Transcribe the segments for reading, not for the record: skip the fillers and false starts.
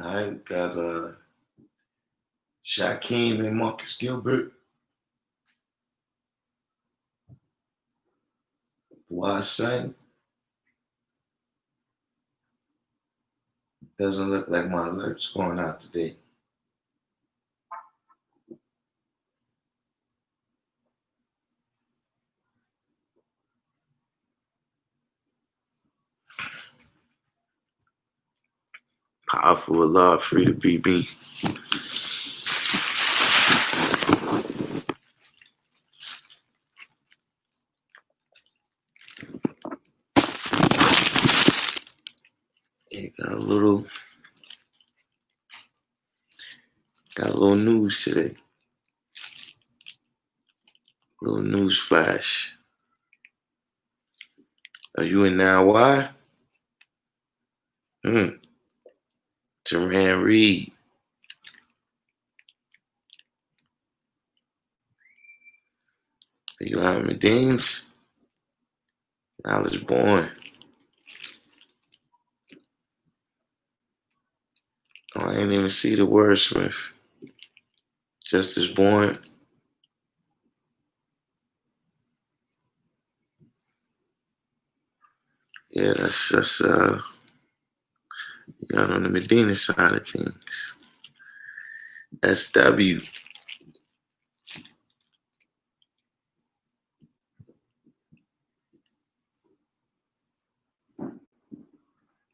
I got Shaquem and Marcus Gilbert. Son. Doesn't look like my alert's going out today. Powerful Allah, free to be me. Yeah, got a little news today. Little news flash. Are you in now? Why? Teran Reed. Are you out Medines? Knowledge born. Oh, I didn't even see the wordsmith. Justice born. Yeah, that's got on the Medina side of things. SW.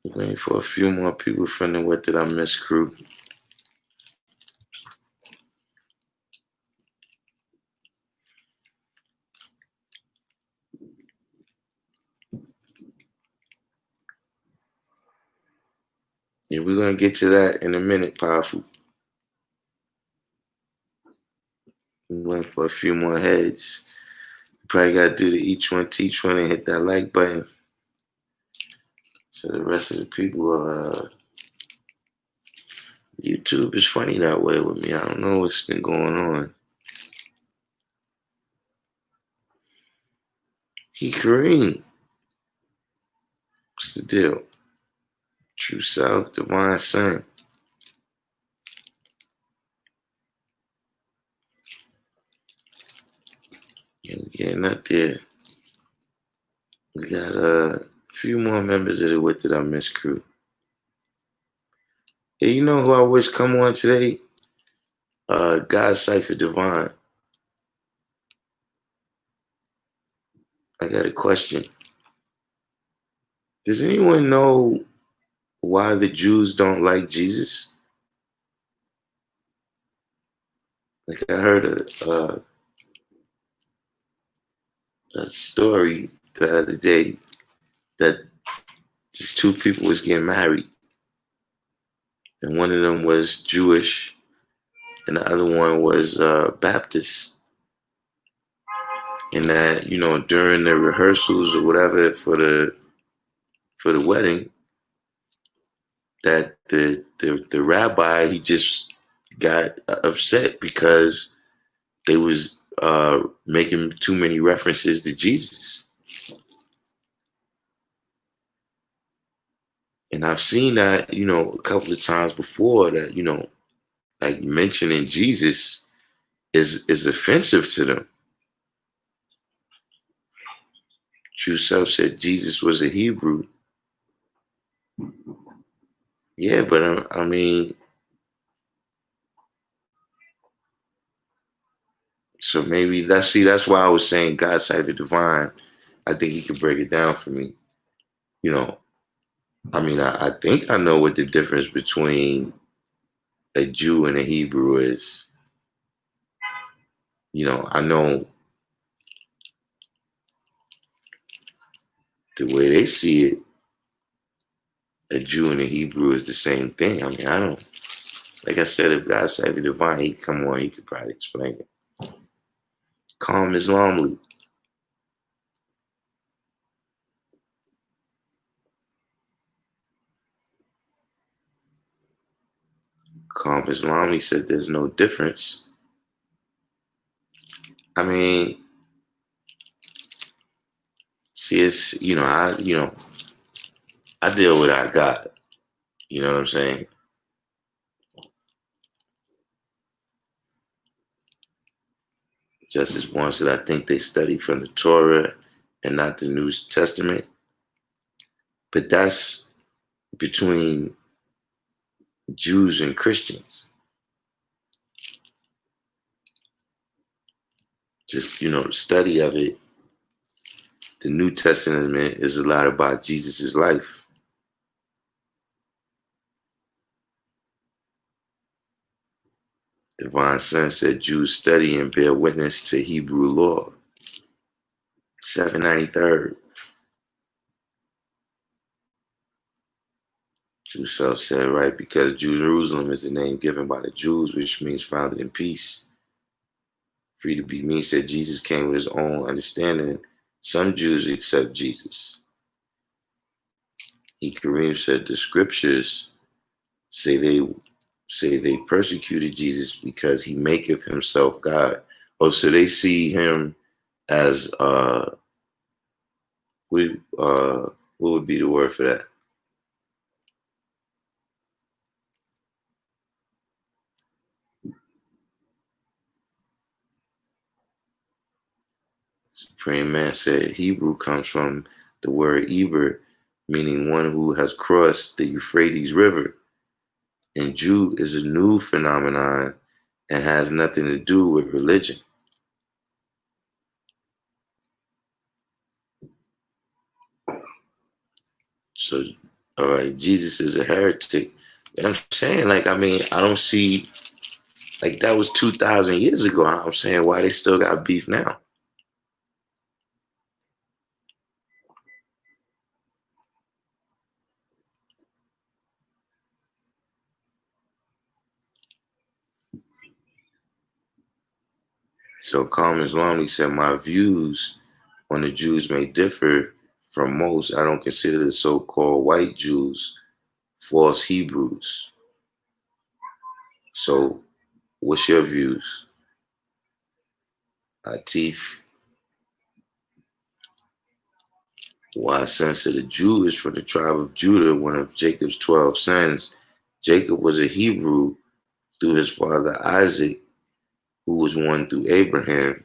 Waiting for a few more people from the What Did I Miss crew. Yeah, we're going to get to that in a minute, Powerful. We're waiting for a few more heads. You probably got to do the each one, teach one, and hit that like button. So the rest of the people, YouTube is funny that way with me. I don't know what's been going on. Kareem. What's the deal? True self, divine son. Yeah, not there. We got a few more members of the What Did I Miss crew. Yeah, you know who I wish come on today? God Cypher Divine. I got a question. Does anyone know why the Jews don't like Jesus? Like I heard a story the other day that just two people was getting married. And one of them was Jewish and the other one was Baptist. And that, you know, during the rehearsals or whatever for the wedding, that the rabbi, he just got upset because they was making too many references to Jesus. And I've seen that, you know, a couple of times before that, you know, like mentioning Jesus is offensive to them. True Self said Jesus was a Hebrew. Yeah, but I mean, so maybe that's why I was saying God Cypher Divine. I think he could break it down for me. You know, I mean, I think I know what the difference between a Jew and a Hebrew is. You know, I know the way they see it, a Jew and a Hebrew is the same thing. I mean, I don't, like I said, if God Cypher Divine, he'd come on, he could probably explain it. Calm Islamly. Calm Islamly said there's no difference. I mean, see, it's, you know, I deal with what I got. You know what I'm saying? Justice Warren said, I think they study from the Torah and not the New Testament. But that's between Jews and Christians. Just, the study of it. The New Testament is a lot about Jesus' life. Divine Son said Jews study and bear witness to Hebrew law. 793rd. Jew self said, right, because Jerusalem is the name given by the Jews, which means founded in peace. Free to be me said Jesus came with his own understanding. Some Jews accept Jesus. Kareem said the scriptures say they persecuted Jesus because he maketh himself God. Oh, so they see him as what would be the word for that? Supreme Man said Hebrew comes from the word Eber, meaning one who has crossed the Euphrates River. And Jew is a new phenomenon and has nothing to do with religion. So, all right, Jesus is a heretic. And I'm saying, I don't see, that was 2,000 years ago. I'm saying, why they still got beef now? So, Calm Islami said, my views on the Jews may differ from most. I don't consider the so-called white Jews false Hebrews. So, what's your views? Atif, why since the Jew is from the tribe of Judah, one of Jacob's 12 sons. Jacob was a Hebrew through his father Isaac, who was one through Abraham.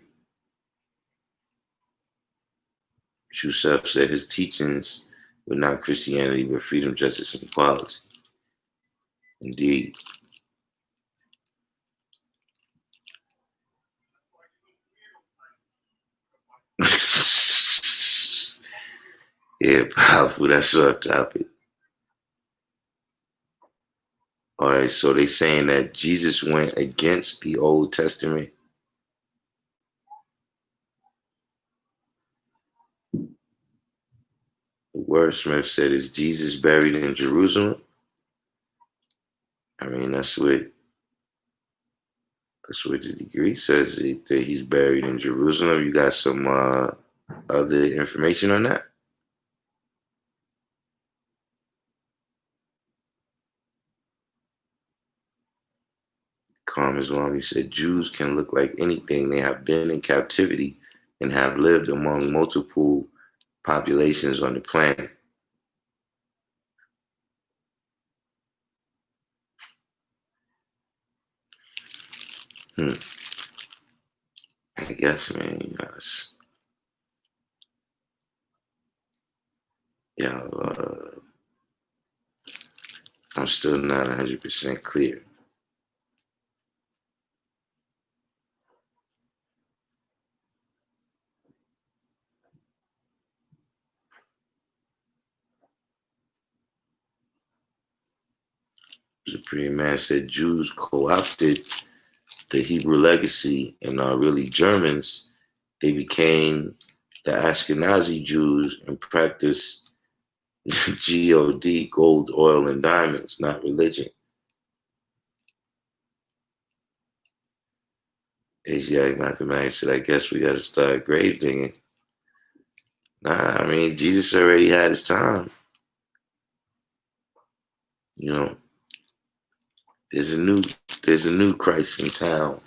Shusef said his teachings were not Christianity, but freedom, justice, and equality. Indeed. Yeah, powerful. That's off topic. All right, so they saying that Jesus went against the Old Testament. The wordsmith said, is Jesus buried in Jerusalem? I mean, that's what the degree says, that he's buried in Jerusalem. You got some other information on that? Calm Islam, he said, Jews can look like anything. They have been in captivity and have lived among multiple populations on the planet. I guess, man, yeah, I'm still not 100% clear. Supreme Man said Jews co-opted the Hebrew legacy and are really Germans. They became the Ashkenazi Jews and practiced God, gold, oil, and diamonds, not religion. Asiatic mathematics said, I guess we got to start grave digging. Nah, I mean, Jesus already had his time. There's a new Christ in town,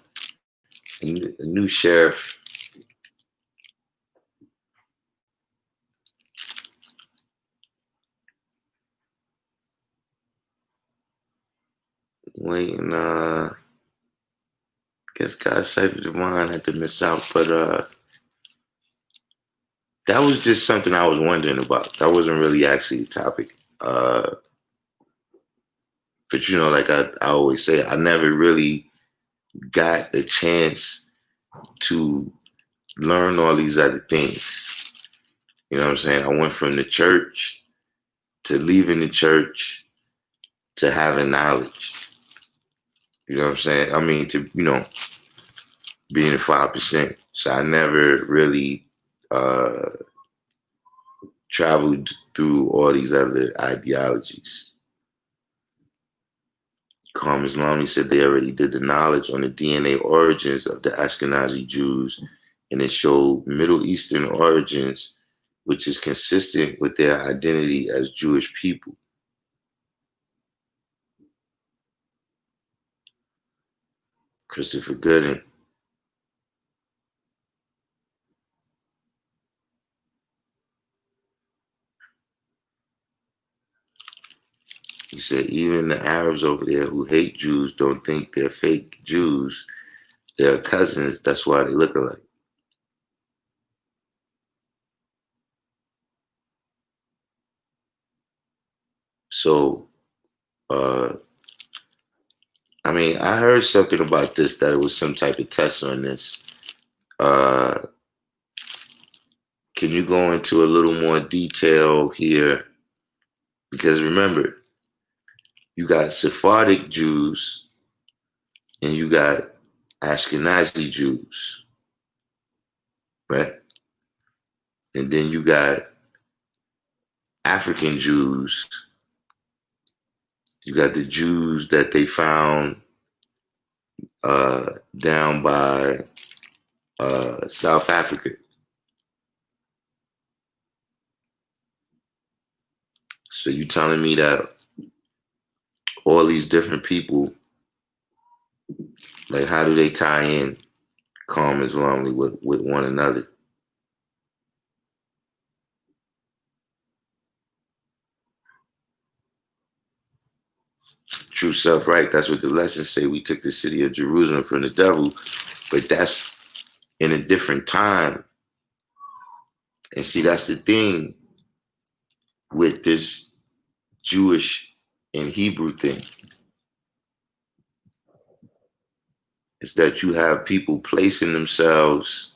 a new sheriff. Waiting, got guess God's cipher divine had to miss out, but that was just something I was wondering about. That wasn't really actually a topic. But you know, like I always say, I never really got a chance to learn all these other things. You know what I'm saying? I went from the church to leaving the church to having knowledge. You know what I'm saying? I mean, to, you know, being 5%. So I never really traveled through all these other ideologies. Qam Islami said they already did the knowledge on the DNA origins of the Ashkenazi Jews, and it showed Middle Eastern origins, which is consistent with their identity as Jewish people. Christopher Gooden. He said even the Arabs over there who hate Jews don't think they're fake Jews. They're cousins. That's why they look alike. So, I mean, I heard something about this, that it was some type of test on this. Can you go into a little more detail here? Because remember, you got Sephardic Jews and you got Ashkenazi Jews, right? And then you got African Jews. You got the Jews that they found down by South Africa. So you telling me that all these different people, like how do they tie in Qam Islami with one another? True self, right? That's what the lessons say. We took the city of Jerusalem from the devil, but that's in a different time. And see, that's the thing with this Jewish and Hebrew thing. Is that you have people placing themselves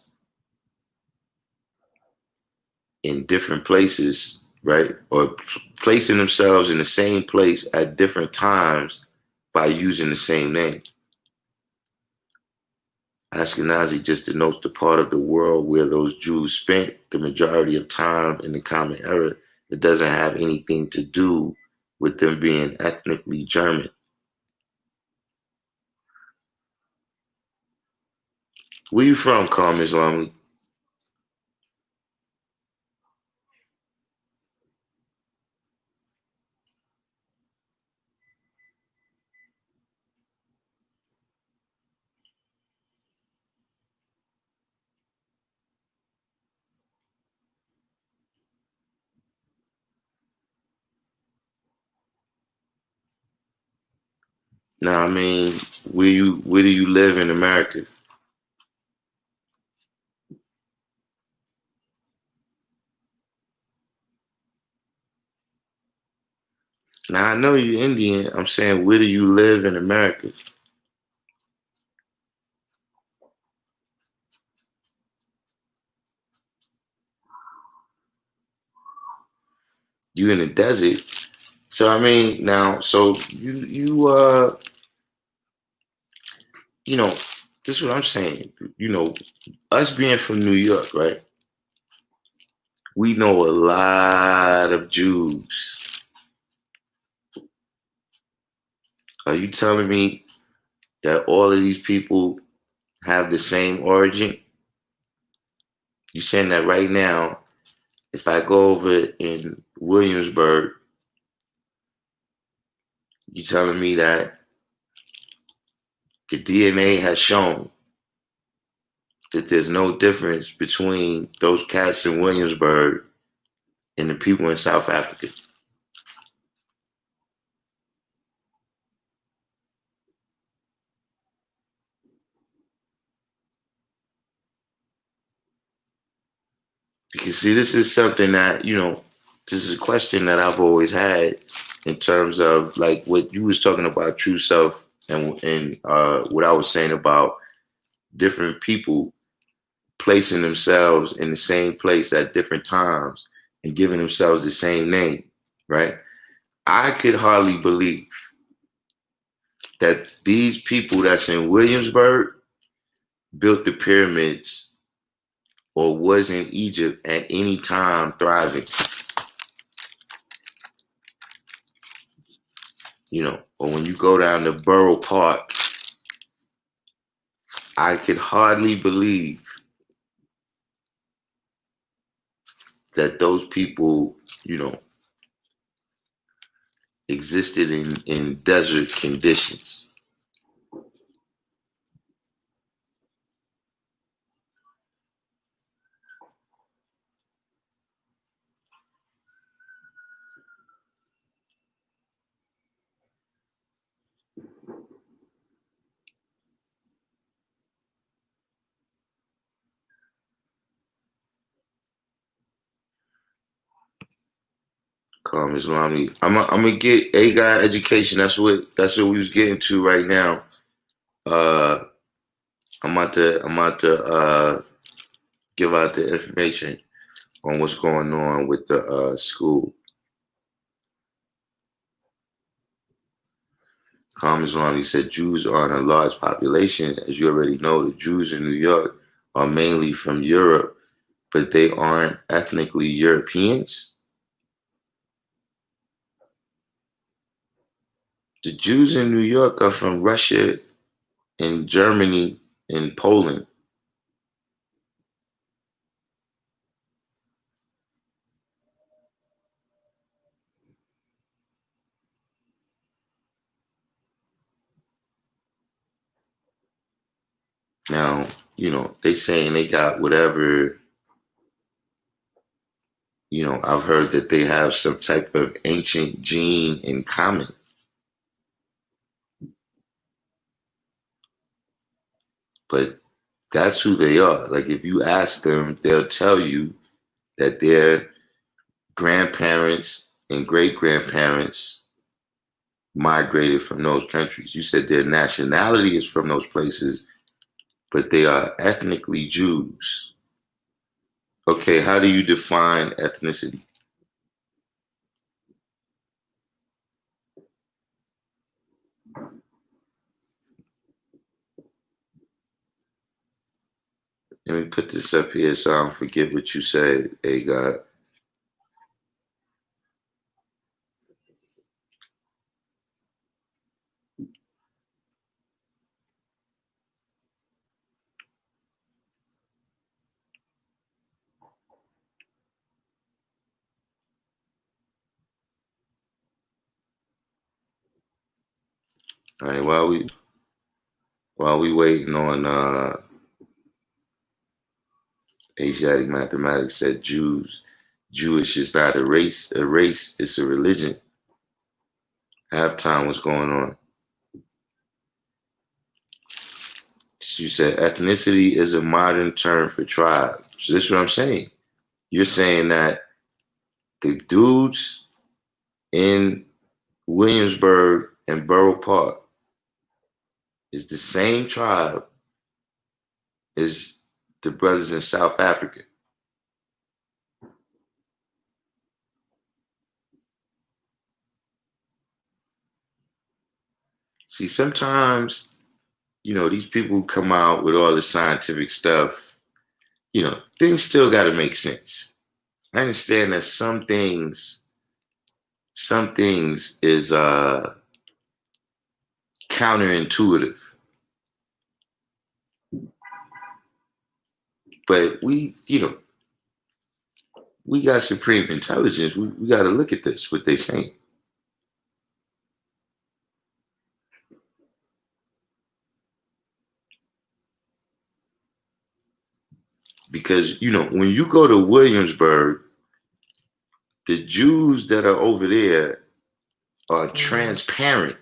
in different places, right? Or placing themselves in the same place at different times by using the same name. Ashkenazi just denotes the part of the world where those Jews spent the majority of time in the Common Era. It doesn't have anything to do with them being ethnically German. Where you from, Qam Islami? Now, I mean, where do you live in America? Now I know you're Indian. I'm saying, where do you live in America? You in the desert. So I mean, now, so you know, this is what I'm saying. You know, us being from New York, right? We know a lot of Jews. Are you telling me that all of these people have the same origin? You saying that right now, if I go over in Williamsburg, you telling me that the DNA has shown that there's no difference between those cats in Williamsburg and the people in South Africa? Because see, this is something that, this is a question that I've always had in terms of like what you was talking about true self and what I was saying about different people placing themselves in the same place at different times and giving themselves the same name, right? I could hardly believe that these people that's in Williamsburg built the pyramids or was in Egypt at any time thriving, or when you go down to Borough Park, I could hardly believe that those people, existed in desert conditions. Calm Islami. I'm gonna get a guy education. That's what we was getting to right now. Uh, I'm about to give out the information on what's going on with the school. Calm Islami said Jews are in a large population. As you already know, the Jews in New York are mainly from Europe, but they aren't ethnically Europeans. The Jews in New York are from Russia and Germany and Poland. Now, they saying they got whatever, I've heard that they have some type of ancient gene in common. But that's who they are. Like if you ask them, they'll tell you that their grandparents and great grandparents migrated from those countries. You said their nationality is from those places, but they are ethnically Jews. Okay, how do you define ethnicity? Let me put this up here so I don't forget what you said, hey God. All right, while we waiting on Asiatic mathematics said Jewish is not a race, it's a religion. Halftime, what's going on? You said ethnicity is a modern term for tribe. So this is what I'm saying. You're saying that the dudes in Williamsburg and Borough Park is the same tribe as the brothers in South Africa. See, sometimes, these people come out with all the scientific stuff, things still got to make sense. I understand that some things is counterintuitive, but we got supreme intelligence. We got to look at this, what they saying. Because, when you go to Williamsburg, the Jews that are over there are transparent.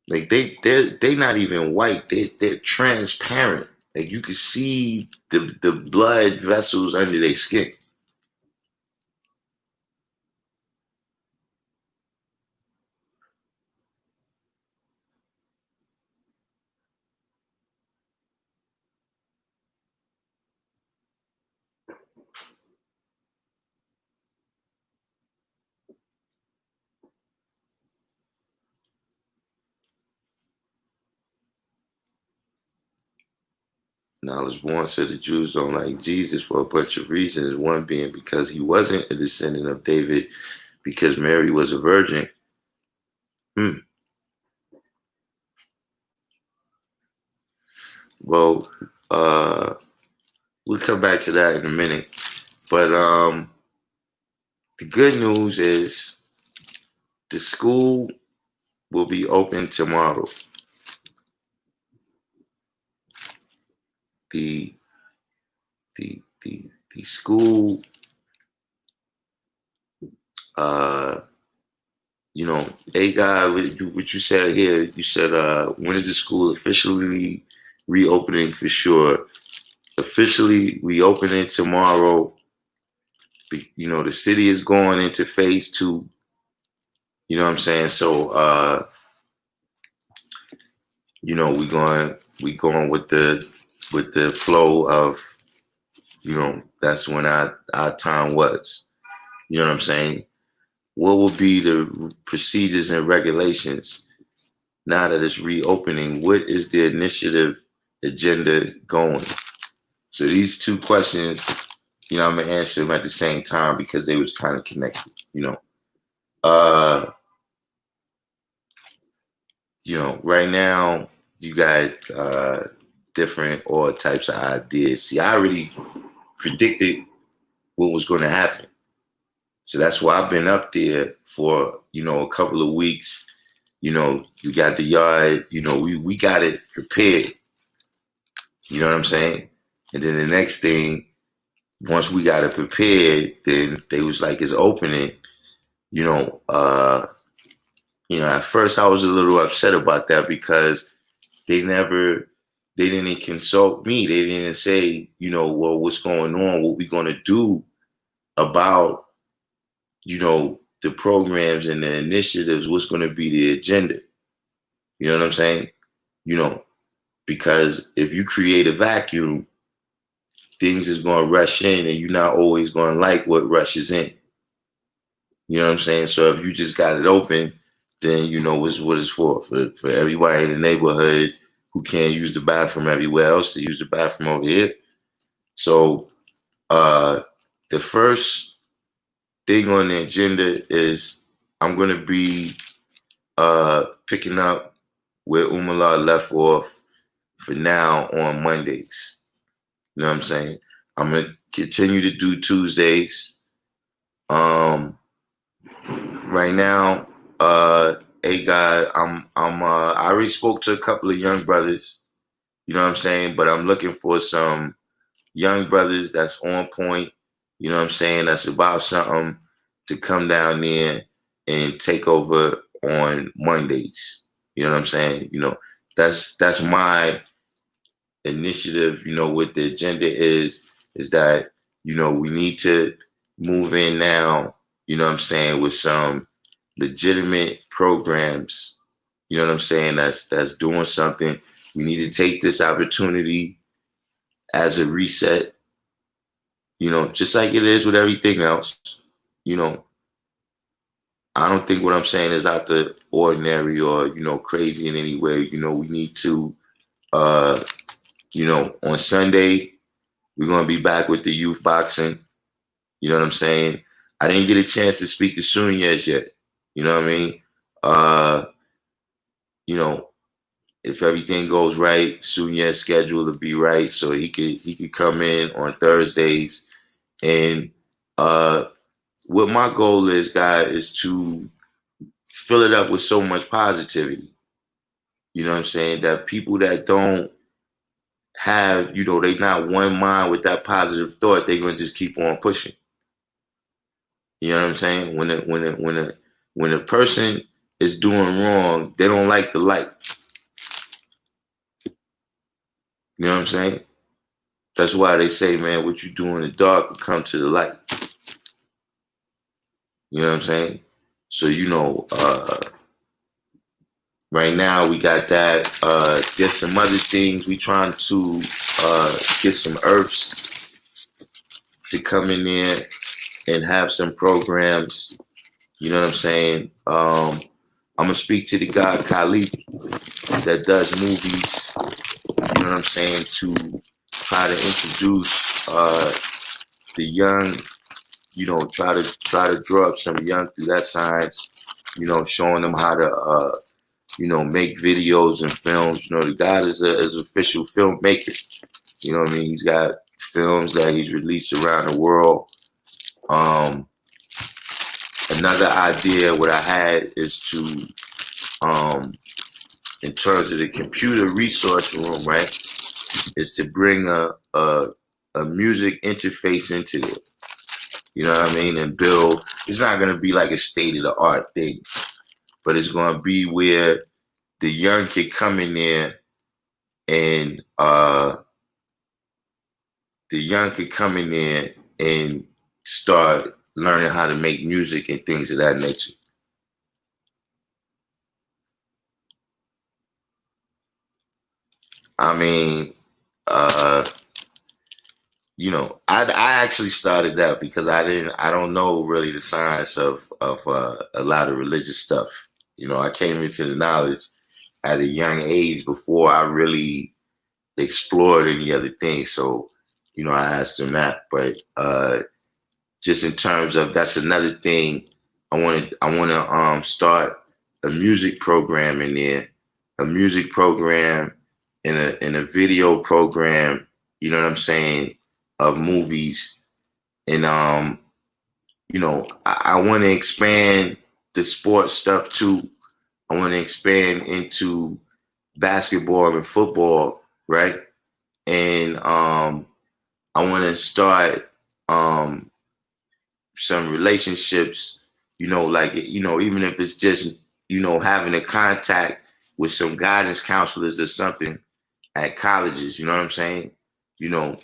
Like they not even white. They're transparent. Like you could see the blood vessels under their skin. And I was born, said the Jews don't like Jesus for a bunch of reasons. One being because he wasn't a descendant of David, because Mary was a virgin. Well, we'll come back to that in a minute. But the good news is the school will be open tomorrow. The school, you know, a guy, what you said here, you said, when is the school officially reopening for sure? Officially reopening tomorrow. You know, the city is going into phase 2. You know what I'm saying? So, you know, we going with the flow of, you know, that's when our time was. You know what I'm saying? What will be the procedures and regulations now that it's reopening? What is the initiative agenda going? So these two questions, you know, I'm gonna answer them at the same time because they was kind of connected. You know, right now you got different all types of ideas. See, I already predicted what was going to happen. So that's why I've been up there for, you know, a couple of weeks. You know, we got the yard, you know, we got it prepared. You know what I'm saying? And then the next thing, once we got it prepared, then they was like, it's opening. You know, at first I was a little upset about that because they didn't consult me. They didn't say, you know, well, what's going on? What we gonna do about, you know, the programs and the initiatives? What's gonna be the agenda? You know what I'm saying? You know, because if you create a vacuum, things is gonna rush in, and you're not always gonna like what rushes in. You know what I'm saying? So if you just got it open, then you know what it's for everybody in the neighborhood who can't use the bathroom everywhere else to use the bathroom over here. So the first thing on the agenda is I'm going to be picking up where Umala left off for now on Mondays. You know what I'm saying? I'm going to continue to do Tuesdays. Right now, a guy, I already spoke to a couple of young brothers, you know what I'm saying? But I'm looking for some young brothers that's on point, you know what I'm saying? That's about something to come down there and take over on Mondays. You know what I'm saying? You know, that's my initiative, you know, what the agenda is that, you know, we need to move in now, you know what I'm saying, with some legitimate programs, you know what I'm saying, that's doing something. We need to take this opportunity as a reset, you know, just like it is with everything else. You know, I don't think what I'm saying is out the ordinary or, you know, crazy in any way. You know, we need to, you know, on Sunday, we're going to be back with the youth boxing. You know what I'm saying? I didn't get a chance to speak to Sunyez yet. You know what I mean? You know, if everything goes right, Sunyez's schedule will be right, so he could come in on Thursdays. And what my goal is, guys, is to fill it up with so much positivity. You know what I'm saying? That people that don't have, you know, they not one mind with that positive thought, they're gonna just keep on pushing. You know what I'm saying? When a person is doing wrong, they don't like the light. You know what I'm saying? That's why they say, man, what you do in the dark will come to the light. You know what I'm saying? So, right now we got that. There's some other things. We trying to get some earths to come in there and have some programs. You know what I'm saying? I'm gonna speak to the guy Khalid that does movies. You know what I'm saying? To try to introduce the young. Try to draw up some young through that science. Showing them how to make videos and films. The guy is an official filmmaker. You know what I mean? He's got films that he's released around the world. Another idea what I had is to, in terms of the computer resource room, right, is to bring a music interface into it. You know what I mean? And build. It's not going to be like a state-of-the-art thing, but it's going to be where the young can come in there and start learning how to make music and things of that nature. I mean, I actually started that because I don't know really the science of a lot of religious stuff. I came into the knowledge at a young age before I really explored any other things. So, I asked him that, but just in terms of, that's another thing. I want to start a music program in there, a music program and a video program. You know what I'm saying, of movies, and I want to expand the sports stuff too. I want to expand into basketball and football, right? And I want to start some relationships, even if it's just, having a contact with some guidance counselors or something at colleges. You know what I'm saying? The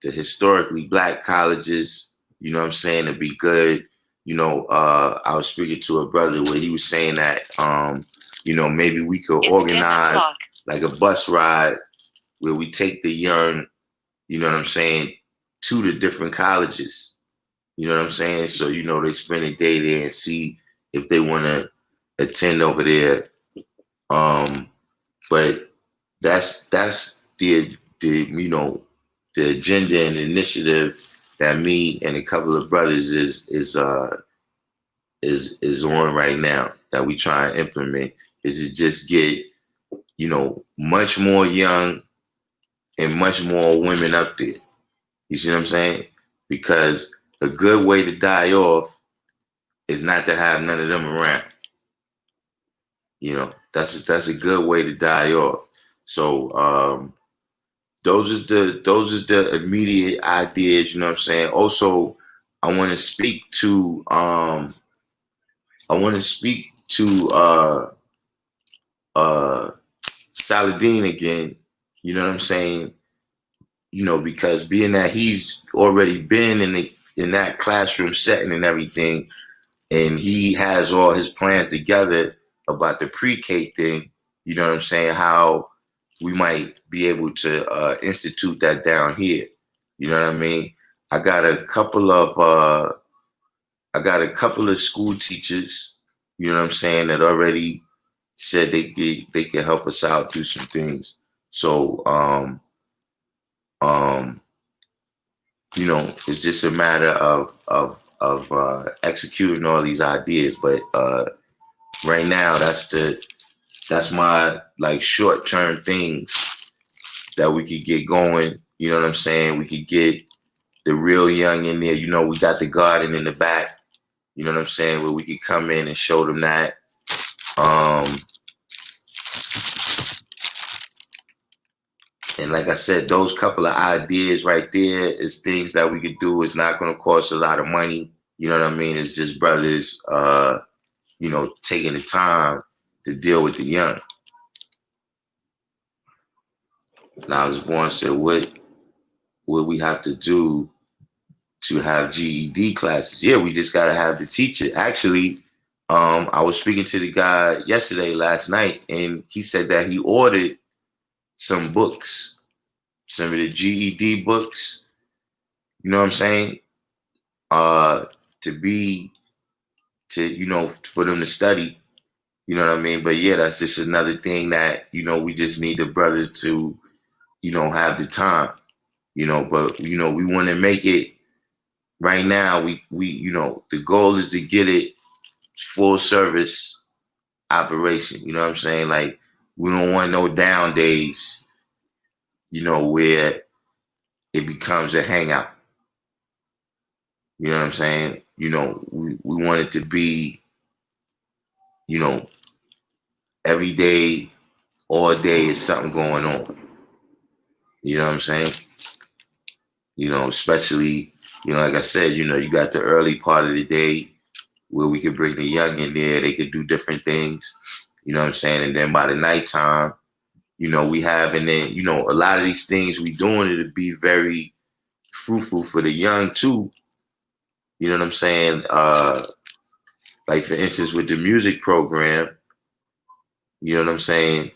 historically black colleges, you know what I'm saying, to be good. I was speaking to a brother where he was saying that, maybe we could organize like a bus ride where we take the young, you know what I'm saying, to the different colleges. You know what I'm saying? So, they spend a day there and see if they want to attend over there. But that's the agenda and initiative that me and a couple of brothers is on right now, that we try and implement, is to just get, much more young and much more women up there. You see what I'm saying? Because a good way to die off is not to have none of them around. That's a good way to die off. So those is the immediate ideas. You know what I'm saying? Also, I want to speak to Saladin again. You know what I'm saying? Because being that he's already been in that classroom setting and everything, and he has all his plans together about the pre-K thing. You know what I'm saying? How we might be able to institute that down here. You know what I mean? I got a couple of school teachers, you know what I'm saying, that already said they could help us out, do some things. So it's just a matter of executing all these ideas. But right now, that's my like short-term things that we could get going. You know what I'm saying? We could get the real young in there. We got the garden in the back. You know what I'm saying? Where we could come in and show them that. And like I said, those couple of ideas right there is things that we could do. It's not going to cost a lot of money. You know what I mean? It's just brothers, taking the time to deal with the young. Now, this one said, what we have to do to have GED classes? Yeah, we just got to have the teacher. Actually, I was speaking to the guy last night, and he said that he ordered some books, some of the GED books, you know what I'm saying? For them to study, you know what I mean? But yeah, that's just another thing that, we just need the brothers to, have the time, but, we want to make it right now. The goal is to get it full service operation. You know what I'm saying? Like, we don't want no down days, where it becomes a hangout. You know what I'm saying? We want it to be, every day, all day is something going on. You know what I'm saying? Especially, like I said, you got the early part of the day where we could bring the young in there. They could do different things. You know what I'm saying? And then by the nighttime, we have, and then, a lot of these things we doing it to be very fruitful for the young too. You know what I'm saying? Like, for instance, with the music program, you know what I'm saying?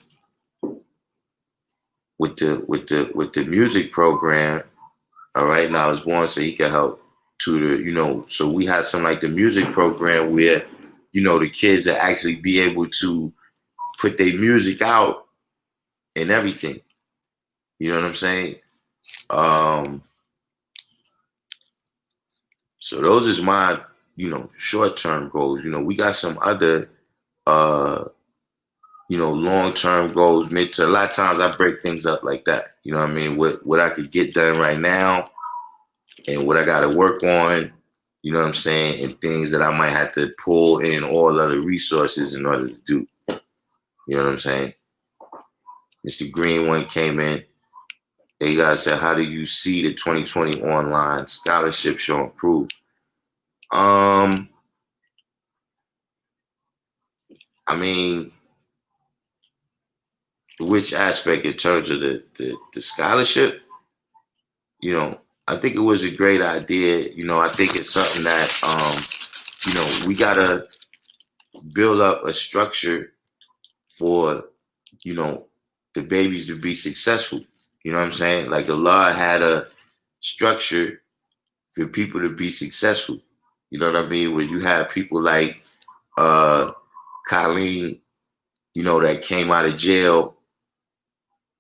With the music program, all right, now it's born so he can help tutor, so we have some like the music program where, the kids that actually be able to put their music out and everything. You know what I'm saying? So those is my, short-term goals. We got some other, long-term goals, mid-term. A lot of times I break things up like that. You know what I mean? What I could get done right now and what I got to work on, you know what I'm saying? And things that I might have to pull in all other resources in order to do. You know what I'm saying? Mr. Green one came in. Hey guys said, how do you see the 2020 online scholarship show improve? I mean, which aspect in terms of the scholarship? I think it was a great idea. I think it's something that, we gotta build up a structure for, the babies to be successful. You know what I'm saying? Like, Allah had a structure for people to be successful. You know what I mean? When you have people like Colleen, that came out of jail,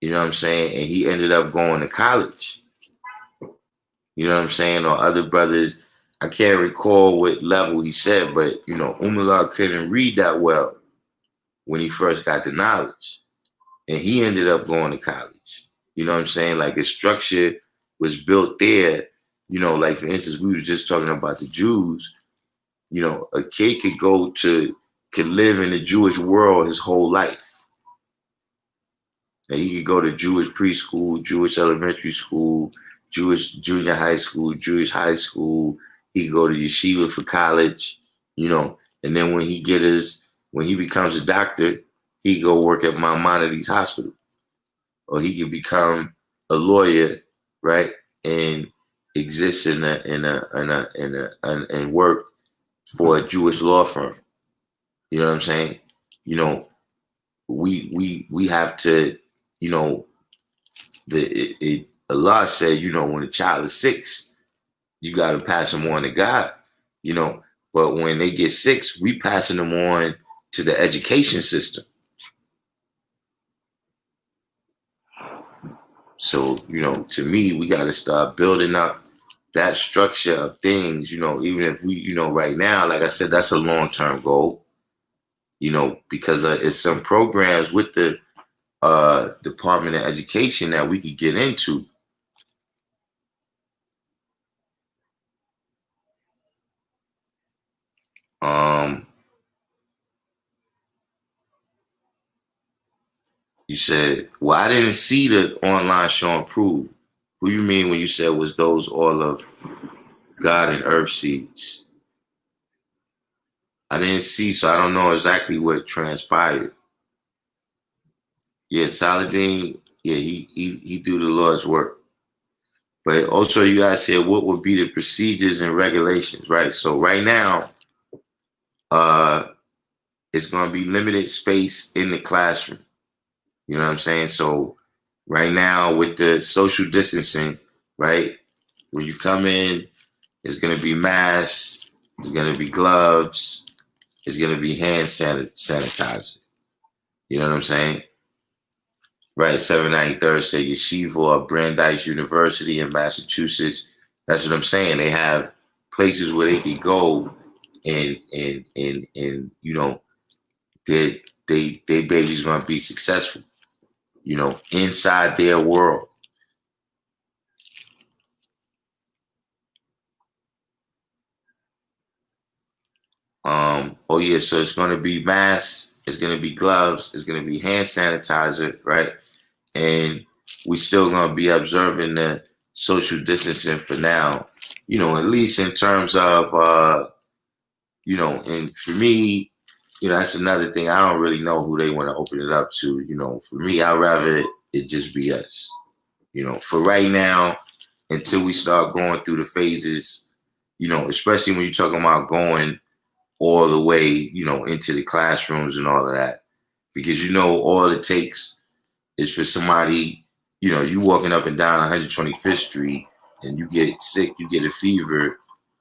you know what I'm saying? And he ended up going to college. You know what I'm saying? Or other brothers, I can't recall what level he said, but, Umar couldn't read that well when he first got the knowledge. And he ended up going to college. You know what I'm saying? Like, a structure was built there. Like, for instance, we were just talking about the Jews. A kid could live in the Jewish world his whole life. And he could go to Jewish preschool, Jewish elementary school, Jewish junior high school, Jewish high school. He could go to yeshiva for college, and then when he becomes a doctor, he could go work at Maimonides Hospital. Or he could become a lawyer, right? And exist and work for a Jewish law firm. You know what I'm saying? We have to, Allah said, when a child is 6, you got to pass them on to God, but when they get 6, we passing them on to the education system. So, to me, we got to start building up that structure of things, even if we, right now, like I said, that's a long-term goal, because it's some programs with the Department of Education that we could get into. You said, well, I didn't see the online show improve. Who you mean when you said was those all of God and Earth seeds? I didn't see, so I don't know exactly what transpired. Yeah, Saladin, Yeah, he do the Lord's work. But also you guys said what would be the procedures and regulations, right? So right now, it's gonna be limited space in the classroom. You know what I'm saying? So right now with the social distancing, right? When you come in, it's gonna be masks, it's gonna be gloves, it's gonna be hand sanitizer. You know what I'm saying? Right, 793rd say Yeshiva or Brandeis University in Massachusetts. That's what I'm saying. They have places where they can go and you know, they baby's gonna be successful, you know, inside their world. Oh yeah, so it's gonna be masks, it's gonna be gloves, it's gonna be hand sanitizer, right? And we still gonna be observing the social distancing for now, you know, at least in terms of you know, and for me, you know, that's another thing. I don't really know who they want to open it up to. You know, for me, I'd rather it just be us. You know, for right now, until we start going through the phases, you know, especially when you're talking about going all the way, you know, into the classrooms and all of that. Because you know, all it takes is for somebody, you know, you walking up and down 125th Street and you get sick, you get a fever,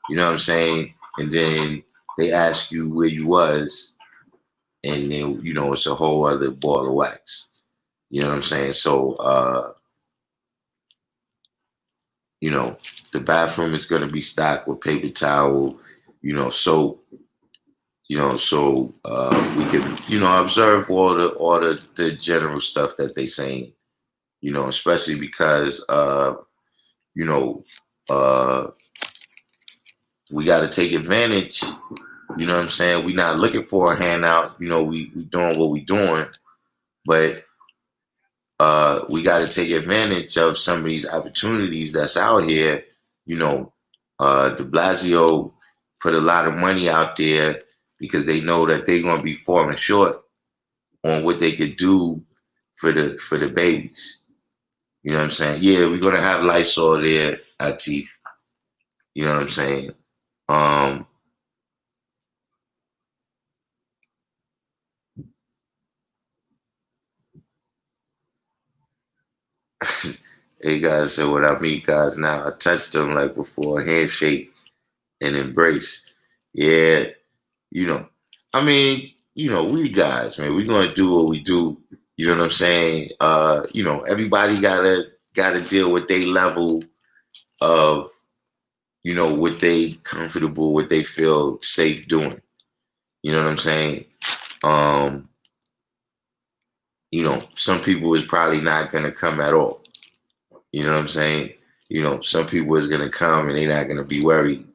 you know what I'm saying? And then they ask you where you was, and then, you know, it's a whole other ball of wax. You know what I'm saying? So, you know, the bathroom is going to be stocked with paper towel, you know, soap, you know, so we can, you know, observe all the general stuff that they saying, you know, especially because, you know, uh, we got to take advantage. You know what I'm saying? We're not looking for a handout. You know, we doing what we doing, but we got to take advantage of some of these opportunities that's out here. You know, De Blasio put a lot of money out there because they know that they're going to be falling short on what they could do for the babies. You know what I'm saying? Yeah, we're gonna have Lysol there at Teeth. You know what I'm saying? Um, hey guys, so what I mean, guys, now I touched them like before, handshake and embrace. Yeah, you know, I mean, you know, we guys, man, we're gonna do what we do. You know what I'm saying? You know, everybody gotta deal with their level of, you know, what they comfortable, what they feel safe doing. You know what I'm saying? Um, you know, some people is probably not gonna come at all. You know what I'm saying? You know, some people is gonna come and they're not gonna be worried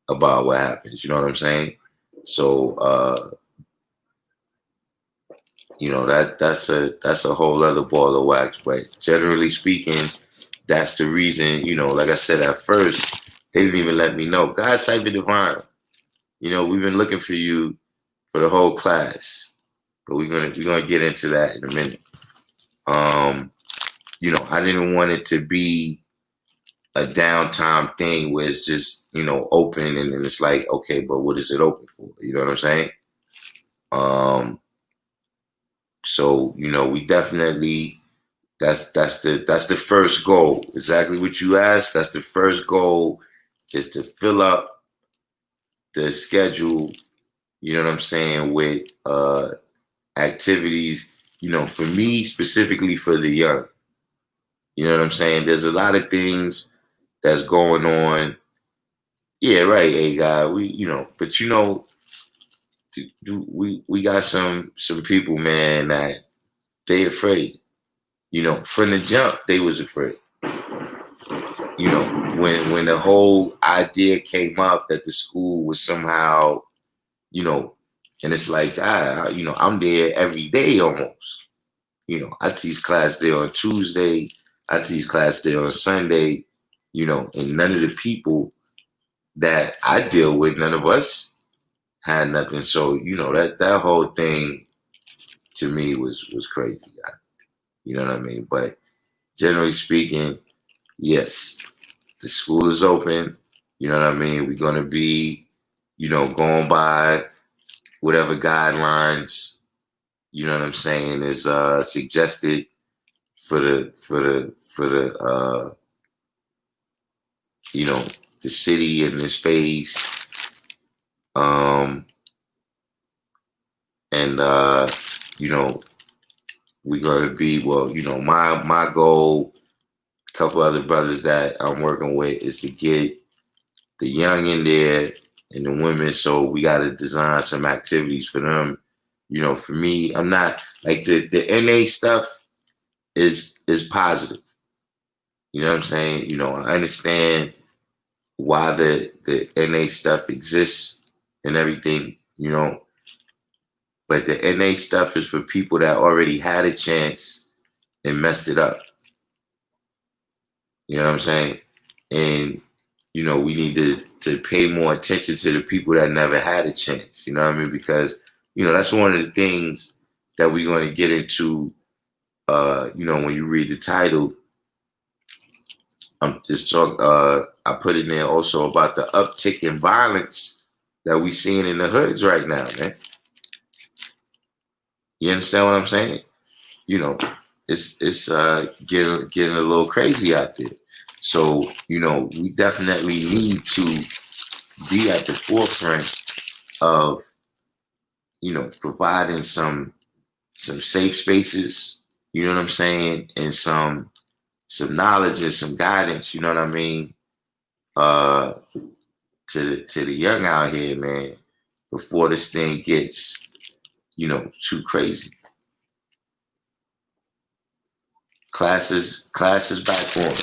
about what happens. You know what I'm saying? So you know, that's a whole other ball of wax. But generally speaking, that's the reason, you know, like I said at first, they didn't even let me know. God Cyber Divine, you know, we've been looking for you for the whole class. But we're gonna get into that in a minute. You know, I didn't want it to be a downtime thing where it's just, you know, open and then it's like, okay, but what is it open for? You know what I'm saying? Um, so, you know, we definitely that's the first goal. Exactly what you asked. That's the first goal is to fill up the schedule, you know what I'm saying, with activities, you know, for me specifically for the young. You know what I'm saying? There's a lot of things that's going on. Yeah, right, hey guy. We, you know, but you know, we got some people, man, that they afraid. You know, from the jump, they was afraid. You know, when the whole idea came up that the school was somehow, you know, and it's like, you know, I'm there every day almost. You know, I teach class there on Tuesday. I teach class there on Sunday. You know, and none of the people that I deal with, none of us had nothing. So, you know, that whole thing to me was crazy. You know what I mean? But generally speaking, yes, the school is open. You know what I mean? We're going to be, going by whatever guidelines, you know what I'm saying, is suggested for the the city and the space. And we're going to be, my goal, a couple other brothers that I'm working with, is to get the young in there and the women. So we got to design some activities for them. For me, I'm not like the NA stuff is positive. You know what I'm saying? I understand why the NA stuff exists and everything, but the NA stuff is for people that already had a chance and messed it up. You know what I'm saying? And, we need to pay more attention to the people that never had a chance. You know what I mean? Because, that's one of the things that we're going to get into, when you read the title. I put in there also about the uptick in violence that we seeing in the hoods right now, man. You understand what I'm saying? It's getting a little crazy out there. So, we definitely need to be at the forefront of, providing some safe spaces, you know what I'm saying, and some knowledge and some guidance, you know what I mean, to the young out here, man, before this thing gets, too crazy. Classes back on,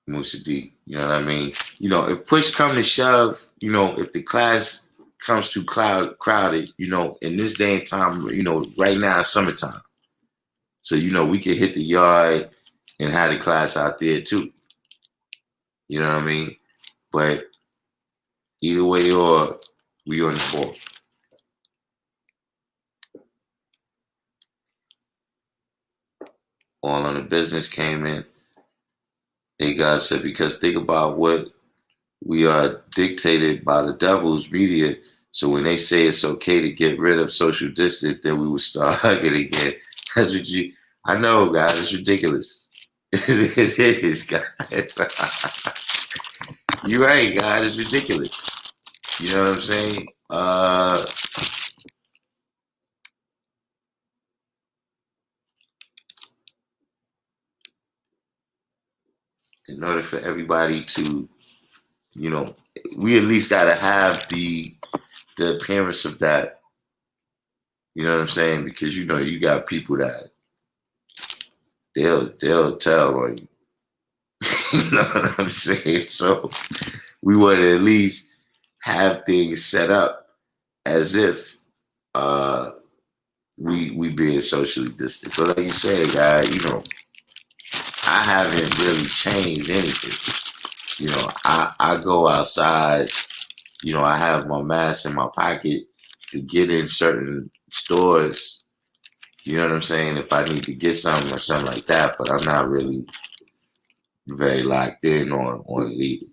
Musa D. You know what I mean? If push come to shove, if the class comes too crowded, in this day and time, right now it's summertime. So, we can hit the yard and have the class out there too. You know what I mean? But either way, or we on the ball. All on the business came in. Hey, God said, because think about what we are dictated by the devil's media. So when they say it's okay to get rid of social distance, then we will start hugging again. That's what I know, guys. It's ridiculous. It is, guys. You're right, guys. It's ridiculous. You know what I'm saying? In order for everybody to, we at least got to have the appearance of that. You know what I'm saying? Because, you got people that they'll tell on you. You know what I'm saying? So we want to at least have things set up as if we being socially distant. So like you said, guys, I haven't really changed anything. I go outside, I have my mask in my pocket to get in certain stores. You know what I'm saying? If I need to get something or something like that, but I'm not really very locked in on it either.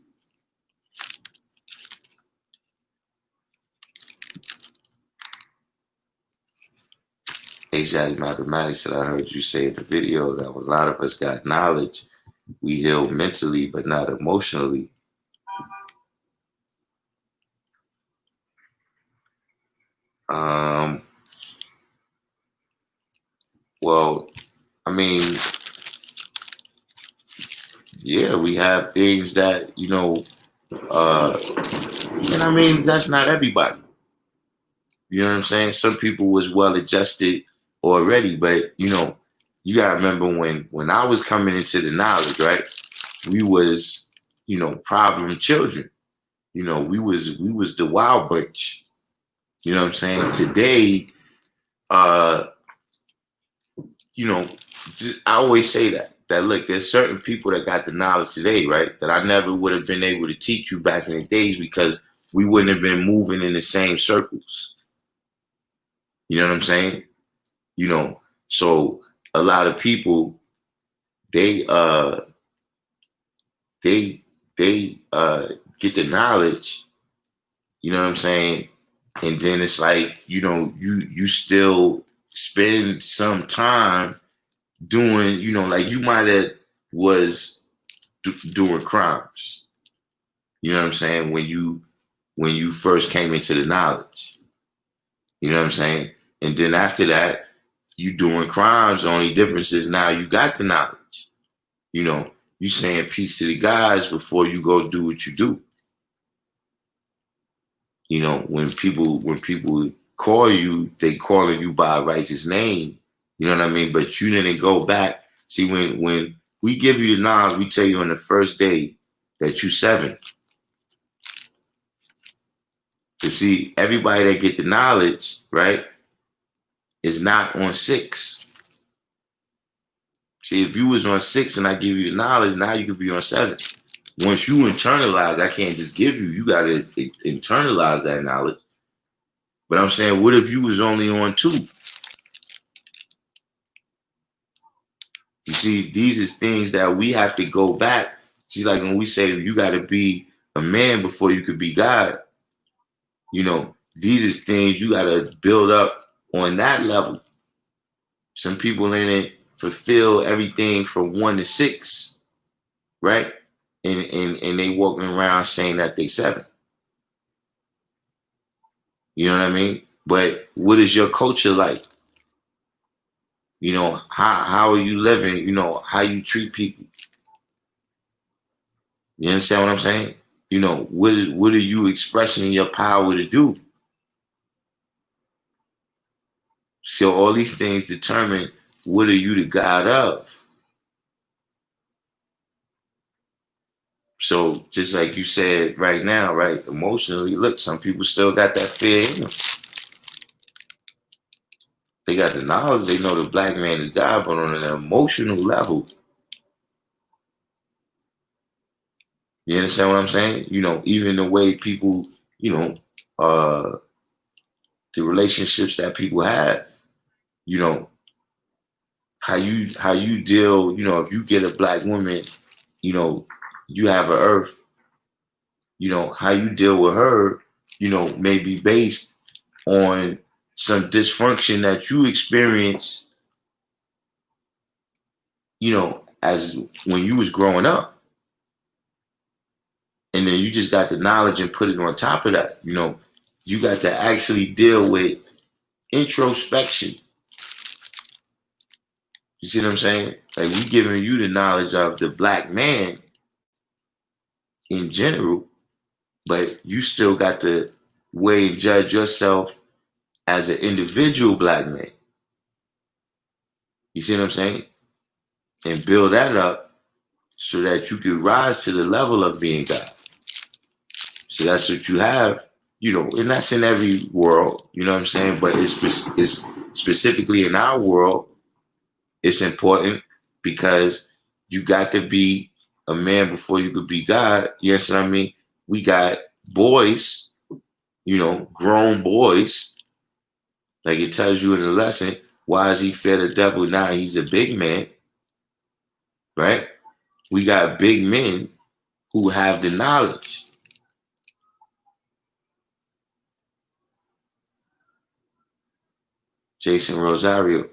Asiatic Mathematics said, I heard you say in the video that when a lot of us got knowledge, we heal mentally, but not emotionally. Well, I mean, yeah, we have things that, and I mean, that's not everybody. You know what I'm saying? Some people was well adjusted already, but you gotta remember when I was coming into the knowledge, right? We was, problem children. We was the wild bunch. You know what I'm saying? Today, I always say that look, there's certain people that got the knowledge today, right? That I never would have been able to teach you back in the days because we wouldn't have been moving in the same circles. You know what I'm saying? So a lot of people they they get the knowledge, you know what I'm saying? And then it's like, you still spend some time doing, like you might have was doing crimes. You know what I'm saying? When you first came into the knowledge. You know what I'm saying? And then after that, you doing crimes. The only difference is now you got the knowledge. You saying peace to the guys before you go do what you do. When people call you, they calling you by a righteous name. You know what I mean? But you didn't go back. See, when we give you the knowledge, we tell you on the first day that you 7. To see everybody that get the knowledge, right, is not on 6. See, if you was on 6 and I give you the knowledge, now you could be on 7. Once you internalize, I can't just give you. You got to internalize that knowledge. But I'm saying, what if you was only on 2? You see, these is things that we have to go back. See, like when we say you got to be a man before you could be God, these is things you got to build up on that level. Some people ain't fulfill everything from 1 to 6, right? And they walking around saying that they 7. You know what I mean? But what is your culture like? How are you living? How you treat people. You understand what I'm saying? What are you expressing your power to do? So all these things determine what are you the God of. So just like you said right now, right? Emotionally, look, some people still got that fear in them. They got the knowledge, they know the black man is God, but on an emotional level, you understand what I'm saying? Even the way people, uh, the relationships that people have, you know, how you deal, if you get a black woman, you know, you have an earth, how you deal with her, may be based on some dysfunction that you experience, as when you was growing up. And then you just got the knowledge and put it on top of that. You got to actually deal with introspection. You see what I'm saying? Like we giving you the knowledge of the black man in general, but you still got to weigh and judge yourself as an individual black man. You see what I'm saying? And build that up so that you can rise to the level of being God. So that's what you have, and that's in every world, you know what I'm saying? But it's specifically in our world, it's important because you got to be a man before you could be God. Yes, I mean, we got boys, grown boys, like it tells you in the lesson, why is he fear the devil? Now he's a big man, right? We got big men who have the knowledge. Jason Rosario.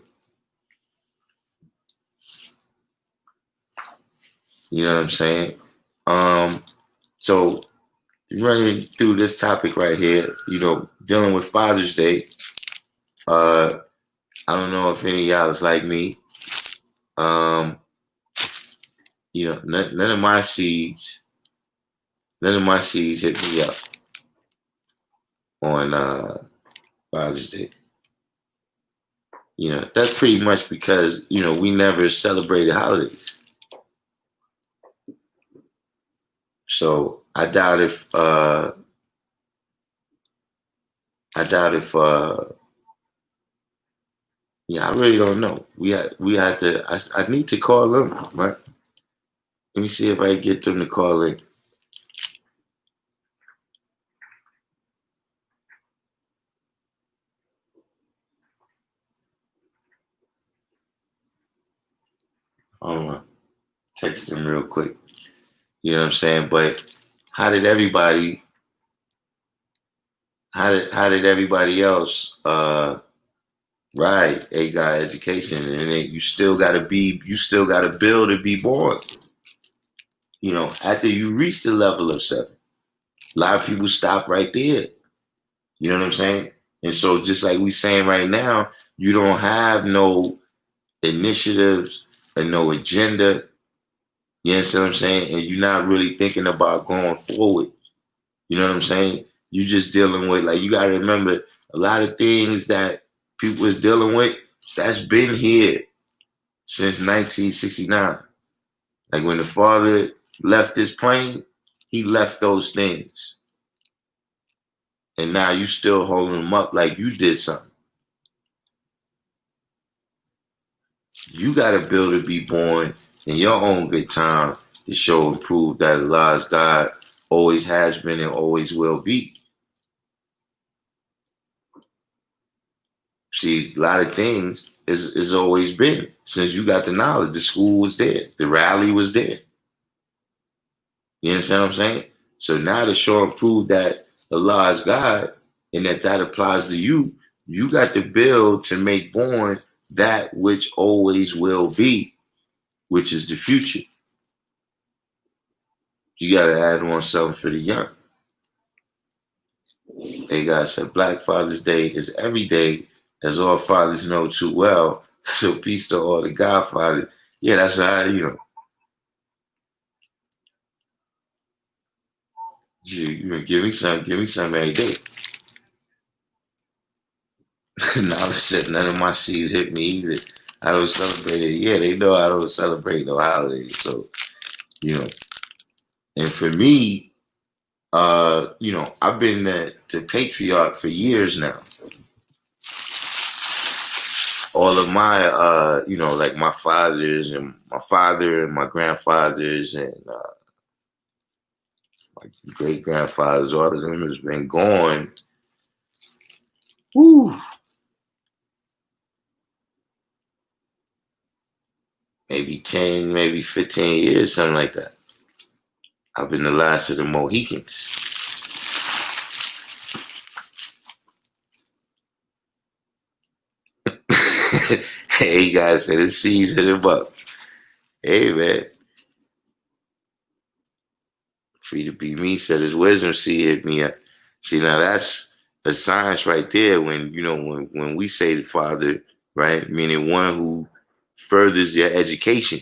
You know what I'm saying? So running through this topic right here, dealing with Father's Day. I don't know if any of y'all is like me. None of my seeds hit me up on Father's Day. That's pretty much because, we never celebrated holidays. So I doubt if I really don't know. We had to. I need to call them. Right? Let me see if I can get them to call in. Hold on. Text him real quick. You know what I'm saying? But how did everybody else right, a guy education, and then you still gotta build to be born. You know, after you reach the level of 7. A lot of people stop right there. You know what I'm saying? And so just like we saying right now, you don't have no initiatives and no agenda. You understand what I'm saying? And you're not really thinking about going forward. You know what I'm saying? You just dealing with, like, you gotta remember a lot of things that people is dealing with, that's been here since 1969. Like when the father left this plane, he left those things. And now you still holding them up like you did something. You got to build to be born in your own good time to show and prove that Allah is God, always has been and always will be. See, a lot of things is always been. Since you got the knowledge, the school was there. The rally was there. You understand what I'm saying? So now to show and prove that Allah is God and that applies to you, you got to build to make born that which always will be, which is the future. You got to add on something for the young. Hey guys said Black Father's Day is every day, as all fathers know too well. So peace to all the Godfathers. Yeah, that's how, you know. You give me some every day. Nala said none of my seeds hit me either. I don't celebrate it. Yeah, they know I don't celebrate no holidays. So, you know, and for me, you know, I've been the patriarch for years now. All of my, you know, like my fathers and my father and my grandfathers and my great grandfathers, all of them has been gone. Woo. Maybe 10, maybe 15 years, something like that. I've been the last of the Mohicans. Hey guys said his seeds hit him up. Hey man. Free to be me said his wisdom seed hit me up. See, now that's a science right there when, you know, when we say the father, right? Meaning one who furthers your education.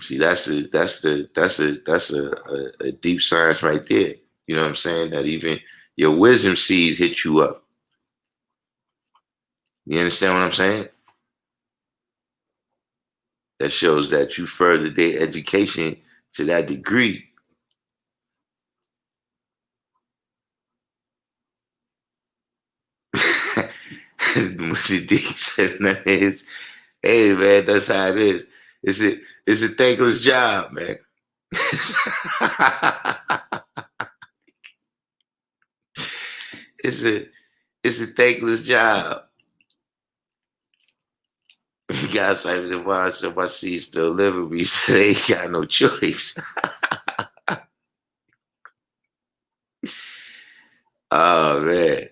See, that's a deep science right there. You know what I'm saying? That even your wisdom seeds hit you up. You understand what I'm saying? That shows that you furthered their education to that degree. Musadik said, hey man, that's how it is. It's a thankless job, man. It's a thankless job. Guys like the divine, so my seed still living me, so they ain't got no choice. Oh man.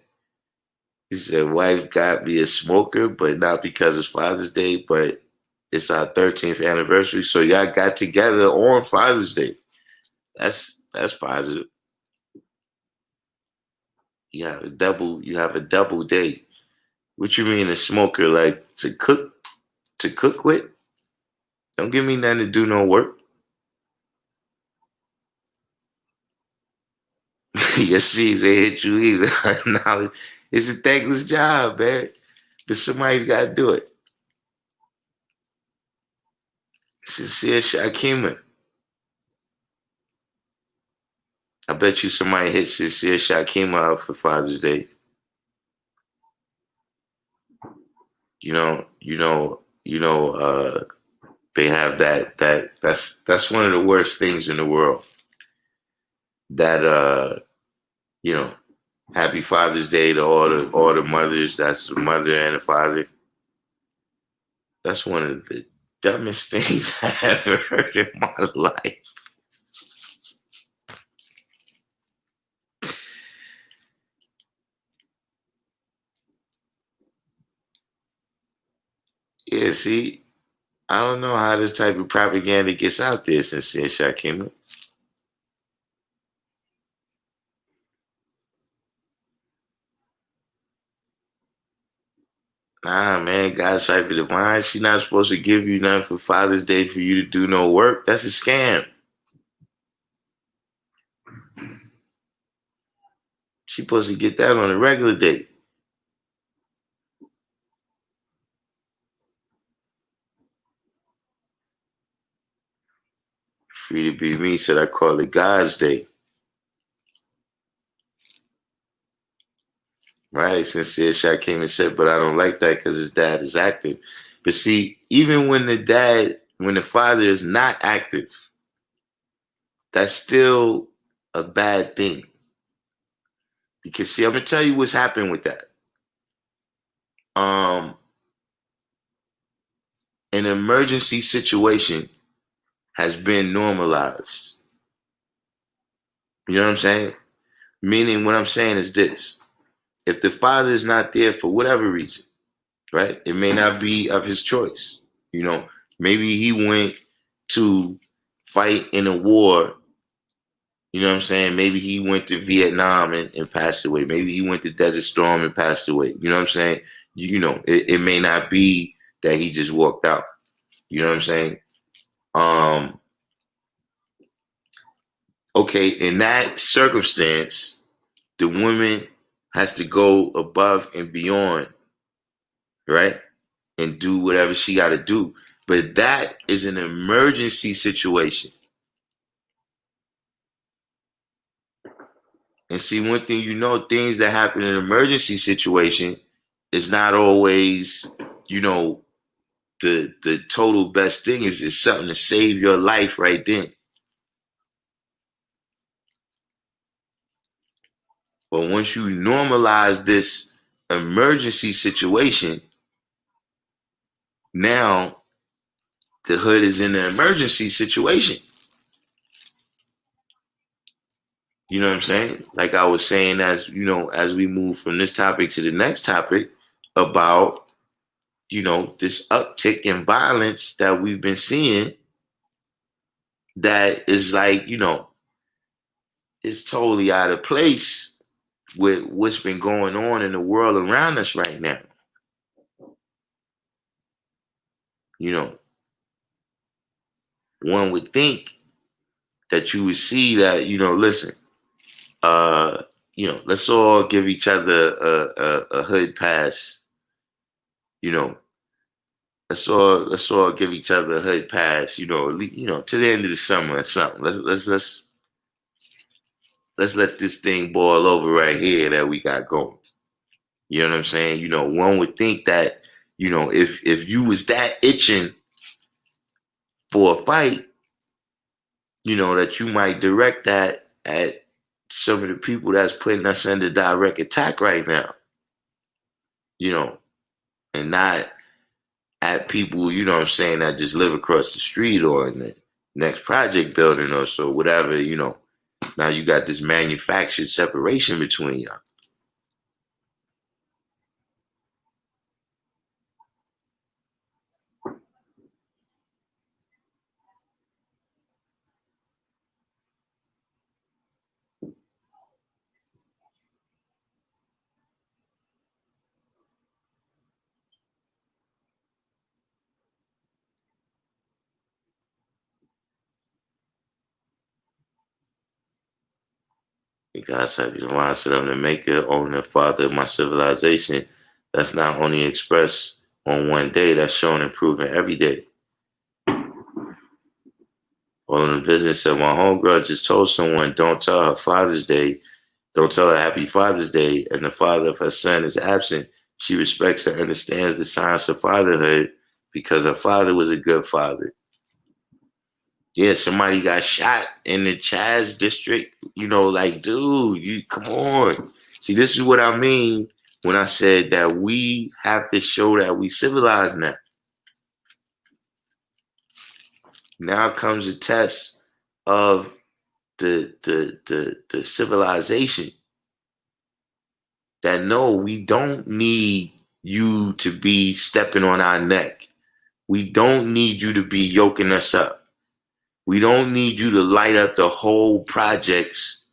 He said, wife got me a smoker, but not because it's Father's Day, but it's our 13th anniversary. So y'all got together on Father's Day. That's positive. You have a double date. What you mean a smoker? Like to cook with? Don't give me nothing to do no work. Your seeds ain't hit you either. Now, it's a thankless job, man. But somebody's got to do it. Sincere Shakima. I bet you somebody hit Sincere Shakima out for Father's Day. They have that's one of the worst things in the world. That Happy Father's Day to all the mothers. That's the mother and the father. That's one of dumbest things I ever heard in my life. Yeah, see, I don't know how this type of propaganda gets out there since Shah came up. Nah, man, God cipher divine. She not supposed to give you nothing for Father's Day for you to do no work. That's a scam. She supposed to get that on a regular day. Free to be me said I call it God's Day. Right? Sincere Shot came and said, but I don't like that because his dad is active. But see, even when when the father is not active, that's still a bad thing. Because see, I'm gonna tell you what's happened with that. An emergency situation has been normalized. You know what I'm saying? Meaning what I'm saying is this. If the father is not there for whatever reason, right? It may not be of his choice. You know, maybe he went to fight in a war. You know what I'm saying? Maybe he went to Vietnam and passed away. Maybe he went to Desert Storm and passed away. You know what I'm saying? It may not be that he just walked out. You know what I'm saying? Okay, in that circumstance, the woman has to go above and beyond, right? And do whatever she got to do. But that is an emergency situation. And see, one thing things that happen in an emergency situation is not always, the total best thing is something to save your life right then. But once you normalize this emergency situation, now the hood is in an emergency situation. You know what I'm saying? Like I was saying, as we move from this topic to the next topic about, this uptick in violence that we've been seeing that is like, it's totally out of place with what's been going on in the world around us right now. One would think that you would see that, listen, let's all give each other a hood pass. Let's all give each other a hood pass. To the end of the summer or something. Let's let this thing boil over right here that we got going. You know what I'm saying? One would think that, if you was that itching for a fight, that you might direct that at some of the people that's putting us under direct attack right now. And not at people, that just live across the street or in the next project building or so, whatever, Now you got this manufactured separation between y'all. God said, I said, I'm the maker, owner, father of my civilization. That's not only expressed on one day, that's shown and proven every day. All in the business said, my homegirl just told someone, don't tell her Father's Day, don't tell her Happy Father's Day, and the father of her son is absent. She respects and understands the science of fatherhood because her father was a good father. Yeah, somebody got shot in the Chaz district. Like, dude, you come on. See, this is what I mean when I said that we have to show that we civilized now. Now comes the test of the civilization that no, we don't need you to be stepping on our neck. We don't need you to be yoking us up. We don't need you to light up the whole projects,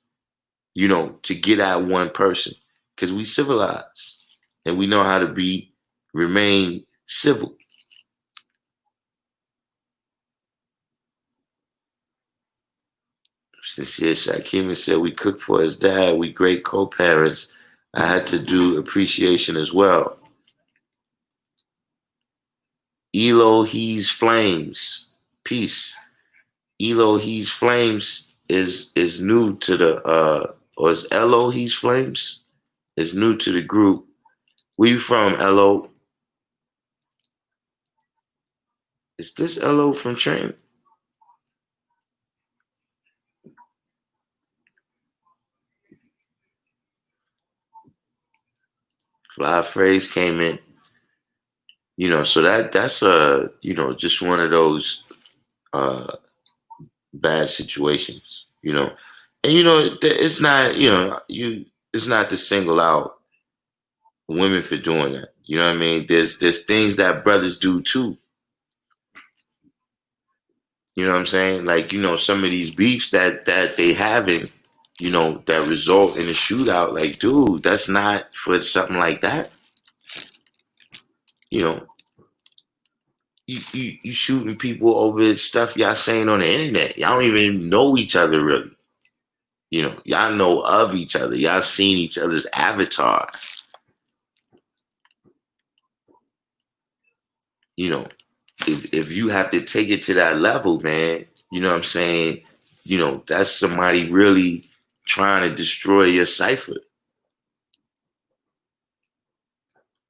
to get at one person. Because we civilized and we know how to remain civil. Sincere Shakim said we cook for his dad. We great co-parents. I had to do appreciation as well. Elohim's Flames. Peace. Elohim's Flames is new to the or is Elohim's Flames? Is new to the group. Where you from, Elo? Is this Elo from Train? Fly Phrase came in. So that's just one of those bad situations, and it's not, it's not to single out women for doing that. You know what I mean? There's things that brothers do too. You know what I'm saying? Like, some of these beefs that they having, that result in a shootout, like, dude, that's not for something like that. You shooting people over stuff y'all saying on the internet. Y'all don't even know each other really. Y'all know of each other. Y'all seen each other's avatar. If you have to take it to that level, man, you know what I'm saying? That's somebody really trying to destroy your cipher.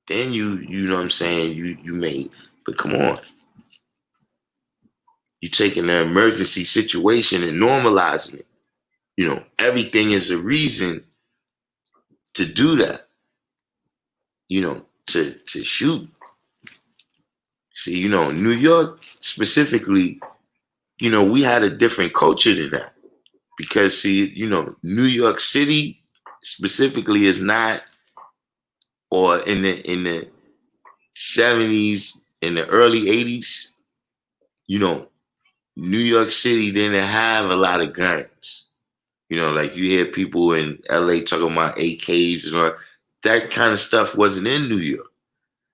Then you know what I'm saying? You may, but come on. You taking an emergency situation and normalizing it. Everything is a reason to do that. To shoot. See, New York specifically, we had a different culture than that. Because see, New York City specifically is not, or in the 70s, in the early 80s, New York City didn't have a lot of guns. Like you hear people in LA talking about AKs and all that kind of stuff wasn't in New York.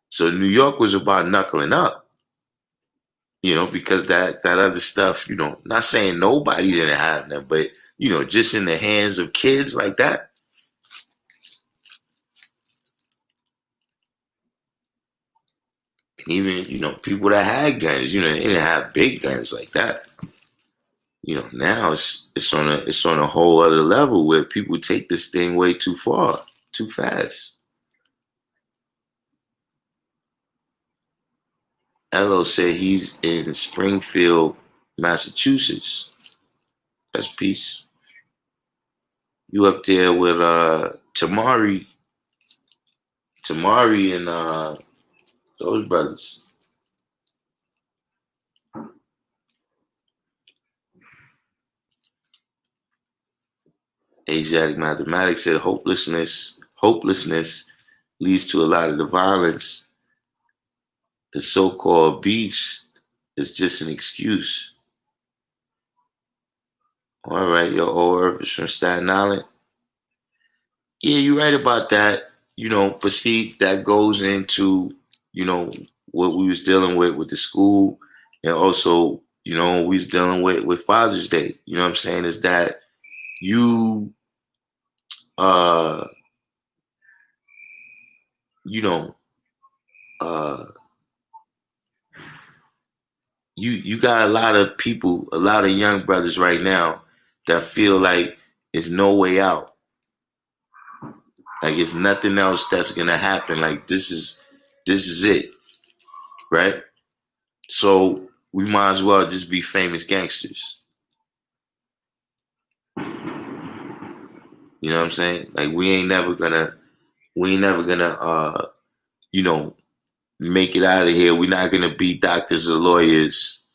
So New York was about knuckling up. Because that other stuff, not saying nobody didn't have them, but just in the hands of kids like that. Even, people that had guns, they didn't have big guns like that. Now it's on a whole other level where people take this thing way too far, too fast. Elo said he's in Springfield, Massachusetts. That's peace. You up there with Tamari and those brothers. Asiatic Mathematics said hopelessness leads to a lot of the violence. The so-called beefs is just an excuse. All right, your old Earth is from Staten Island. Yeah, you're right about that. But see, that goes into, what we was dealing with the school, and also, we was dealing with Father's Day. You know what I'm saying? Is that you you got a lot of people, a lot of young brothers right now that feel like it's no way out. Like it's nothing else that's gonna happen. Like this is it, right? So we might as well just be famous gangsters. You know what I'm saying? Like we ain't never gonna make it out of here. We're not gonna be doctors or lawyers,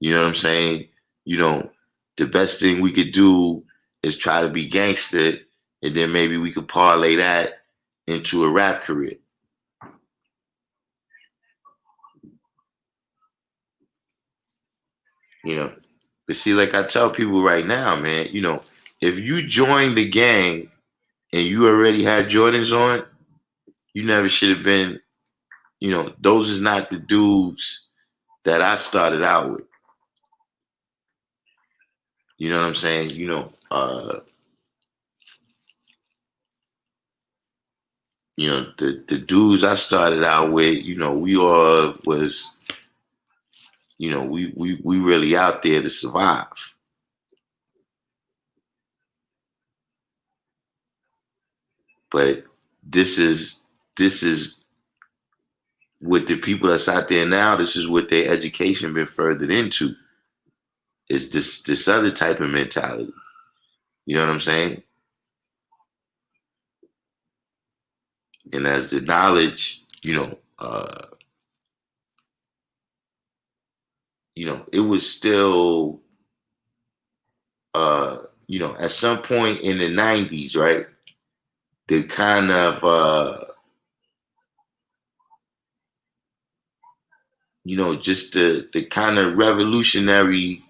You know what I'm saying? You know, the best thing we could do is try to be gangster, and then maybe we could parlay that into a rap career. You know, but see, like I tell people right now, man, you know, if you join the gang and you already had Jordans on, you never should have been, you know, those is not the dudes that I started out with. You know what I'm saying? You know, the dudes I started out with, you know, we all was, you know, we really out there to survive. But this is with the people that's out there now, this is what their education been furthered into. Is this other type of mentality. You know what I'm saying? And as the knowledge, it was still at some point in the 90s, right? The kind of just the kind of revolutionary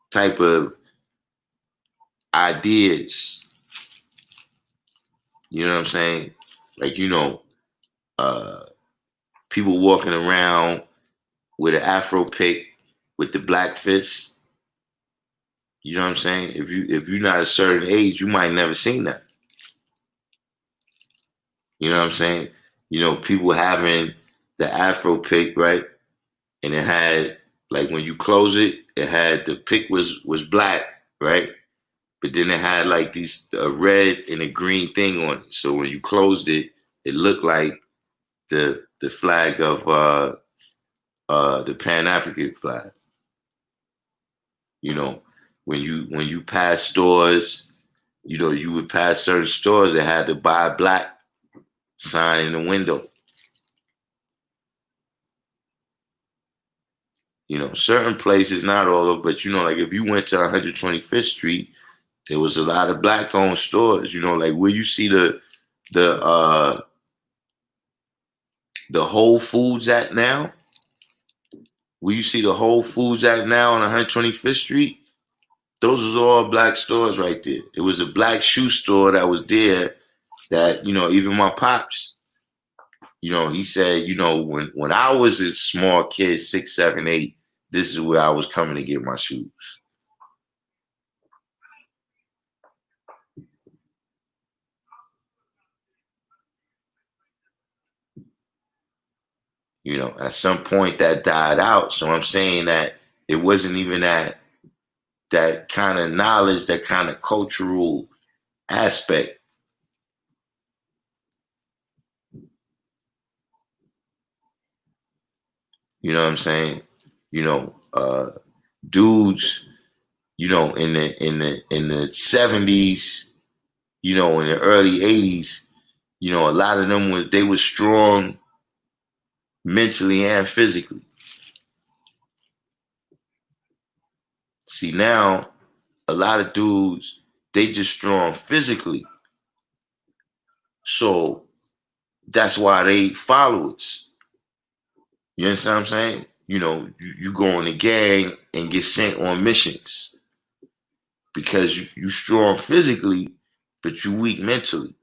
type of ideas. You know what I'm saying? Like, people walking around with an Afro pick with the black fist. You know what I'm saying? If you're not a certain age, you might never seen that. You know what I'm saying? People having the Afro pick, right? And it had, like, when you close it, it had, the pick was black, right? But then it had like a red and a green thing on it. So when you closed it, it looked like the flag of the Pan-African flag. When you pass stores, you would pass certain stores that had the buy black sign in the window. Certain places, not all of, but like if you went to 125th Street, there was a lot of black-owned stores. Like where you see the Whole Foods at now. Where you see the Whole Foods at now on 125th Street, those was all black stores right there. It was a black shoe store that was there that, even my pops, he said, when I was a small kid, 6, 7, 8, this is where I was coming to get my shoes. At some point that died out. So I'm saying that it wasn't even that kind of knowledge, that kind of cultural aspect. You know what I'm saying? Dudes, in the 70s, in the early 80s, a lot of them they were strong mentally and physically. See, now a lot of dudes, they just strong physically. So that's why they followers. You understand what I'm saying? You go in the gang and get sent on missions because you strong physically, but you weak mentally.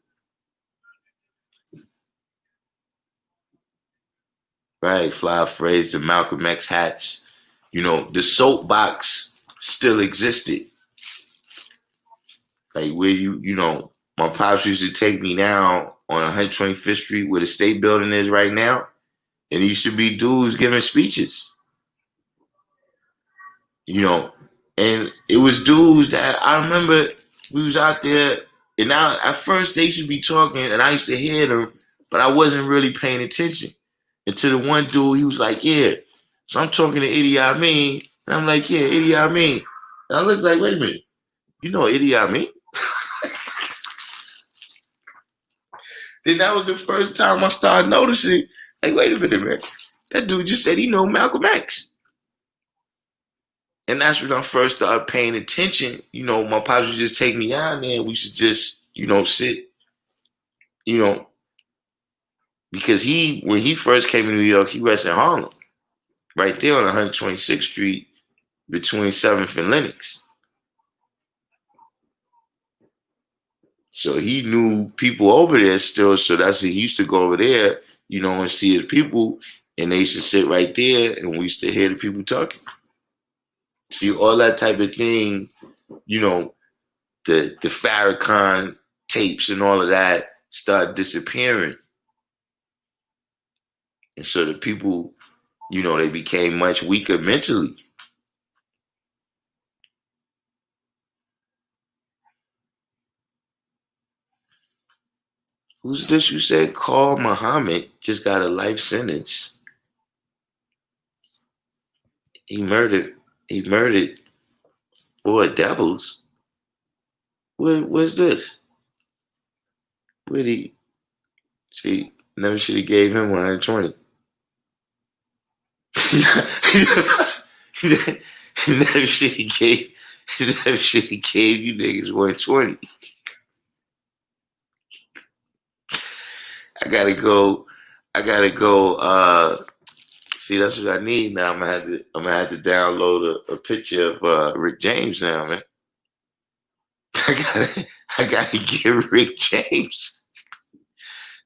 Right? Fly phrase, the Malcolm X hats. The soapbox still existed. Like where my pops used to take me now on 125th Street where the state building is right now. And there used to be dudes giving speeches. And it was dudes that I remember we was out there, and now at first they should be talking, and I used to hear them, but I wasn't really paying attention. Until the one dude, he was like, yeah. So I'm talking to Idi Amin, and I'm like, yeah, Idi Amin. And I looked like, wait a minute, you know Idi Amin? Then that was the first time I started noticing, like, wait a minute, man. That dude just said he know Malcolm X. And that's when I first started paying attention. My pops would just take me down there and we should just, sit, you know, because when he first came to New York, he was in Harlem, right there on 126th Street between 7th and Lenox. So he knew people over there still. So that's he used to go over there, and see his people. And they used to sit right there and we used to hear the people talking. See, all that type of thing, the Farrakhan tapes and all of that start disappearing. And so the people, they became much weaker mentally. Who's this you said? Call Muhammad just got a life sentence. He murdered 4 devils. Where's this? Where'd he see? Never should have gave him 120. never should have gave you niggas 120. I gotta go. See, that's what I need now. I'm gonna have to download a picture of Rick James now, man. I gotta get Rick James.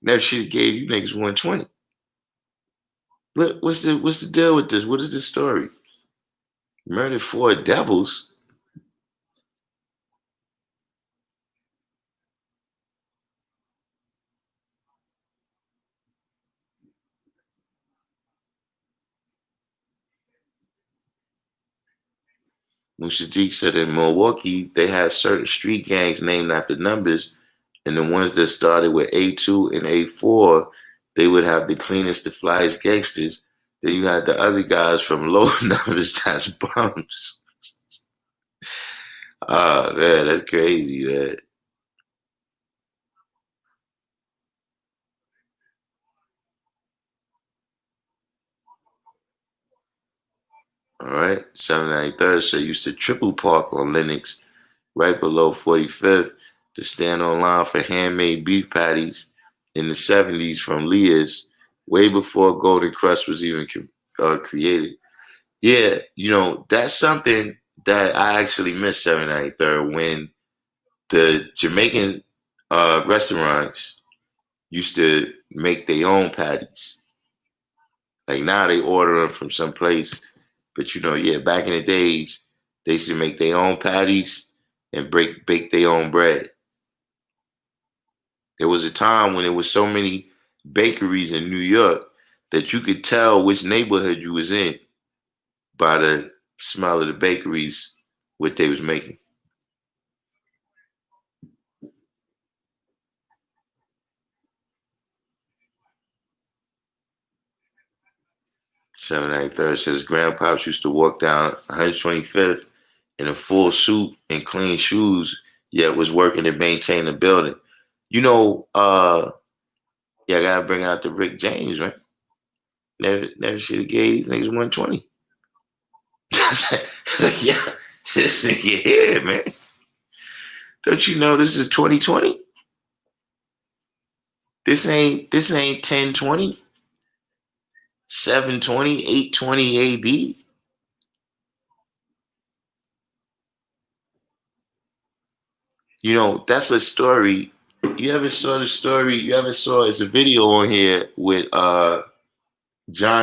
Never should have gave you niggas 120. What's the deal with this? What is this story? Murdered 4 devils. Mushaddiq said in Milwaukee, they had certain street gangs named after numbers, and the ones that started with A2 and A4, they would have the cleanest, the flyest gangsters. Then you had the other guys from low numbers, that's bums. Oh, man, that's crazy, man. All right, 793rd, so used to triple park on Lenox, right below 45th, to stand on line for handmade beef patties in the 70s from Leah's, way before Golden Crust was even created. Yeah, that's something that I actually missed 793rd when the Jamaican restaurants used to make their own patties. Like now they order them from some place. But yeah, back in the days, they used to make their own patties and bake their own bread. There was a time when there was so many bakeries in New York that you could tell which neighborhood you was in by the smell of the bakeries, what they was making. 793rd says grandpops used to walk down 125th in a full suit and clean shoes, yet was working to maintain the building. Yeah, I gotta bring out the Rick James, right? Never should have gave these niggas 120. Yeah, this nigga here, man. Don't you know this is 2020? This ain't 1020, 720, 820 AD. That's a story. You ever saw the story? You ever saw it's a video on here with John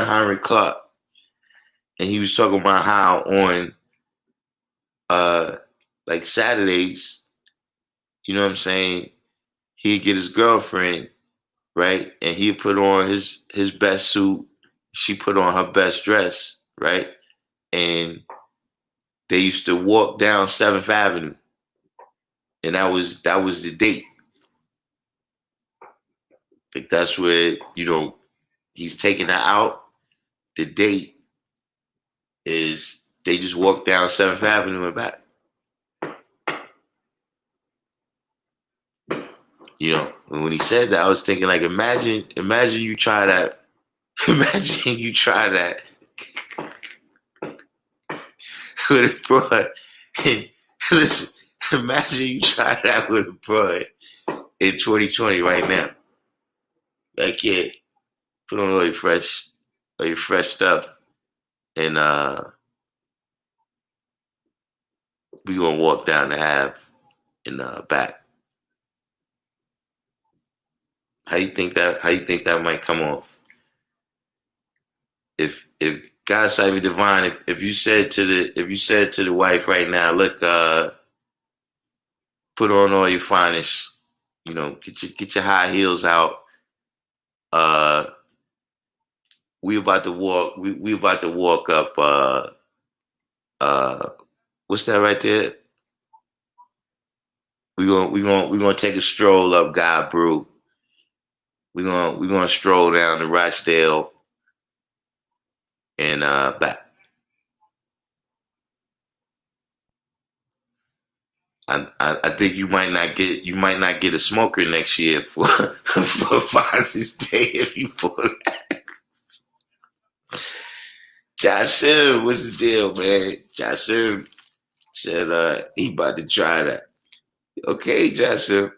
Henry Clark, and he was talking about how on like Saturdays, you know what I'm saying, he'd get his girlfriend, right? And he'd put on his best suit, she put on her best dress, right? And they used to walk down 7th Avenue. And that was the date. Like that's where, he's taking her out. The date is they just walk down 7th Avenue and back. When he said that, I was thinking like, imagine you try that. Imagine you try that. with a broad. Listen, imagine you try that with a broad in 2020 right now. Like, yeah, put on all your fresh stuff, and we gonna walk down the Ave and back. How you think that might come off? If God's Cyber Divine, if you said to the wife right now, look, put on all your finest, get your high heels out. We about to walk. We about to walk up. What's that right there? We gonna take a stroll up God Brew. We gonna stroll down to Rochdale and back. I think you might not get a smoker next year for for Father's Day if you pull that. Joshua, what's the deal, man? Joshua said he about to try that. Okay, Joshua,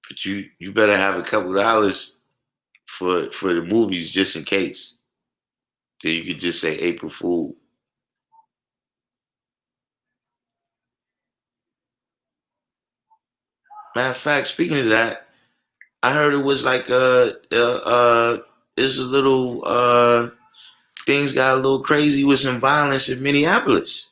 but you better have a couple dollars for the movies just in case. Then you could just say April Fool. Matter of fact, speaking of that, I heard it was like there's a little things got a little crazy with some violence in Minneapolis.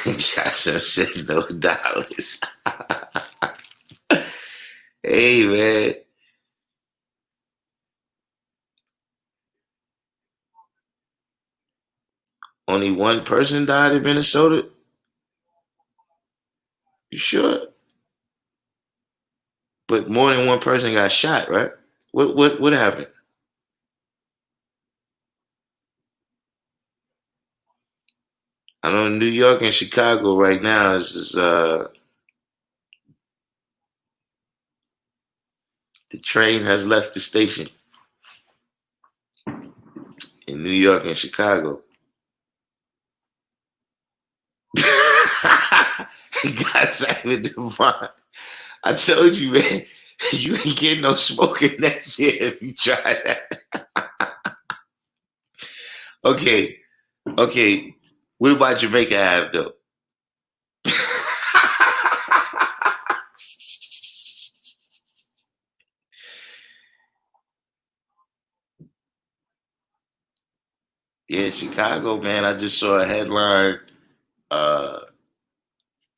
Joshua said no dollars. Hey man, only one person died in Minnesota. You sure? But more than one person got shot, right? What happened? I know New York and Chicago right now is the train has left the station in New York and Chicago. God's even divine. I told you, man, you ain't getting no smoking next year if you try that. Okay, okay. What about Jamaica Ave though? Yeah, Chicago, man. I just saw a headline. Uh,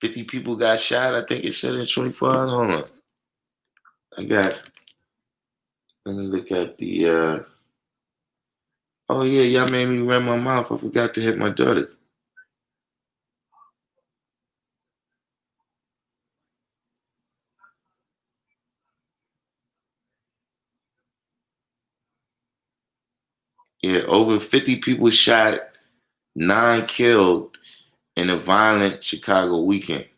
50 people got shot. I think it said in 24 hours. Hold on. I got. Let me look at the. Oh yeah, y'all made me run my mouth. I forgot to hit my daughter. Yeah, over 50 people shot, 9 killed in a violent Chicago weekend.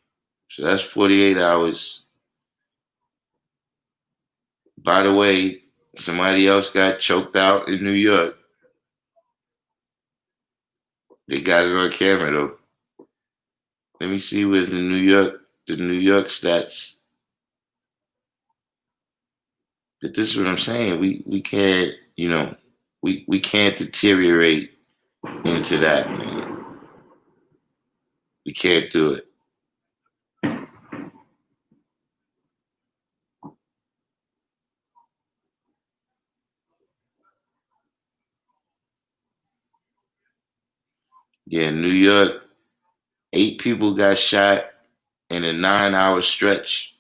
So that's 48 hours. By the way, somebody else got choked out in New York. They got it on camera though. Let me see where's the New York stats. But this is what I'm saying. We can't, we can't deteriorate into that, man. We can't do it. Yeah, New York, 8 people got shot in a 9-hour stretch.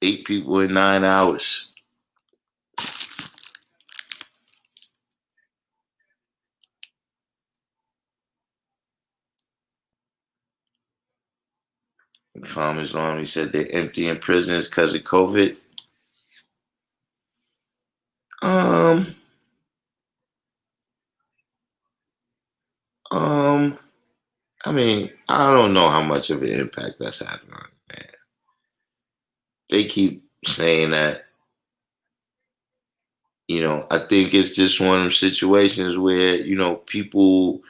8 people in 9 hours. Calm Islam, he said they're emptying prisons because of COVID. Um, um, I mean, I don't know how much of an impact that's having on it, man. They keep saying that, I think it's just one of them situations where, people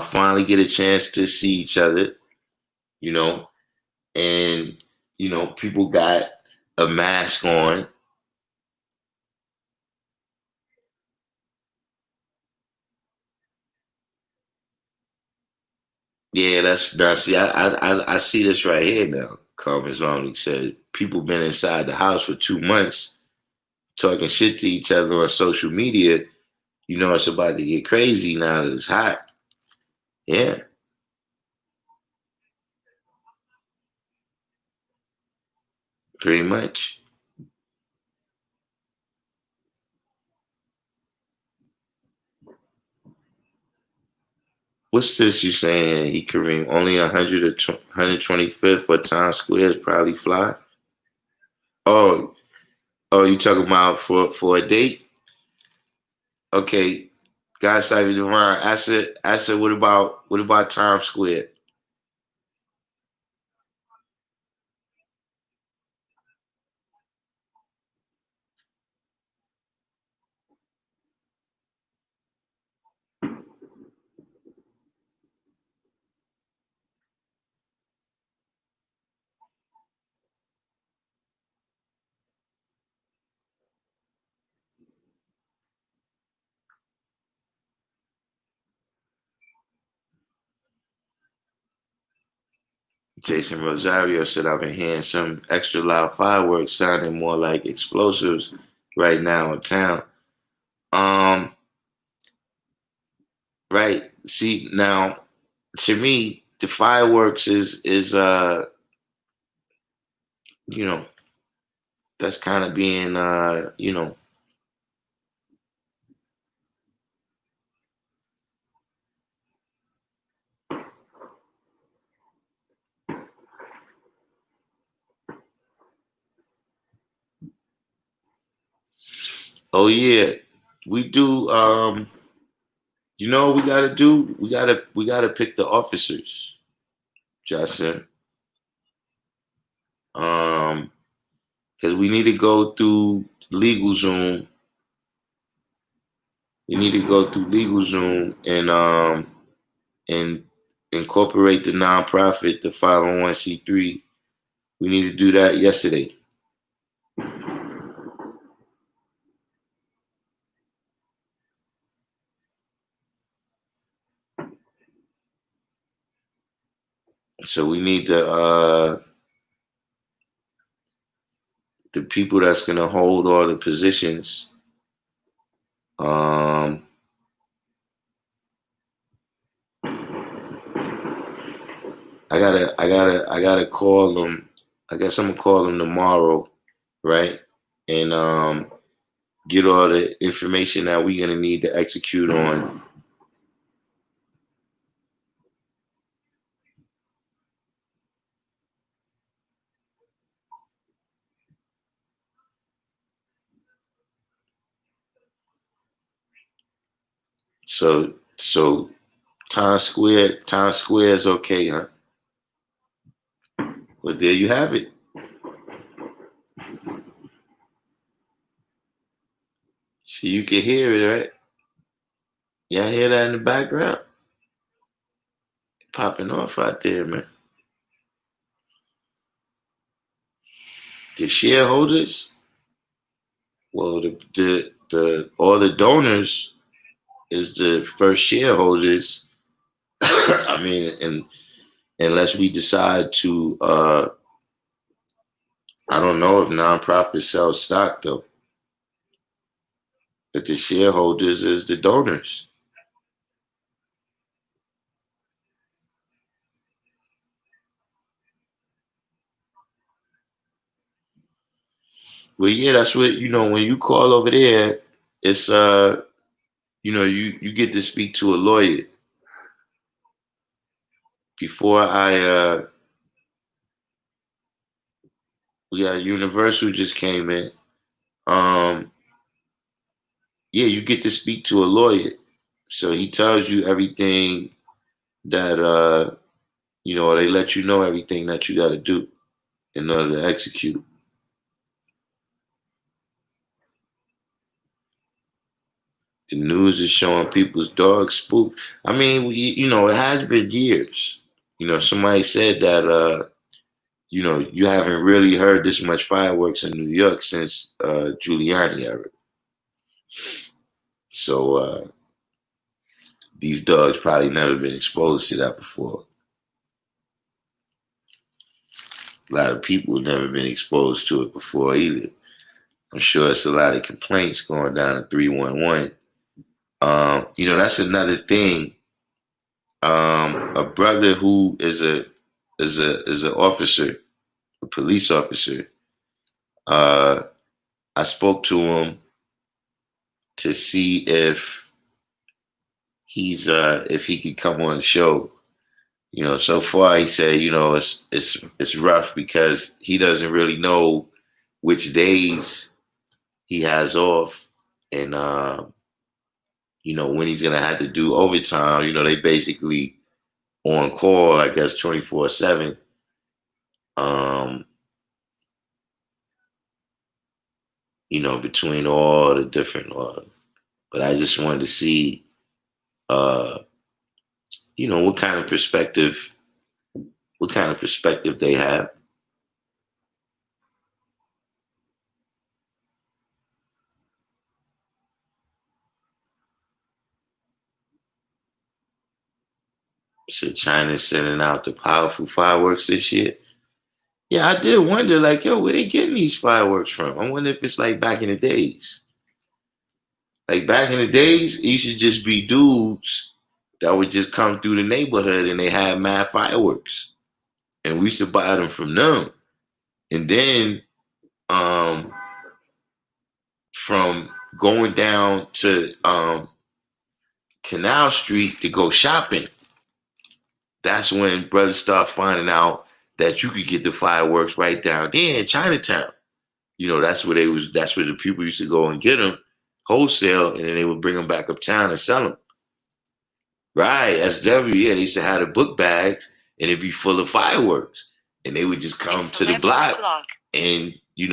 finally get a chance to see each other, you know, and, people got a mask on. Yeah, that's see, I see this right here now. Carmen's Romney said people been inside the house for 2 months talking shit to each other on social media. It's about to get crazy now that it's hot. Yeah, pretty much. What's this you saying? He Kareem only 125th for Times Square is probably fly. Oh, you talking about for a date? Okay, God save you, Devon. I said, what about Times Square? Jason Rosario said, I've been hearing some extra loud fireworks sounding more like explosives right now in town. Um, right. See, now to me, the fireworks is you know, that's kind of being oh yeah. We do what we gotta do? We gotta pick the officers, Justin. Um, because we need to go through legal Zoom. We need to go through legal Zoom and incorporate the nonprofit, the 501c3. We need to do that yesterday. So we need the people that's gonna hold all the positions. Um, I gotta call them. I guess I'm gonna call them tomorrow, right? And get all the information that we're gonna need to execute on. So Times Square is okay, huh? Well, there you have it. So you can hear it, right? Y'all hear that in the background? Popping off out there, man. The shareholders, well, the all the donors is the first shareholders. I mean, and unless we decide to, I don't know if nonprofits sell stock though. But the shareholders is the donors. Well, yeah, that's what when you call over there. It's you get to speak to a lawyer before I We got Universal just came in. Yeah, you get to speak to a lawyer. So he tells you everything that they let you know everything that you gotta do in order to execute. The news is showing people's dogs spook. I mean, it has been years. Somebody said that you haven't really heard this much fireworks in New York since Giuliani era. So these dogs probably never been exposed to that before. A lot of people have never been exposed to it before either. I'm sure it's a lot of complaints going down to 311. That's another thing. A brother who is an officer, a police officer. I spoke to him to see if if he could come on the show. So far he said, it's rough because he doesn't really know which days he has off, and when he's gonna have to do overtime. They basically on call, I guess, 24/7. Between all the different but I just wanted to see what kind of perspective they have. So China's sending out the powerful fireworks this year. Yeah, I did wonder, like, yo, where they getting these fireworks from? I wonder if it's like back in the days. Like back in the days, it used to just be dudes that would just come through the neighborhood and they had mad fireworks. And we used to buy them from them. And then um, from going down to Canal Street to go shopping, that's when brothers start finding out that you could get the fireworks right down there in Chinatown. That's where the people used to go and get them wholesale, and then they would bring them back uptown and sell them. Right, SW, yeah, they used to have the book bags and it'd be full of fireworks. And they would just come to the block and, you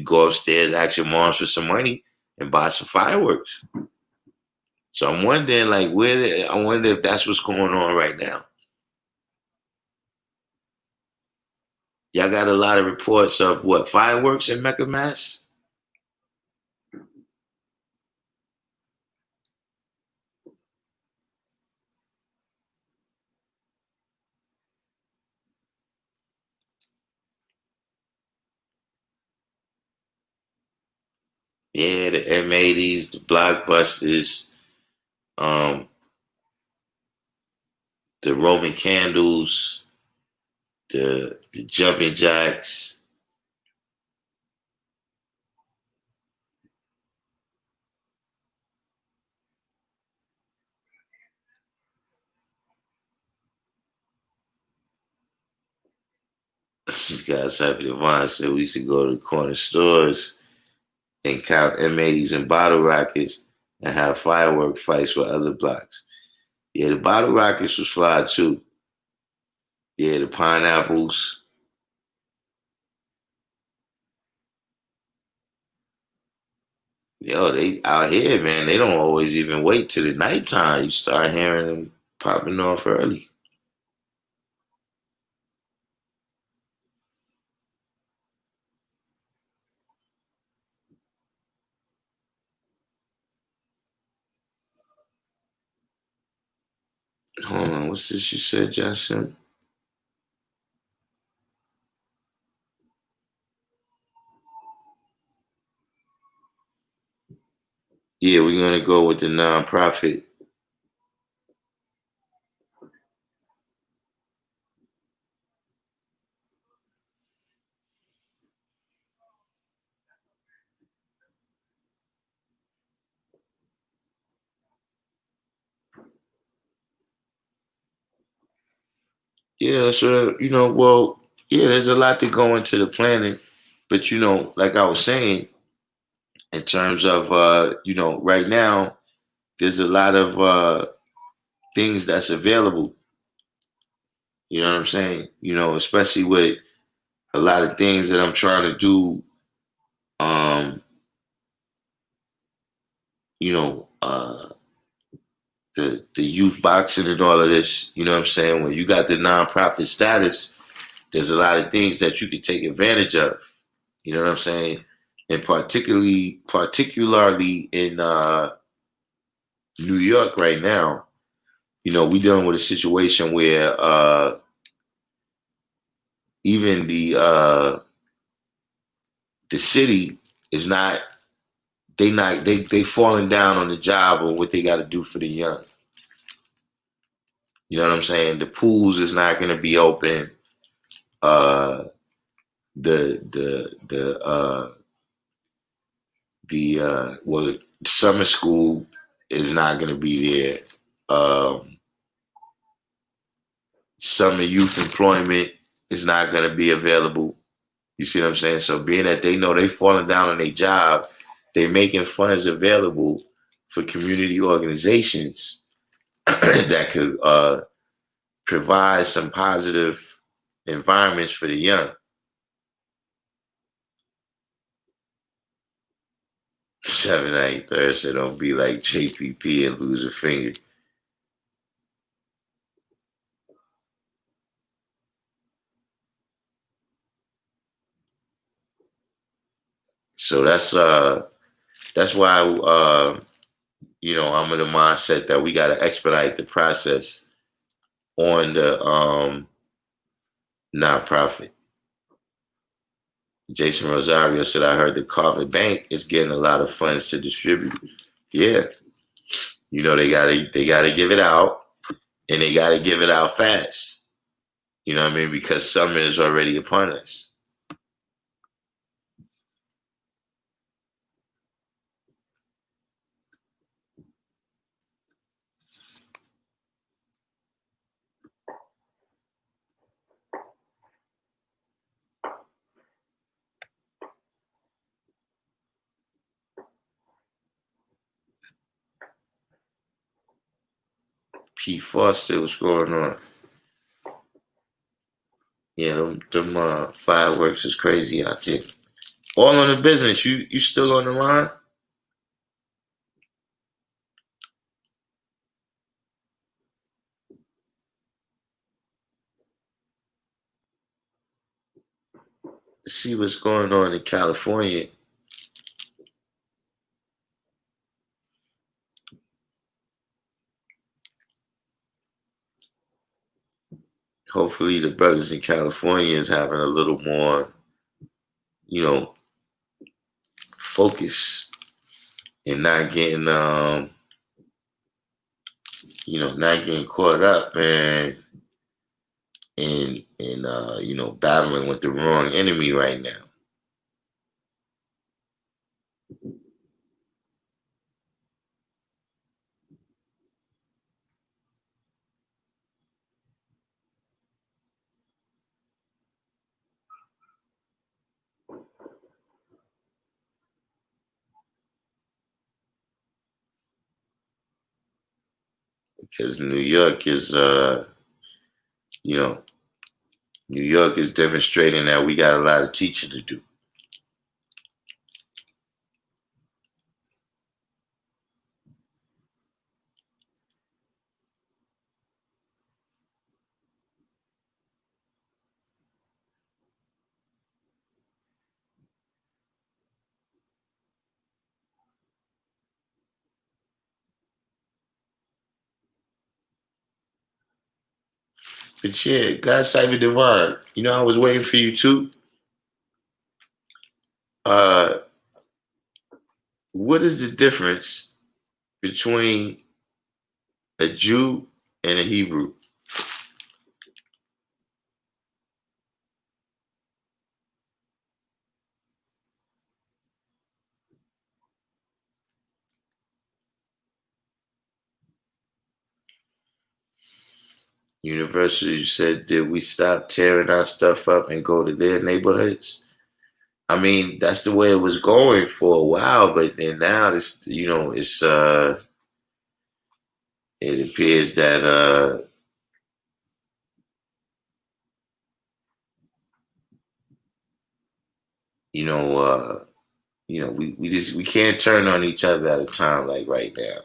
go upstairs, ask your moms for some money and buy some fireworks. So I'm wondering, like, I wonder if that's what's going on right now. Y'all got a lot of reports of what, fireworks in Mecca Mass? Yeah, the M80s, the blockbusters, um, the Roman candles, the jumping jacks. These guys happy Devon said we used to go to the corner stores and count M80s and bottle rockets and have firework fights with other blocks. Yeah, the bottle rockets was fly too. Yeah, the pineapples. Yo, they out here, man. They don't always even wait till the nighttime. You start hearing them popping off early. Hold on, what's this you said, Justin? Yeah, we're gonna go with the nonprofit. Yeah, so well, yeah, there's a lot to go into the planning. But like I was saying, in terms of right now, there's a lot of things that's available. You know what I'm saying? Especially with a lot of things that I'm trying to do. Um, you know, the youth boxing and all of this. You know what I'm saying? When you got the nonprofit status, there's a lot of things that you can take advantage of. You know what I'm saying? And particularly in New York right now, we're dealing with a situation where even the city is not they falling down on the job on what they got to do for the young. You know what I'm saying? The pools is not going to be open. The summer school is not going to be there. Summer youth employment is not going to be available. You see what I'm saying? So being that they know they falling down on their job, they making funds available for community organizations that could provide some positive environments for the young. 7-8 Thursday, don't be like JPP and lose a finger. So that's why I'm in the mindset that we got to expedite the process on the nonprofit. Jason Rosario said, I heard the Carver Bank is getting a lot of funds to distribute. Yeah. They gotta give it out, and they gotta give it out fast. You know what I mean? Because summer is already upon us. P. Foster, what's going on? Yeah, them fireworks is crazy out there. All on the business. You still on the line? Let's see what's going on in California. Hopefully the brothers in California is having a little more, focus and not getting not getting caught up, man, in battling with the wrong enemy right now. Because New York is New York is demonstrating that we got a lot of teaching to do. But yeah, God save it divine. I was waiting for you too. What is the difference between a Jew and a Hebrew? University said, did we stop tearing our stuff up and go to their neighborhoods? I mean, that's the way it was going for a while, but then now it's it appears that you know we can't turn on each other at a time like right now.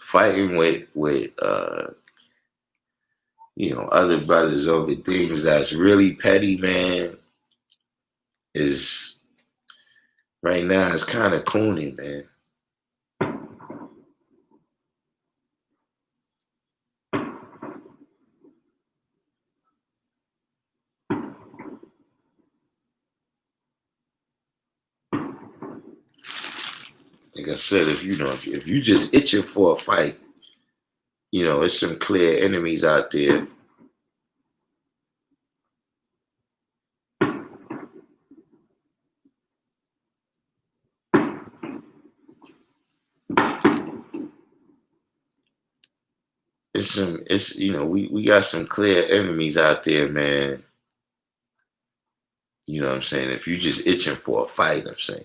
Fighting with other brothers over things that's really petty, man, is right now it's kind of cooning, man. Like I said, if you just itching for a fight, it's some clear enemies out there. We got some clear enemies out there, man. You know what I'm saying? If you just itching for a fight, I'm saying.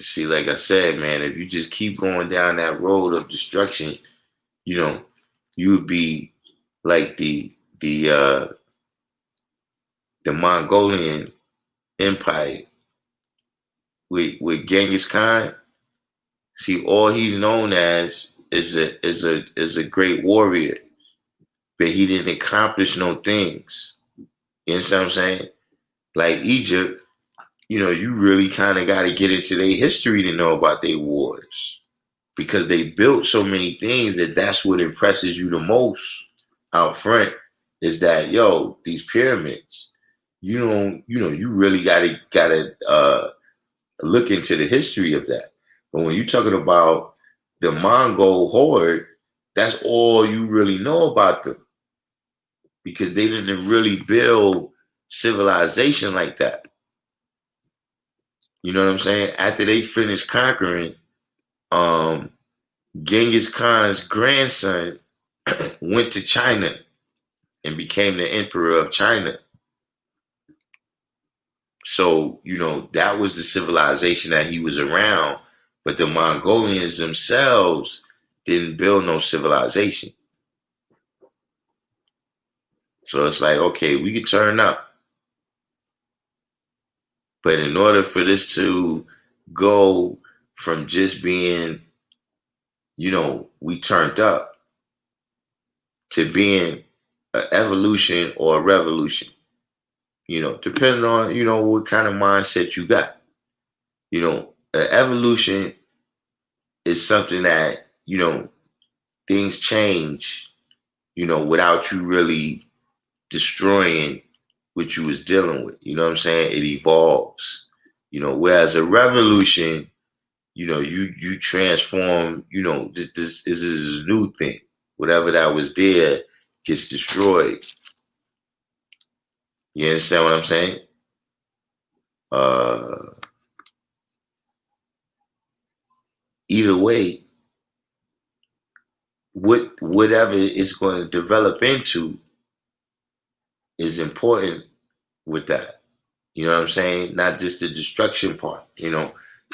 See, like I said, man, if you just keep going down that road of destruction, you know, you would be like the Mongolian Empire with Genghis Khan. See, all he's known as is a great warrior, but he didn't accomplish no things. You understand what I'm saying? Like Egypt, you really kind of got to get into their history to know about their wars because they built so many things that's what impresses you the most out front is that these pyramids. You really gotta look into the history of that. But when you're talking about the Mongol horde, that's all you really know about them because they didn't really build civilization like that. You know what I'm saying? After they finished conquering, Genghis Khan's grandson went to China and became the emperor of China. So, that was the civilization that he was around, but the Mongolians themselves didn't build no civilization. So it's like, okay, we can turn up. But in order for this to go from just being, we turned up to being an evolution or a revolution, depending on, what kind of mindset you got. An evolution is something that, things change, without you really destroying what you was dealing with. You know what I'm saying? It evolves. Whereas a revolution, you transform, this is a new thing. Whatever that was there gets destroyed. You understand what I'm saying? Either way, whatever it's going to develop into is important with that. You know what I'm saying? Not just the destruction part. In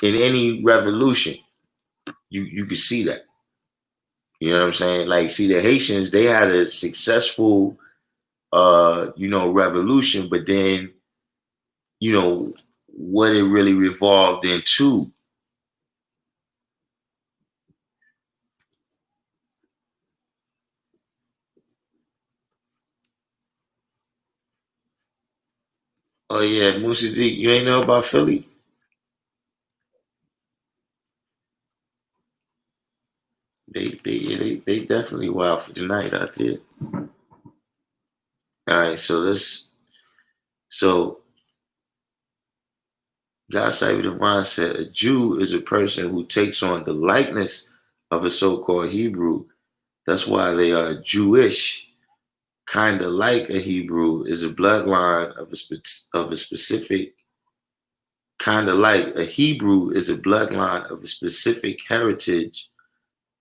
any revolution, you can see that. You know what I'm saying? Like, see, the Haitians, they had a successful, revolution, but then, what it really revolved into. Oh yeah, Musa D, you ain't know about Philly? They definitely wild for the night out there. All right, so God Cyber Divine said a Jew is a person who takes on the likeness of a so-called Hebrew. That's why they are Jewish. Kind of like a Hebrew is a bloodline of a specific, kind of like a Hebrew is a bloodline of a specific heritage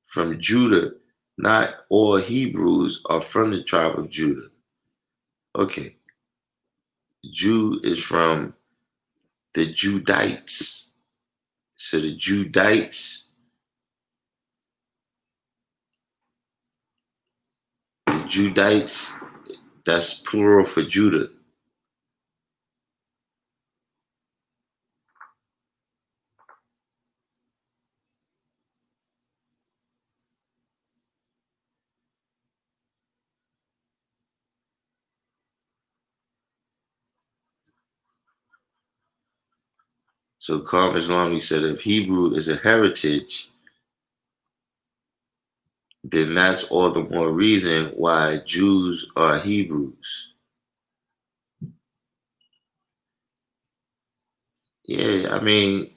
from Judah. Not all Hebrews are from the tribe of Judah. Okay, Jew is from the Judites. So the Judites, that's plural for Judah. So Carl Islami said if Hebrew is a heritage, then that's all the more reason why Jews are Hebrews. Yeah, I mean,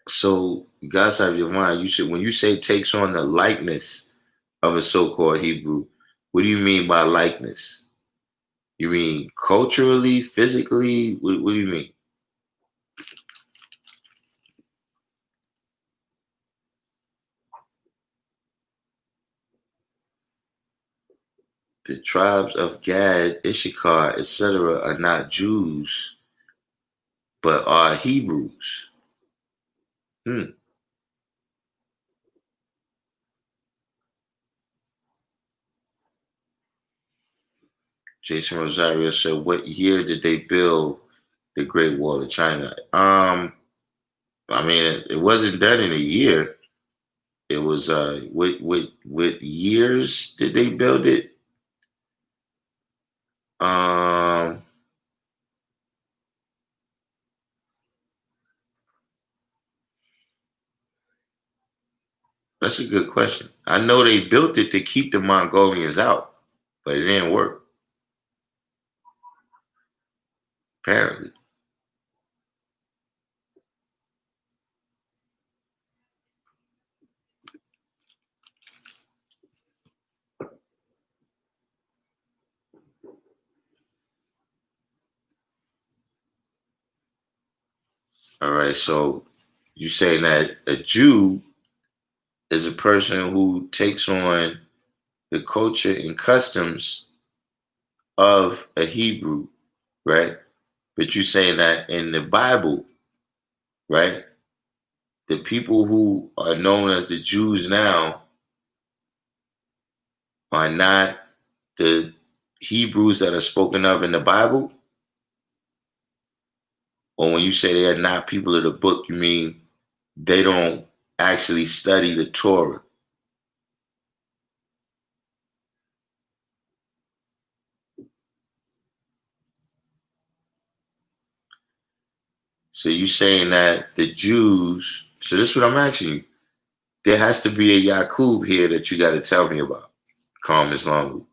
so God save your mind. You should, when you say takes on the likeness of a so-called Hebrew, what do you mean by likeness? You mean culturally, physically? What do you mean? The tribes of Gad, Issachar, etc., are not Jews, but are Hebrews. Hmm. Jason Rosario said, "What year did they build the Great Wall of China?" I mean, it wasn't done in a year. It was what years did they build it? Um, that's a good question. I know they built it to keep the Mongolians out, but it didn't work apparently. All right, so you saying that a Jew is a person who takes on the culture and customs of a Hebrew, right? But you saying that in the Bible, right? The people who are known as the Jews now are not the Hebrews that are spoken of in the Bible? Or when you say they are not people of the book, you mean they don't actually study the Torah? So you saying that the Jews, so this is what I'm asking you. There has to be a Yaqub here that you got to tell me about. Calm Islam.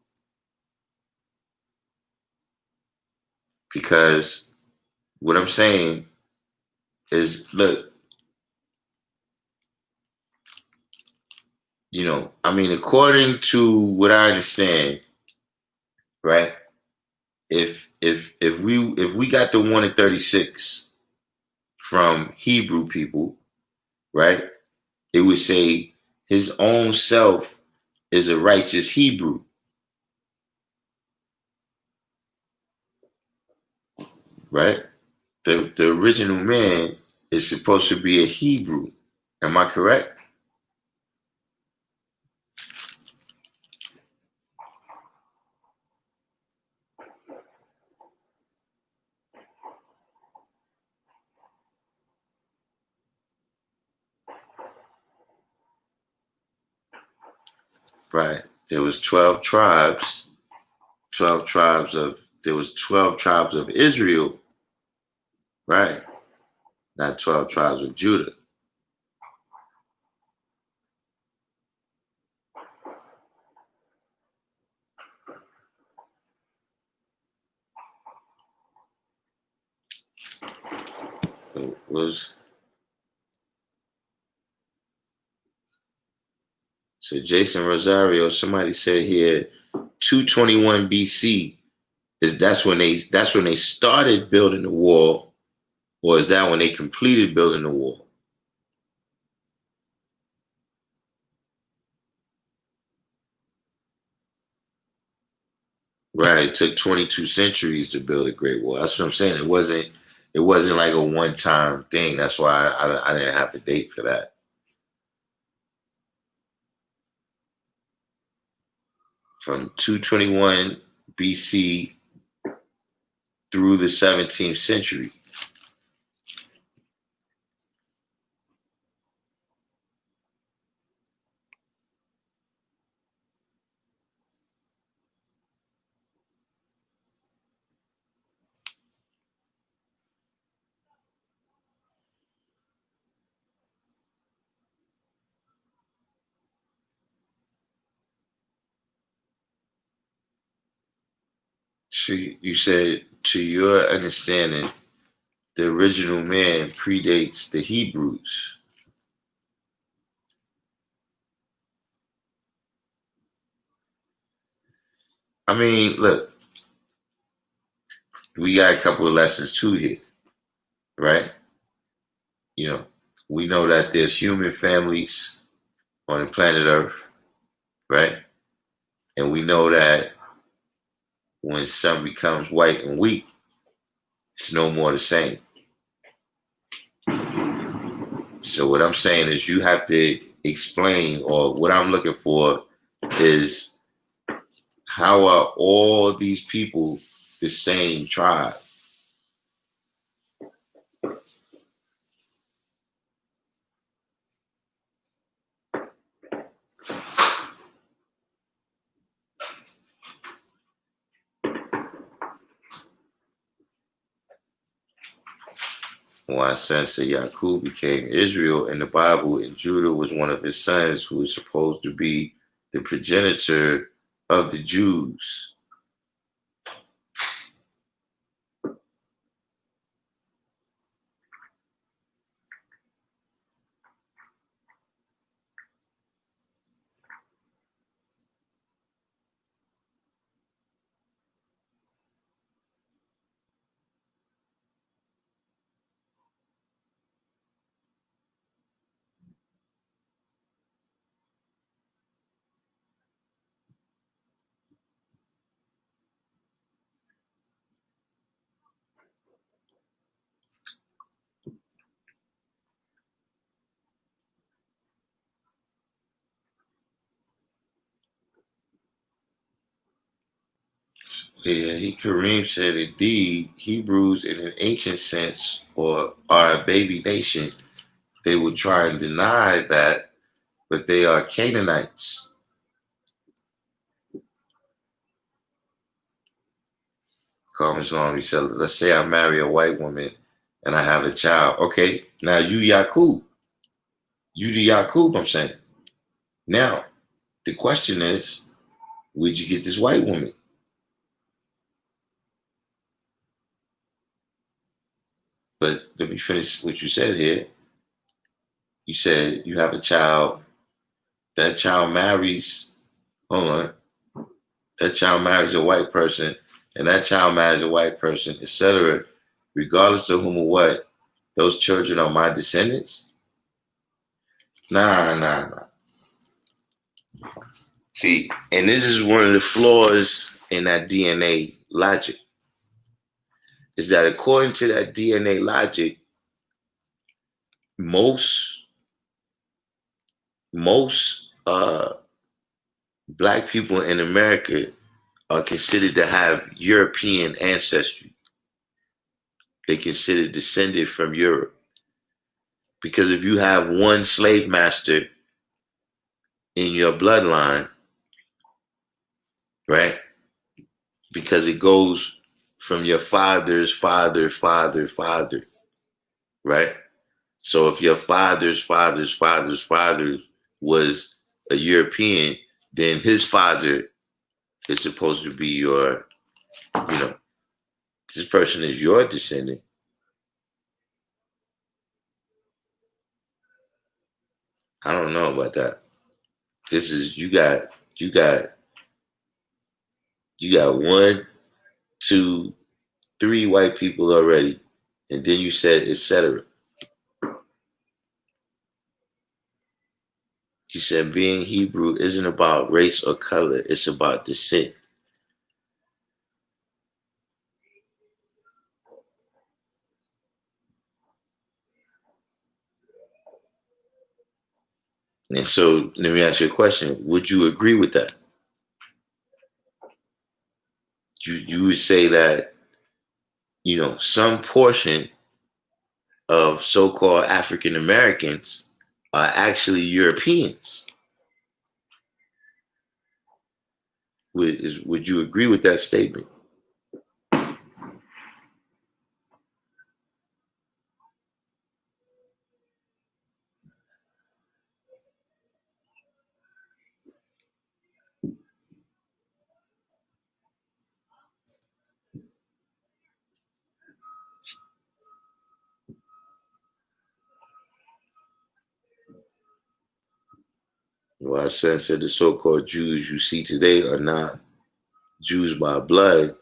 Because what I'm saying is, look, I mean, according to what I understand, right? If we got the 1 in 36 from Hebrew people, right? It would say his own self is a righteous Hebrew, right? The original man is supposed to be a Hebrew. Am I correct? Right. There was 12 tribes, 12 tribes of there was 12 tribes of Israel, right? Not 12 tribes of Judah. was so Jason Rosario, somebody said here 221 BC that's when they started building the wall, or is that when they completed building the wall? Right, it took 22 centuries to build a Great Wall. That's what I'm saying. It wasn't like a one-time thing. That's why I didn't have the date for that. From 221 BC through the 17th century. You said, to your understanding, the original man predates the Hebrews. I mean, look, we got a couple of lessons too here, right? We know that there's human families on the planet Earth, right? And we know that when some becomes white and weak, it's no more the same. So what I'm saying is you have to explain, or what I'm looking for is, how are all these people the same tribe? One son said Yaqub became Israel in the Bible, and Judah was one of his sons who was supposed to be the progenitor of the Jews. Yeah, Kareem said, indeed, Hebrews in an ancient sense, or are a baby nation. They would try and deny that, but they are Canaanites. Carmen's on, he said, let's say I marry a white woman and I have a child. Okay, now you Yaqub. You the Yaqub, I'm saying. Now, the question is, where'd you get this white woman? But let me finish what you said here. You said you have a child. That child marries, hold on. That child marries a white person, and that child marries a white person, etc. Regardless of whom or what, those children are my descendants? Nah. See, and this is one of the flaws in that DNA logic, is that according to that DNA logic, most black people in America are considered to have European ancestry. They considered descended from Europe. Because if you have one slave master in your bloodline, right? Because it goes from your father's father, right? So if your father's father was a European, then his father is supposed to be your, this person is your descendant. I don't know about that. This is you got one, two, three white people already, and then you said etc. You said being Hebrew isn't about race or color; it's about descent. And so, let me ask you a question: would you agree with that? You would say that some portion of so-called African Americans are actually Europeans. Would you agree with that statement? Well, I said the so-called Jews you see today are not Jews by blood.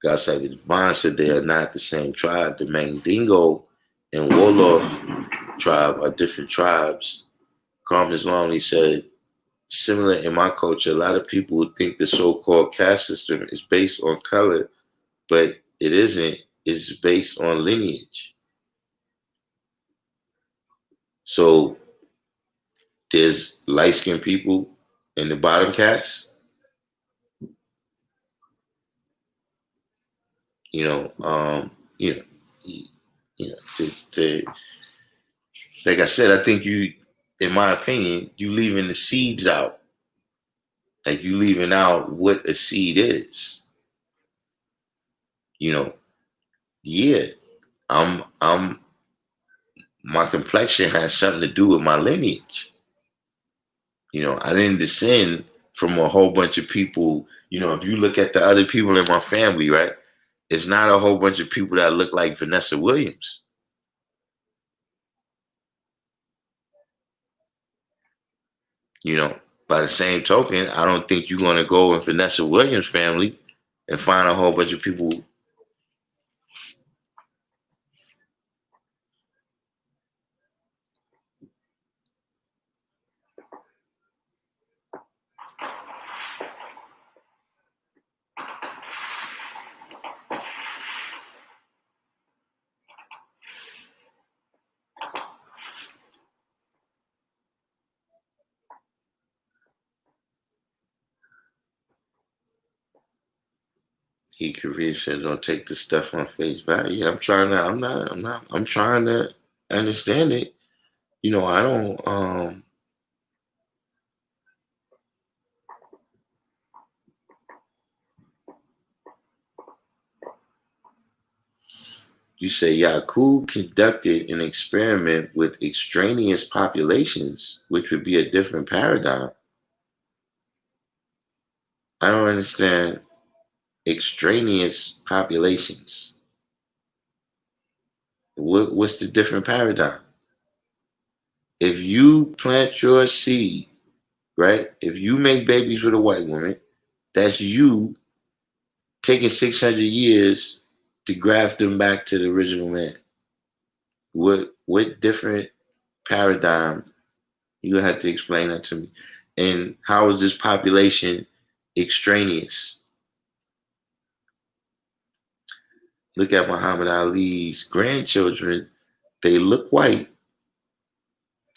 God said Bond said they are not the same tribe. The Mandingo and Wolof tribe are different tribes. Carmen Longley said, similar in my culture, a lot of people would think the so-called caste system is based on color, but it isn't. It's based on lineage. So there's light-skinned people in the bottom caste, you know, you know, to like I said, I think in my opinion, you leaving the seeds out. Like you leaving out what a seed is. You know, yeah, I'm my complexion has something to do with my lineage. I didn't descend from a whole bunch of people. If you look at the other people in my family, right, it's not a whole bunch of people that look like Vanessa Williams. By the same token, I don't think you're going to go in Vanessa Williams' family and find a whole bunch of people. He Kareem said, "Don't take the stuff on face value." Yeah, I'm trying to. I'm not. I'm not. I'm trying to understand it. I don't. You say Yakub conducted an experiment with extraneous populations, which would be a different paradigm. I don't understand extraneous populations. What's the different paradigm? If you plant your seed, right? If you make babies with a white woman, that's you taking 600 years to graft them back to the original man. What different paradigm? You have to explain that to me. And how is this population extraneous? Look at Muhammad Ali's grandchildren. They look white,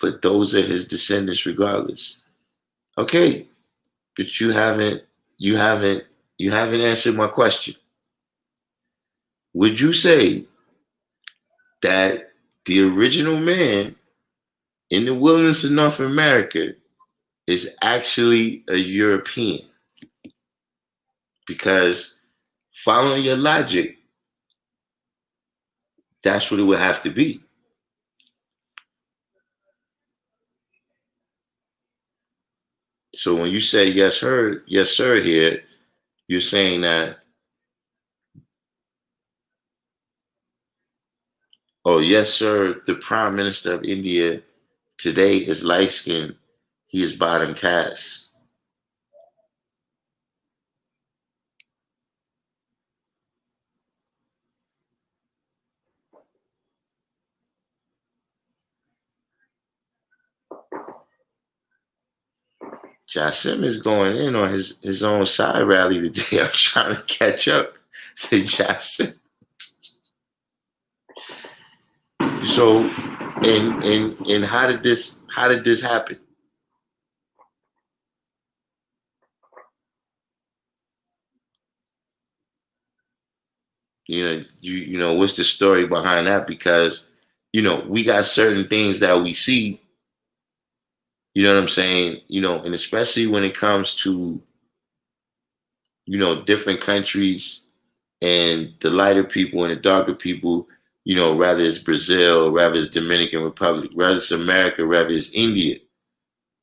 but those are his descendants regardless. Okay, but you haven't answered my question. Would you say that the original man in the wilderness of North America is actually a European? Because following your logic, that's what it would have to be. So when you say yes, sir here, you're saying that, oh, yes, sir, the Prime Minister of India today is light skinned, he is bottom caste. Jasim is going in on his own side rally today. I'm trying to catch up to Jasim. So, and how did this happen? You know what's the story behind that? Because we got certain things that we see. You know what I'm saying? And especially when it comes to different countries and the lighter people and the darker people. Rather it's Brazil, rather it's Dominican Republic, rather it's America, rather it's India.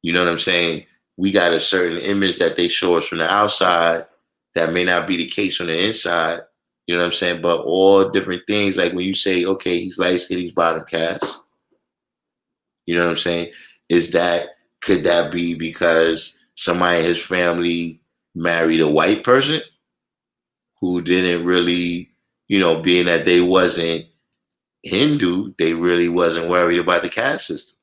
You know what I'm saying? We got a certain image that they show us from the outside that may not be the case on the inside. You know what I'm saying? But all different things, like when you say, okay, he's light skinned, he's bottom caste. You know what I'm saying? Could that be because somebody in his family married a white person who didn't really, being that they wasn't Hindu, they really wasn't worried about the caste system.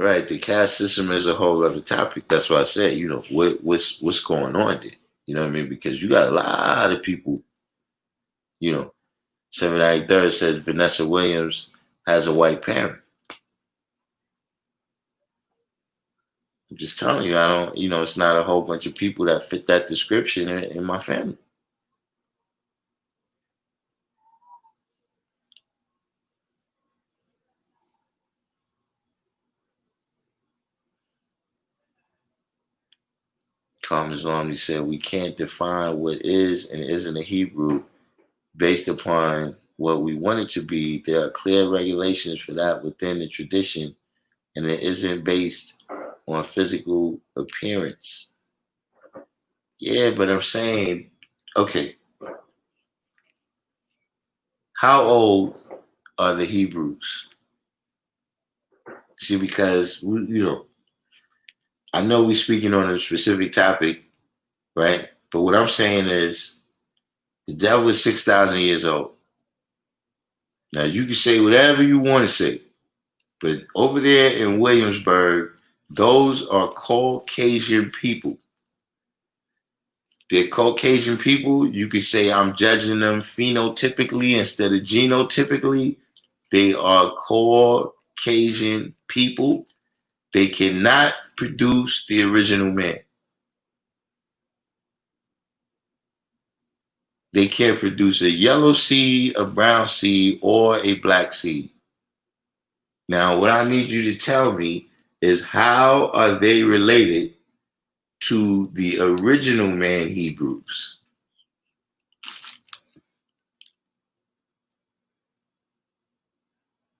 Right, the caste system is a whole other topic. That's why I said, what's going on there. You know what I mean? Because you got a lot of people. You know, 793rd said Vanessa Williams has a white parent. I'm just telling you, I don't. It's not a whole bunch of people that fit that description in my family. Calm Islam, he said, we can't define what is and isn't a Hebrew based upon what we want it to be. There are clear regulations for that within the tradition, and it isn't based on physical appearance. Yeah, but I'm saying, okay, how old are the Hebrews? See, because I know we're speaking on a specific topic, right? But what I'm saying is, the devil is 6,000 years old. Now you can say whatever you want to say, but over there in Williamsburg, those are Caucasian people. They're Caucasian people. You could say I'm judging them phenotypically instead of genotypically. They are Caucasian people. They cannot produce the original man. They can't produce a yellow seed, a brown seed, or a black seed. Now, what I need you to tell me is how are they related to the original man Hebrews?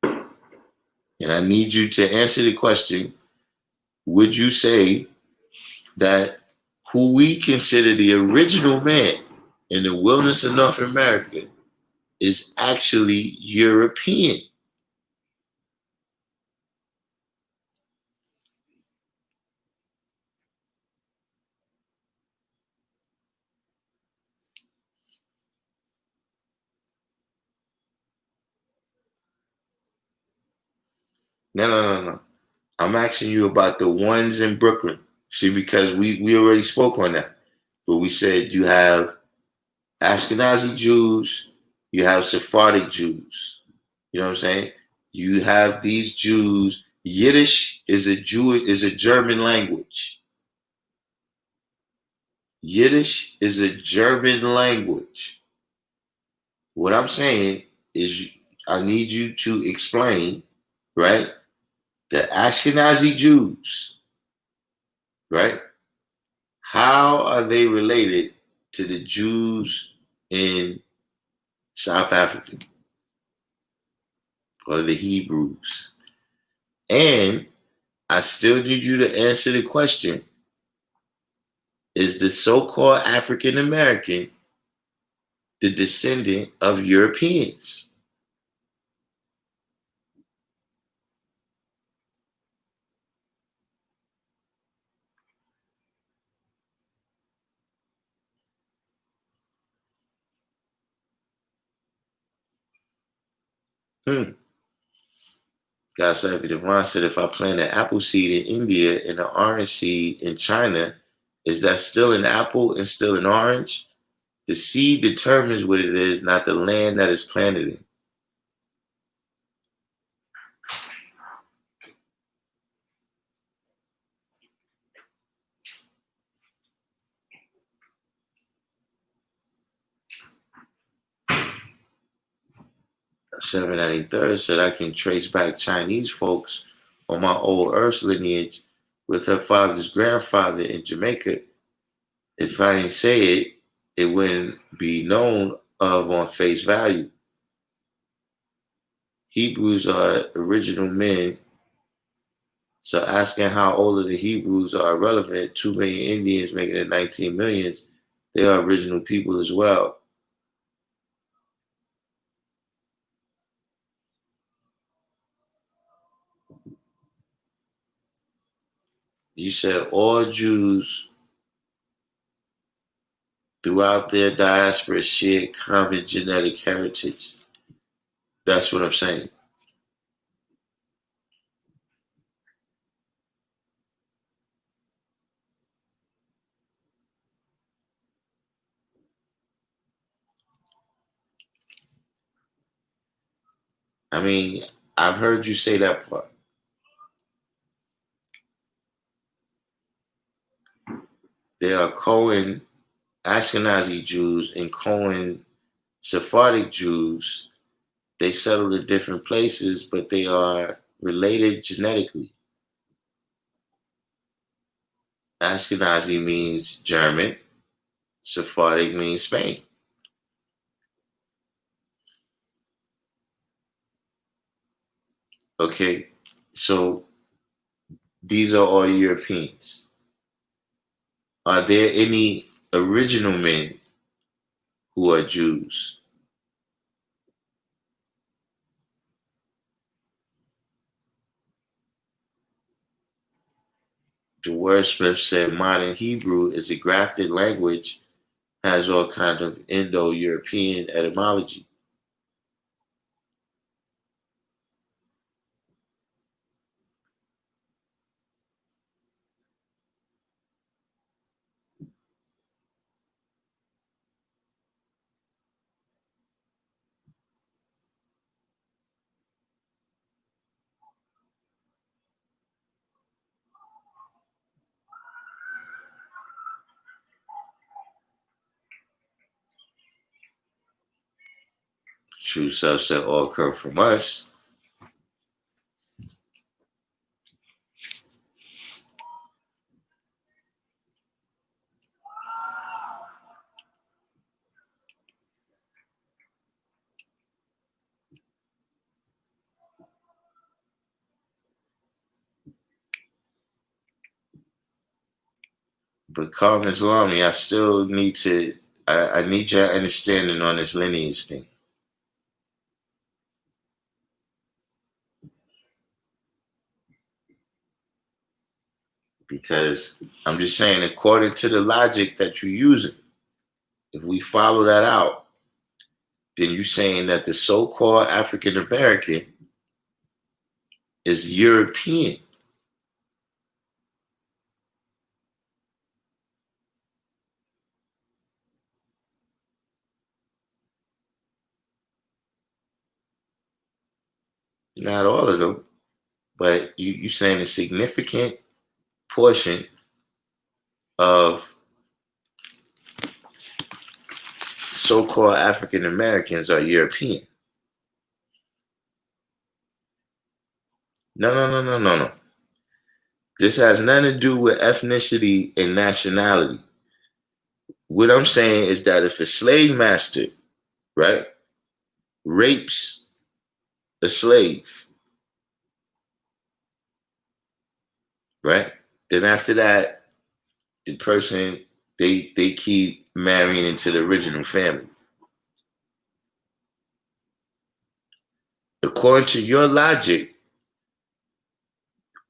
And I need you to answer the question, would you say that who we consider the original man in the wilderness of North America is actually European? No. I'm asking you about the ones in Brooklyn. See, because we already spoke on that. But we said you have Ashkenazi Jews, you have Sephardic Jews. You know what I'm saying? You have these Jews. Yiddish is a German language. Yiddish is a German language. What I'm saying is, I need you to explain, right? The Ashkenazi Jews, right? How are they related to the Jews in South Africa or the Hebrews? And I still need you to answer the question: is the so-called African American the descendant of Europeans? God said, Devon said, if I plant an apple seed in India and an orange seed in China, is that still an apple and still an orange? The seed determines what it is, not the land that is planted in. 793rd said, I can trace back Chinese folks on my old Earth lineage with her father's grandfather in Jamaica. If I didn't say it, it wouldn't be known of on face value. Hebrews are original men, so asking how old the Hebrews are irrelevant. 2 million Indians making it 19 millions. They are original people as well. You said all Jews throughout their diaspora share common genetic heritage. That's what I'm saying. I mean, I've heard you say that part. There are Cohen Ashkenazi Jews and Cohen Sephardic Jews. They settled in different places, but they are related genetically. Ashkenazi means German. Sephardic means Spain. Okay, so these are all Europeans. Are there any original men who are Jews? The wordsmith said modern Hebrew is a grafted language, has all kind of Indo-European etymology. True self said all come from us. But Carl Islami, I still need to I need your understanding on this lineage thing. Because I'm just saying, according to the logic that you're using, if we follow that out, then you're saying that the so-called African American is European. Not all of them, but you're saying a significant portion of so-called African Americans are European. No, no, no, no, no, no. This has nothing to do with ethnicity and nationality. What I'm saying is that if a slave master, right, rapes a slave, right, then after that, the person they keep marrying into the original family. According to your logic,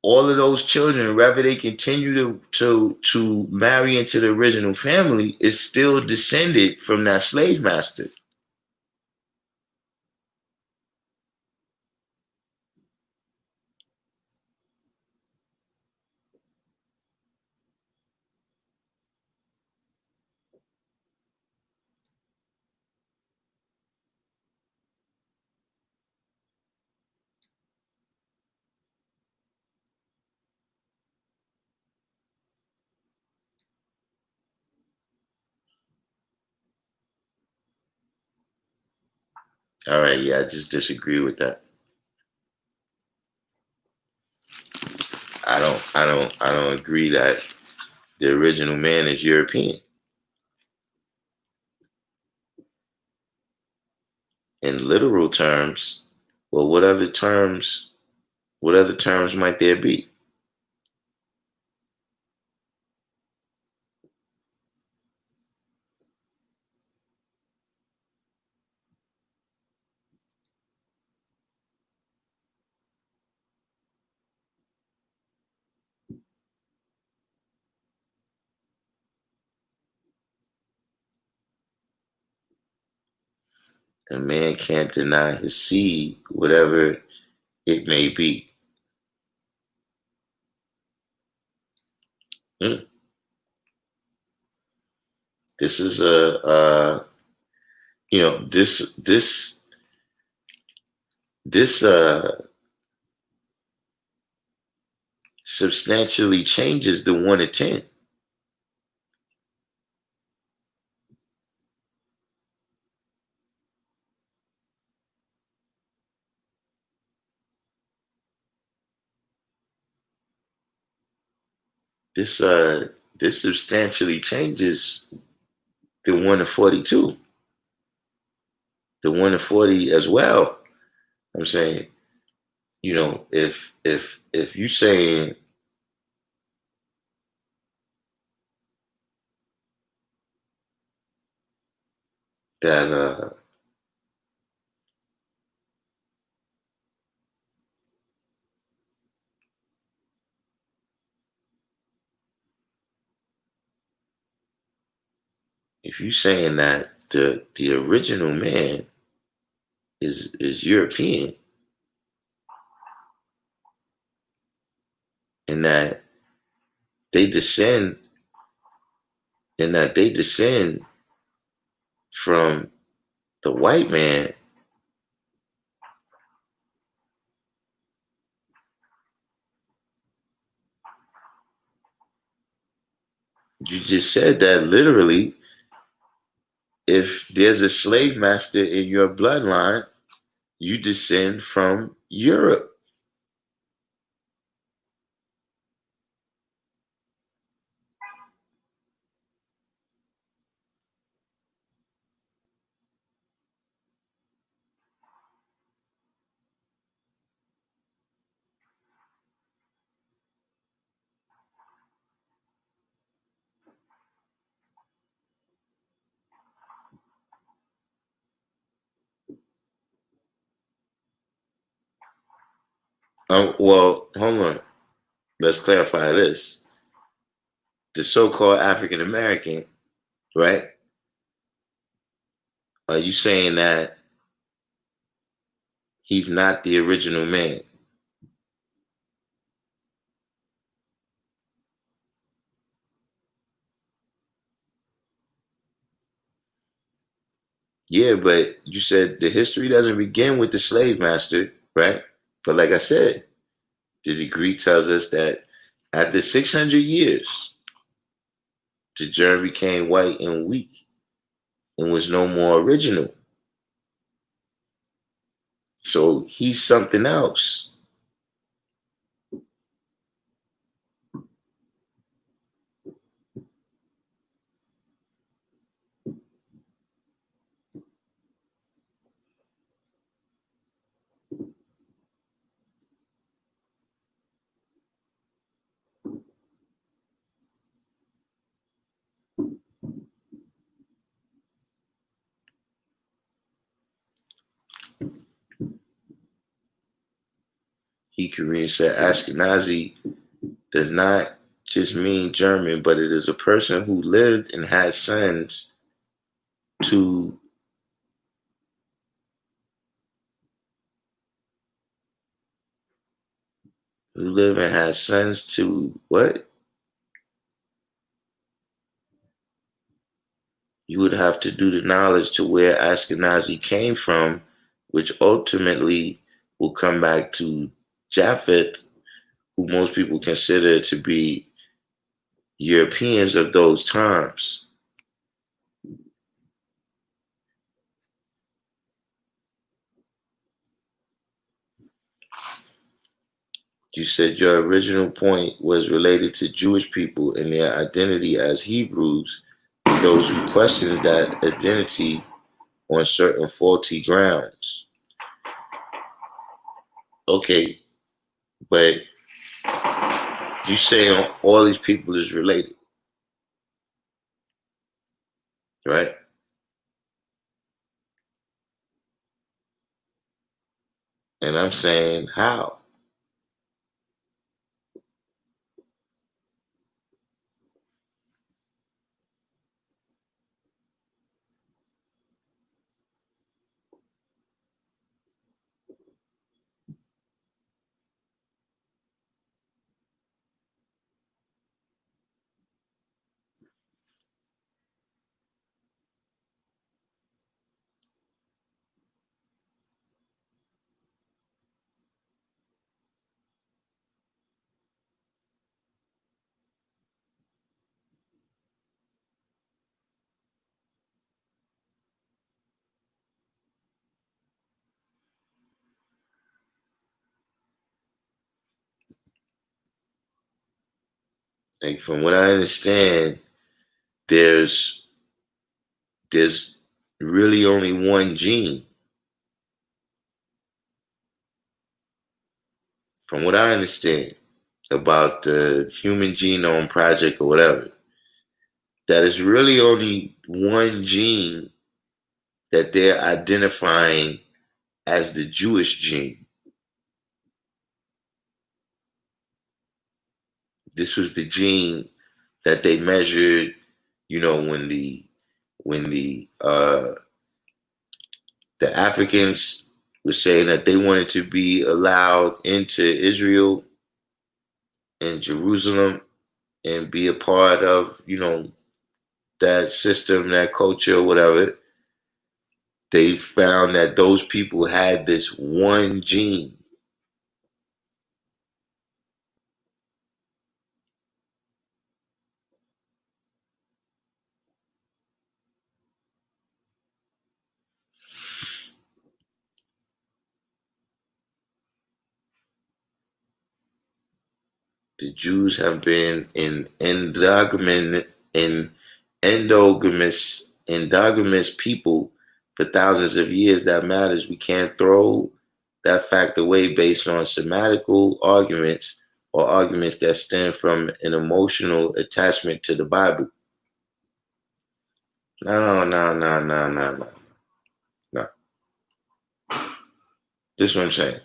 all of those children, whether they continue to marry into the original family, is still descended from that slave master. All right, yeah, I just disagree with that. I don't agree that the original man is European. In literal terms, well, what other terms might there be? A man can't deny his seed, whatever it may be. Hmm. This is this substantially changes the 1 to 10. This this substantially changes the 1 to 42, the 1 to 40 as well. I'm saying, if you saying that if you saying that the original man is European, and that they descend and that they descend from the white man, you just said that literally, if there's a slave master in your bloodline, you descend from Europe. Well, hold on. Let's clarify this. The so-called African American, right? Are you saying that he's not the original man? Yeah, but you said the history doesn't begin with the slave master, right? But like I said, the degree tells us that after 600 years, the germ became white and weak and was no more original. So he's something else. Hikari said Ashkenazi does not just mean German, but it is a person who lived and had sons to what? You would have to do the knowledge to where Ashkenazi came from, which ultimately will come back to Japheth, who most people consider to be Europeans of those times. You said your original point was related to Jewish people and their identity as Hebrews, and those who question that identity on certain faulty grounds. Okay, but you say all these people is related, right? And I'm saying how? Like from what I understand, there's really only one gene. From what I understand about the Human Genome Project or whatever, that is really only one gene that they're identifying as the Jewish gene. This was the gene that they measured, when the Africans were saying that they wanted to be allowed into Israel and Jerusalem and be a part of, that system, that culture, whatever. They found that those people had this one gene. The Jews have been endogamous people for thousands of years. That matters. We can't throw that fact away based on semantical arguments or arguments that stem from an emotional attachment to the Bible. No, no, no, no, no, no, no. This is what I'm saying.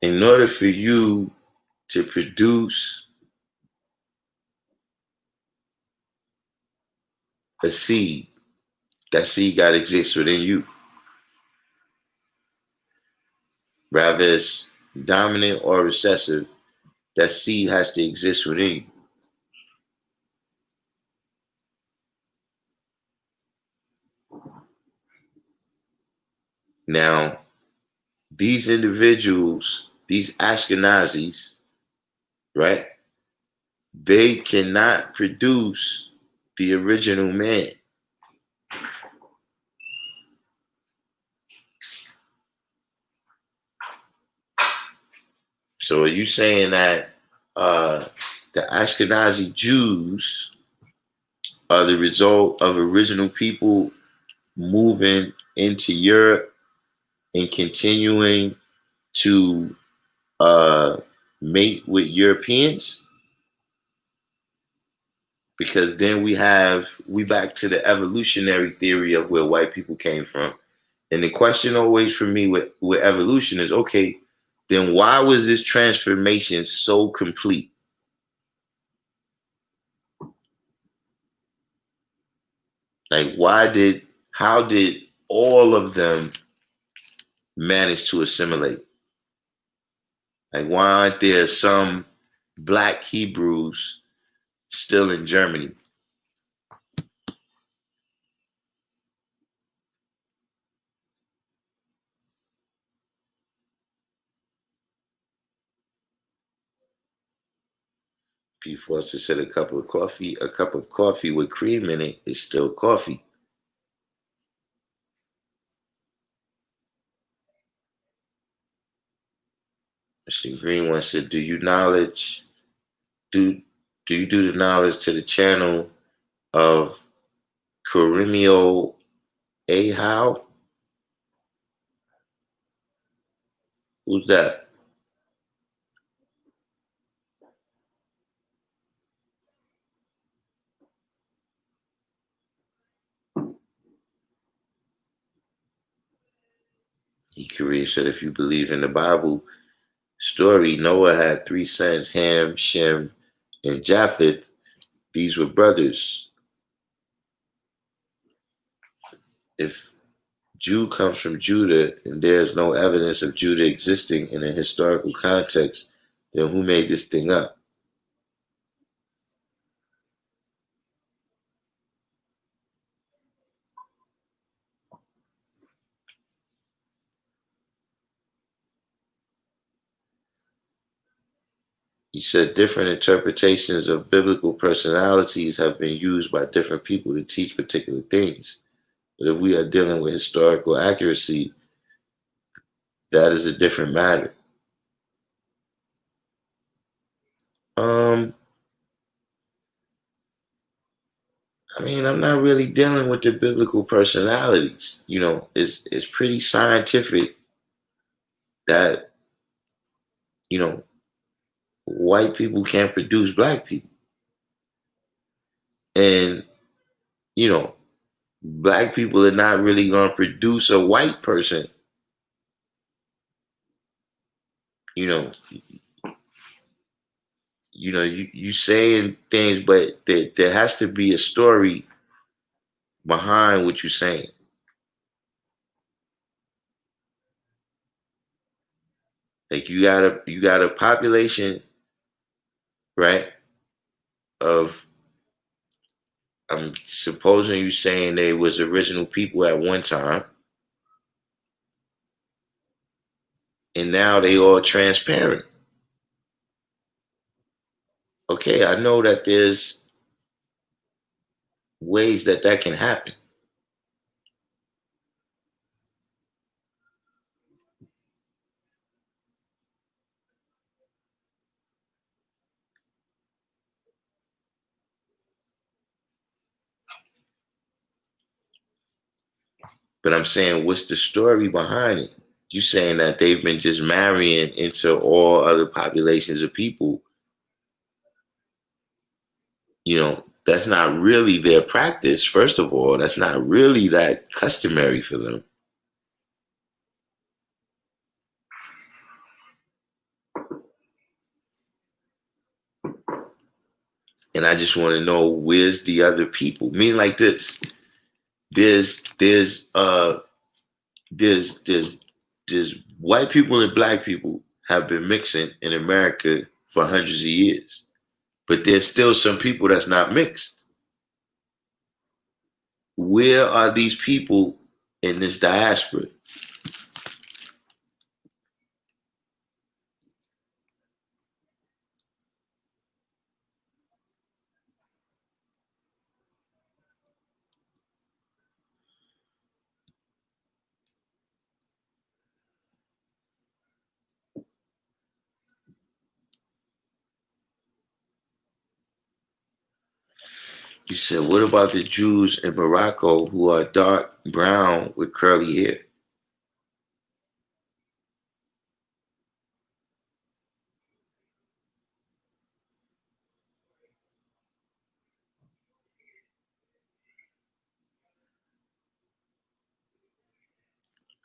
In order for you to produce a seed, that seed got to exist within you. Rather it's dominant or recessive, that seed has to exist within you. Now, these individuals, these Ashkenazis, right? They cannot produce the original man. So are you saying that the Ashkenazi Jews are the result of original people moving into Europe and continuing to mate with Europeans? Because then we back to the evolutionary theory of where white people came from. And the question always for me with evolution is, okay, then why was this transformation so complete? Like, how did all of them manage to assimilate? Like, why aren't there some black Hebrews still in Germany? P. Foster said a cup of coffee with cream in it is still coffee. Mr. Green once said, do do you do the knowledge to the channel of Karimio Ahau? Who's that? Korea said, if you believe in the Bible story, Noah had three sons, Ham, Shem, and Japheth. These were brothers. If Jew comes from Judah and there's no evidence of Judah existing in a historical context, then who made this thing up? He said different interpretations of biblical personalities have been used by different people to teach particular things. But if we are dealing with historical accuracy, that is a different matter. Um, I mean, I'm not really dealing with the biblical personalities. It's pretty scientific that, you know, white people can't produce black people. And, you know, black people are not really going to produce a white person. You know, you saying things, but there has to be a story behind what you're saying. Like you got a population, right? Of I'm supposing you saying they was original people at one time, and now they all transparent. Okay, I know that there's ways that can happen. But I'm saying, what's the story behind it? You saying that they've been just marrying into all other populations of people. That's not really their practice. First of all, that's not really that customary for them. And I just want to know, where's the other people? Mean like this. There's there's uh there's there's there's white people and black people have been mixing in America for hundreds of years. But there's still some people that's not mixed. Where are these people in this diaspora? You said, what about the Jews in Morocco who are dark brown with curly hair?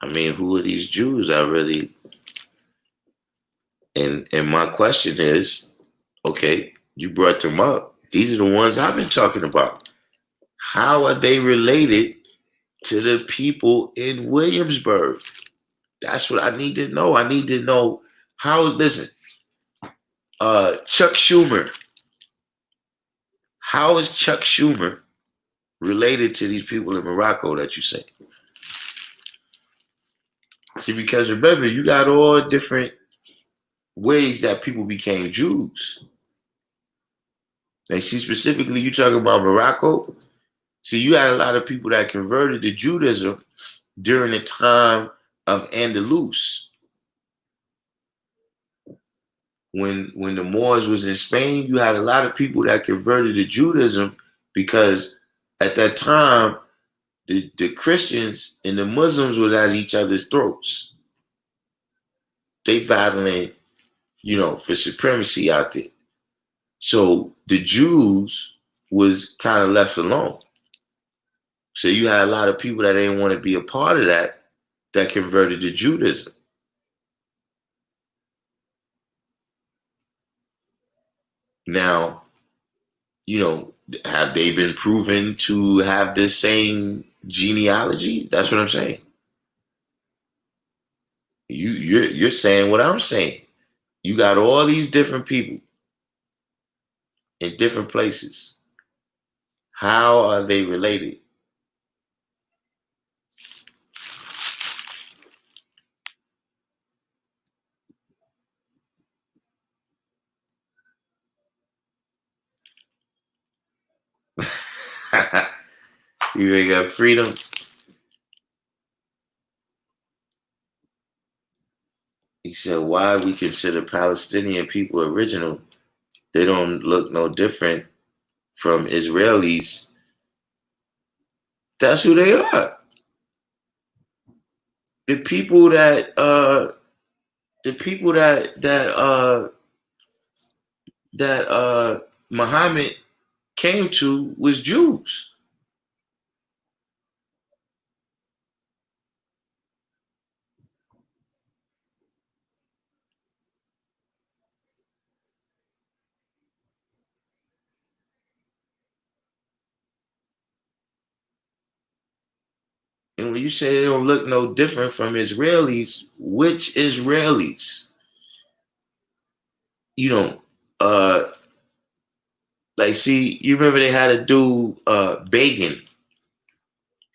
I mean, who are these Jews? And my question is, okay, you brought them up. These are the ones I've been talking about. How are they related to the people in Williamsburg? That's what I need to know. I need to know how, listen, Chuck Schumer. How is Chuck Schumer related to these people in Morocco that you say? See, because remember, you got all different ways that people became Jews. Like, see, specifically, you talking about Morocco. See, you had a lot of people that converted to Judaism during the time of Andalus. When the Moors was in Spain, you had a lot of people that converted to Judaism because at that time, the Christians and the Muslims were at each other's throats. They battling, for supremacy out there. So the Jews was kind of left alone. So you had a lot of people that didn't want to be a part of that converted to Judaism. Now, have they been proven to have this same genealogy? That's what I'm saying. You're saying what I'm saying. You got all these different people in different places. How are they related? You ain't got freedom. He said, why we consider Palestinian people original? They don't look no different from Israelis. That's who they are. The people that Muhammad came to was Jews. And when you say they don't look no different from Israelis, which Israelis? You don't see, you remember they had a dude, Begin.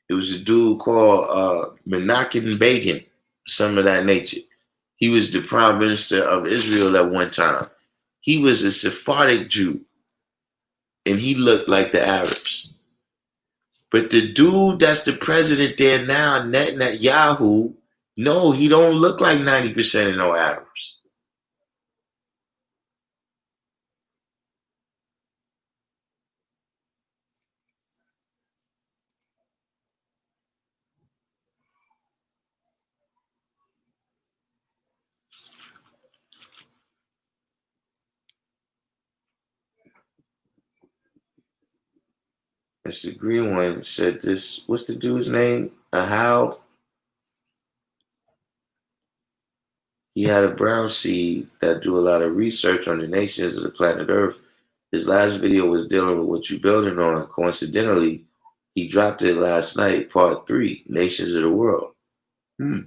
It was a dude called Menachem Begin, some of that nature. He was the prime minister of Israel at one time. He was a Sephardic Jew, and he looked like the Arabs. But the dude that's the president there now, Netanyahu, no, he don't look like 90% of no Arabs. Mr. Green one said this, what's the dude's name? Ahau. He had a brown seed that do a lot of research on the nations of the planet Earth. His last video was dealing with what you're building on. Coincidentally, he dropped it last night, part 3, Nations of the World. The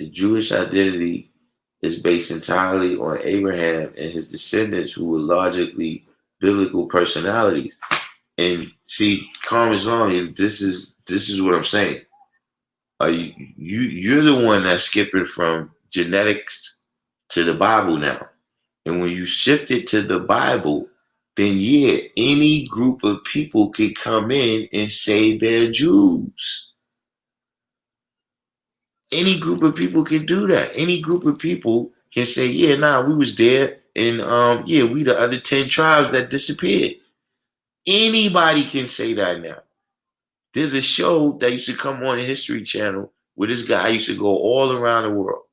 Jewish identity is based entirely on Abraham and his descendants who were largely biblical personalities. And see, Carmen's wrong. This is what I'm saying. You're the one that's skipping from genetics to the Bible now. And when you shift it to the Bible, then yeah, any group of people could come in and say they're Jews. Any group of people can do that. Any group of people can say, yeah, nah, we was there, and yeah, we the other 10 tribes that disappeared. Anybody can say that now. There's a show that used to come on the History Channel where this guy used to go all around the world.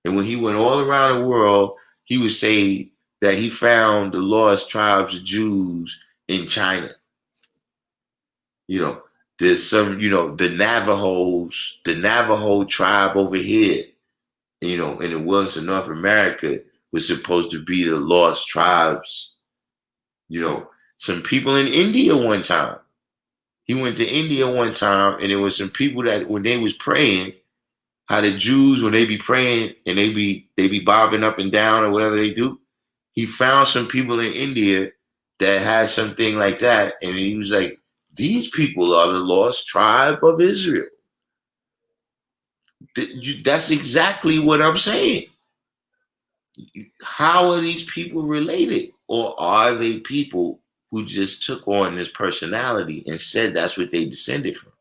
And when he went all around the world, he would say that he found the lost tribes of Jews in China. You know, there's some, the Navajo tribe over here, in the wilderness of North America was supposed to be the lost tribes. Some people in India one time. He went to India one time, and there was some people that when they was praying, how the Jews when they be praying and they be bobbing up and down or whatever they do. He found some people in India that had something like that, and he was like, "These people are the lost tribe of Israel." That's exactly what I'm saying. How are these people related, or are they people who just took on this personality and said that's what they descended from?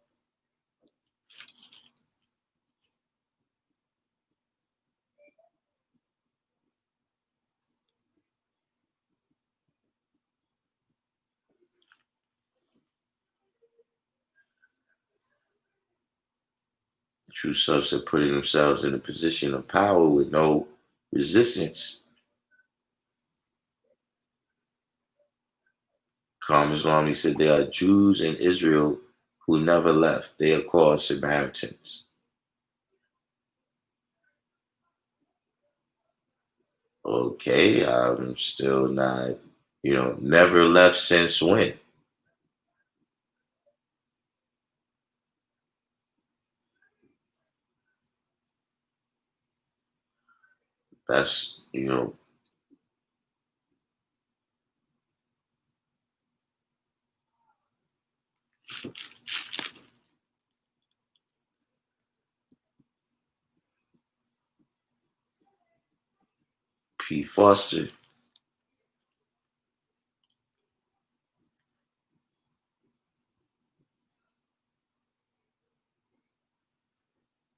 True selves are putting themselves in a position of power with no resistance. Calm Islam, he said, there are Jews in Israel who never left. They are called Samaritans. Okay, I'm still not, never left since when? That's, P. Foster.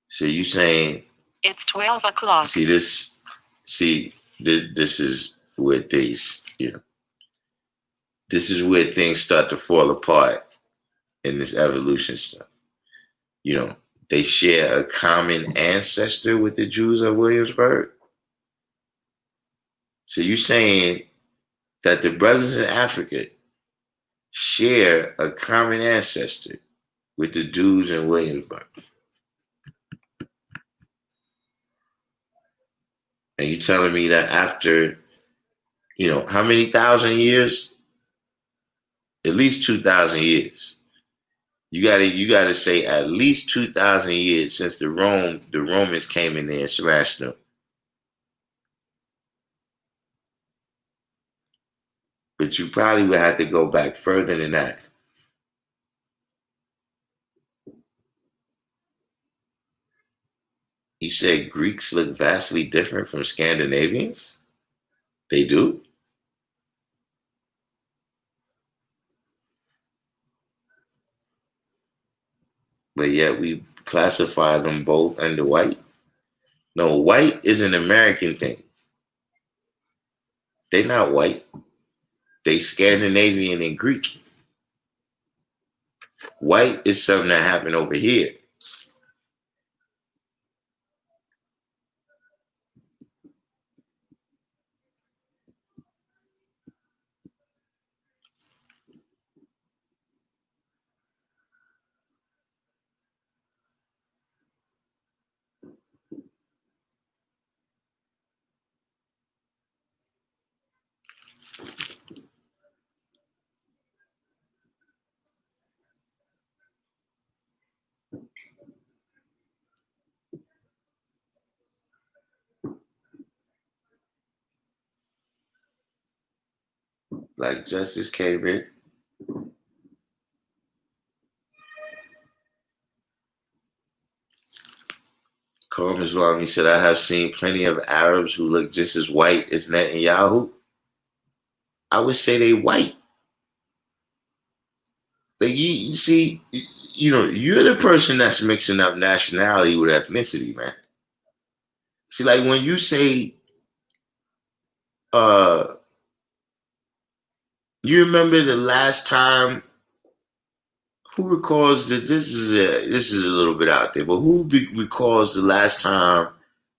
So you saying it's 12 o'clock. This is where things, this is where things start to fall apart in this evolution stuff. They share a common ancestor with the Jews of Williamsburg. So you saying that the brothers in Africa share a common ancestor with the Jews in Williamsburg. And you telling me that after, how many thousand years? At least 2,000 years. You gotta say at least 2,000 years since the Romans came in there and smashed them. But you probably would have to go back further than that. You said Greeks look vastly different from Scandinavians? They do? But yet we classify them both under white? No, white is an American thing. They're not white. They Scandinavian and Greek. White is something that happened over here. Like Justice came in. Qom Islam, he said, I have seen plenty of Arabs who look just as white as Netanyahu. I would say they white. Like you see, you're the person that's mixing up nationality with ethnicity, man. See, like when you say, uh, you remember the last time, who recalls that this is a little bit out there, but recalls the last time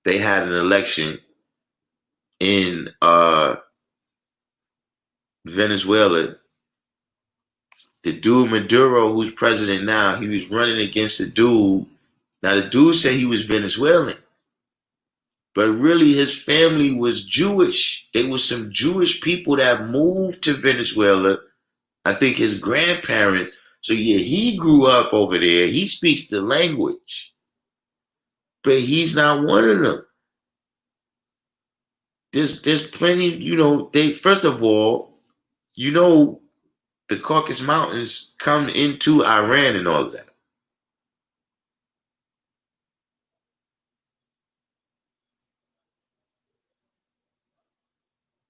they had an election in Venezuela The dude Maduro, who's president now, he was running against a dude. Now the dude said he was Venezuelan, but really his family was Jewish. They were some Jewish people that moved to Venezuela. I think his grandparents. So yeah, he grew up over there. He speaks the language, but he's not one of them. There's plenty, they first of all, the Caucasus Mountains come into Iran and all of that.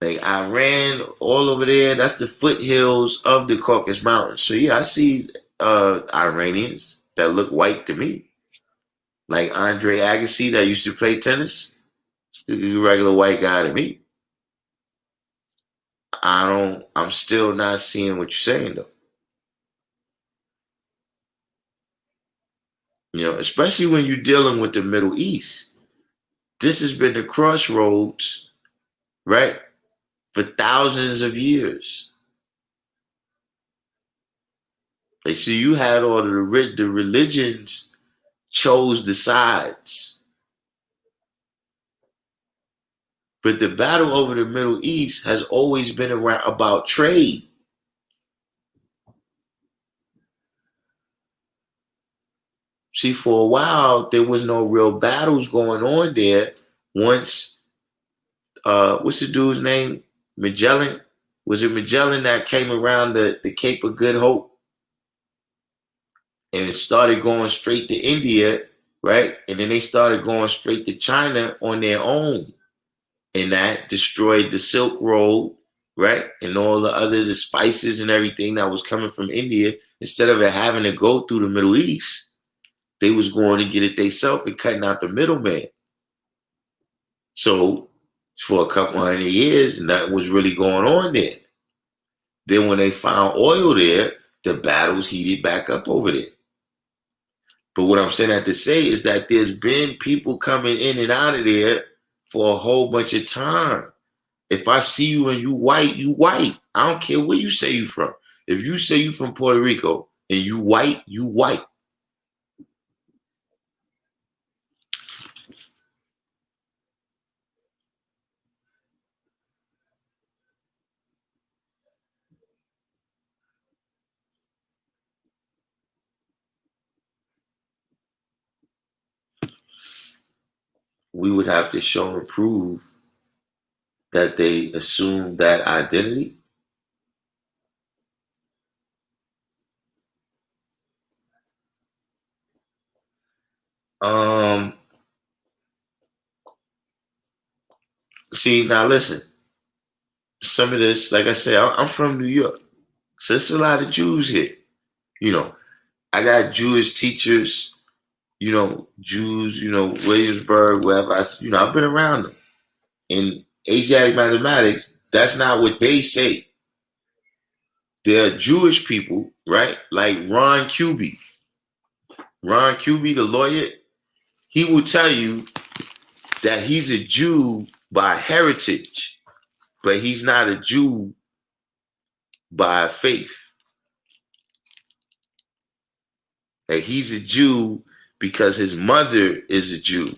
Like Iran, all over there, that's the foothills of the Caucasus Mountains. So yeah, I see Iranians that look white to me. Like Andre Agassi that used to play tennis. He's a regular white guy to me. I'm still not seeing what you're saying though. Especially when you're dealing with the Middle East. This has been the crossroads, right? For thousands of years. Like, so you had all of the religions chose the sides. But the battle over the Middle East has always been around about trade. See, for a while, there was no real battles going on there. Once, what's the dude's name? Magellan? Was it Magellan that came around the Cape of Good Hope and started going straight to India, right? And then they started going straight to China on their own. And that destroyed the Silk Road, right? And all the spices and everything that was coming from India. Instead of it having to go through the Middle East, they was going to get it themselves and cutting out the middleman. So for a couple hundred years, nothing was really going on there. Then when they found oil there, the battles heated back up over there. But what I'm saying that to say is that there's been people coming in and out of there for a whole bunch of time. If I see you and you white, you white. I don't care where you say you from. If you say you from Puerto Rico and you white, you white. We would have to show and prove that they assume that identity. Um, See, now listen, some of this, like I said, I'm from New York. So there's a lot of Jews here. You know, I got Jewish teachers, Jews, Williamsburg, wherever. I've been around them. In Asiatic mathematics, that's not what they say. They're Jewish people, right? Like Ron Kuby. Ron Kuby, the lawyer, he will tell you that he's a Jew by heritage, but he's not a Jew by faith. Like he's a Jew because his mother is a Jew.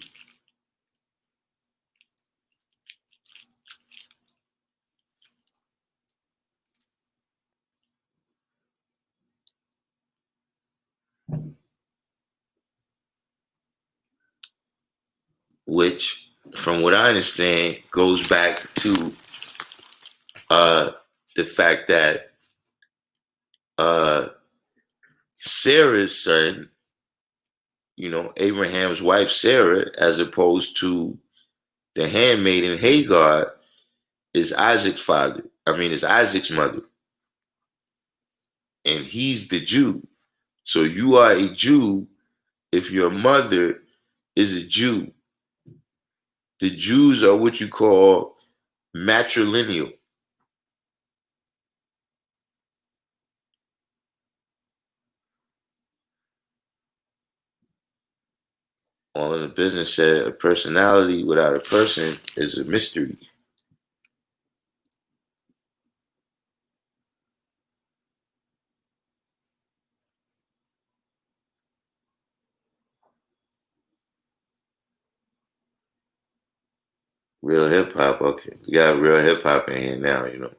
Which, from what I understand, goes back to the fact that Sarah's son, Abraham's wife Sarah, as opposed to the handmaiden Hagar, is Isaac's father. Is Isaac's mother. And he's the Jew. So you are a Jew if your mother is a Jew. The Jews are what you call matrilineal. All in the business said a personality without a person is a mystery. Real hip hop. Okay, we got real hip hop in here now. You know.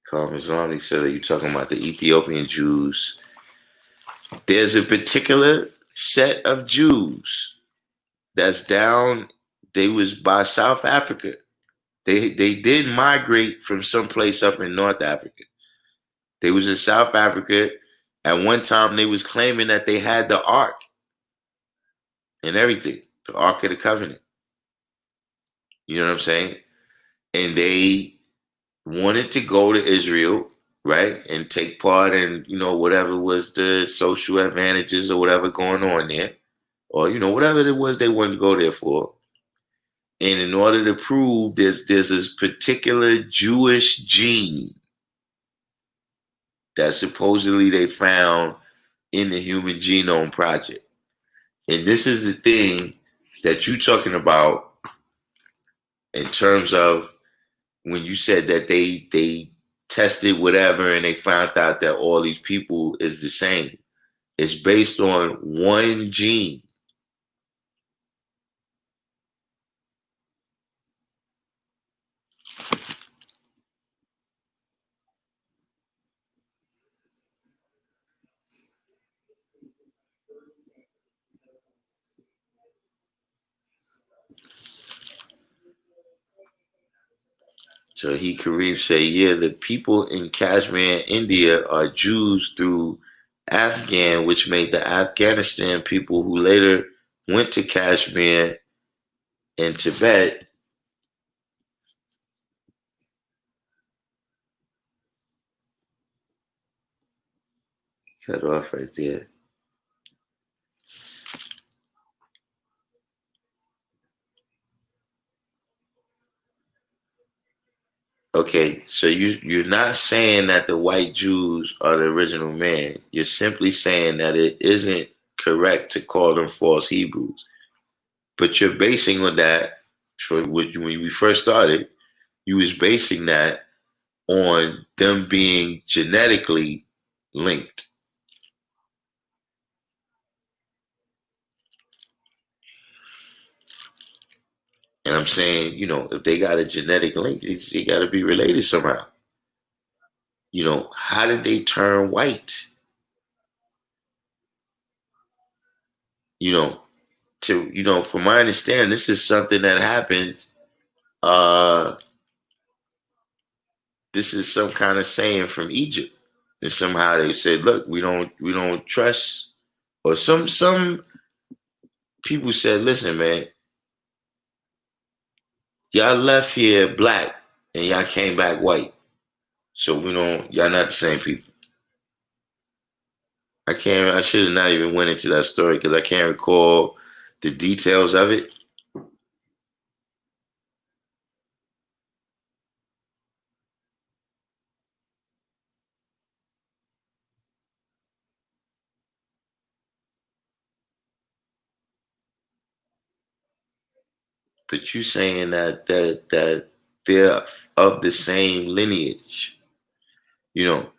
Carl Islamic said, "Are you talking about the Ethiopian Jews? There's a particular set of Jews that's down. They was by South Africa. They did migrate from someplace up in North Africa. They was in South Africa. At one time, they was claiming that they had the Ark and everything, the Ark of the Covenant. You know what I'm saying? And they wanted to go to Israel, right, and take part in, whatever was the social advantages or whatever going on there, or whatever it was they wanted to go there for. And in order to prove there's this particular Jewish gene that supposedly they found in the Human Genome Project. And this is the thing that you're talking about in terms of when you said that they tested whatever and they found out that all these people is the same. It's based on one gene. So he Kareem say, yeah, the people in Kashmir, India are Jews through Afghan, which made the Afghanistan people who later went to Kashmir and Tibet. Cut off right there. Okay, so you're not saying that the white Jews are the original man. You're simply saying that it isn't correct to call them false Hebrews. But you're basing on that for when we first started, you was basing that on them being genetically linked. And I'm saying, if they got a genetic link, they got to be related somehow. How did they turn white? You know, from my understanding, this is something that happened. Uh, this is some kind of saying from Egypt, and somehow they said, "Look, we don't trust," or some people said, "Listen, man, y'all left here black and y'all came back white, so we don't. Y'all not the same people." I can't. I should have not even went into that story because I can't recall the details of it. But you saying that they're of the same lineage, you know.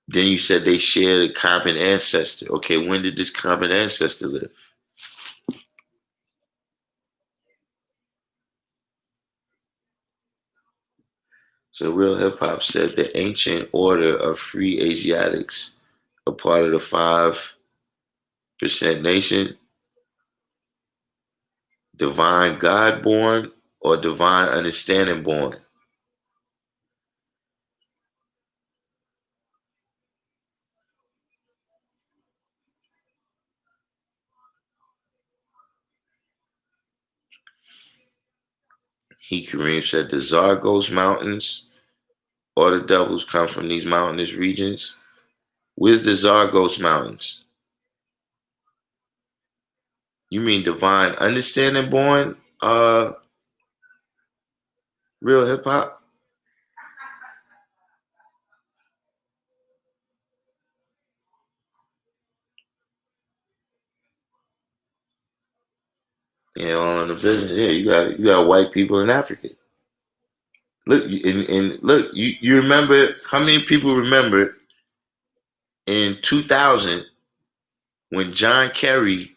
Then you said they shared a common ancestor. Okay, when did this common ancestor live? So Real Hip Hop said the ancient order of free Asiatics, a part of the 5% nation, divine God born or divine understanding born. He Kareem said the Zargos Mountains or the devils come from these mountainous regions. Where's the Zargos Mountains? You mean divine understanding born? Real hip hop? Yeah, all in the business. Yeah, you got white people in Africa. Look, and look, you remember how many people remember in 2000 when John Kerry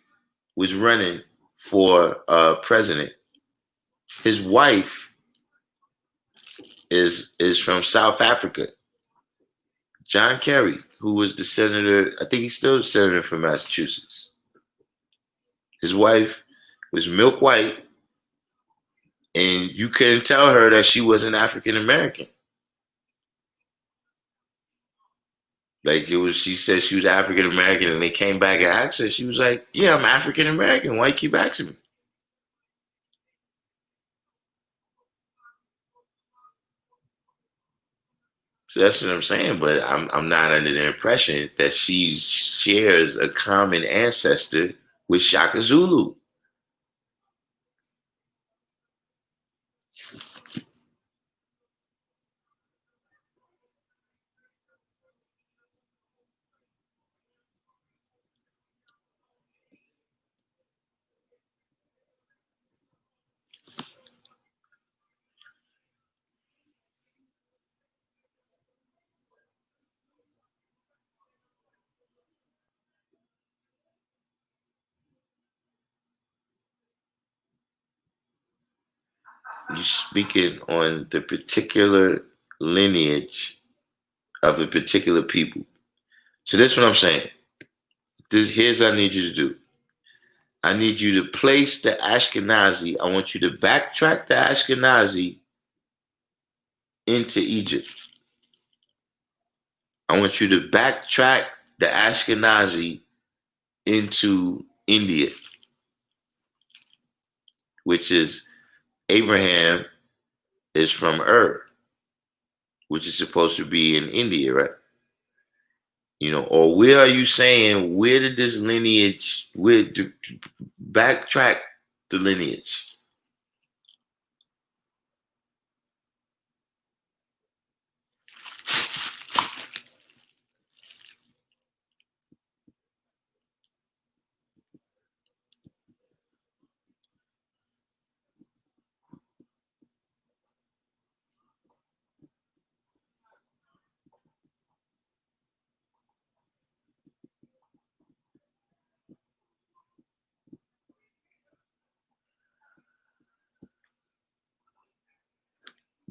was running for president? His wife is from South Africa. John Kerry, who was the senator, I think he's still the senator from Massachusetts. His wife was milk white, and you couldn't tell her that she wasn't African American. Like it was, she said she was African American, and they came back and asked her. She was like, "Yeah, I'm African American. Why you keep asking me?" So that's what I'm saying. But I'm not under the impression that she shares a common ancestor with Shaka Zulu. You're speaking on the particular lineage of a particular people. So that's what I'm saying. Here's what I need you to do. I need you to place the Ashkenazi. I want you to backtrack the Ashkenazi into Egypt. I want you to backtrack the Ashkenazi into India, which is Abraham is from Ur, which is supposed to be in India, right? You know, or where are you saying, where did this lineage, backtrack the lineage?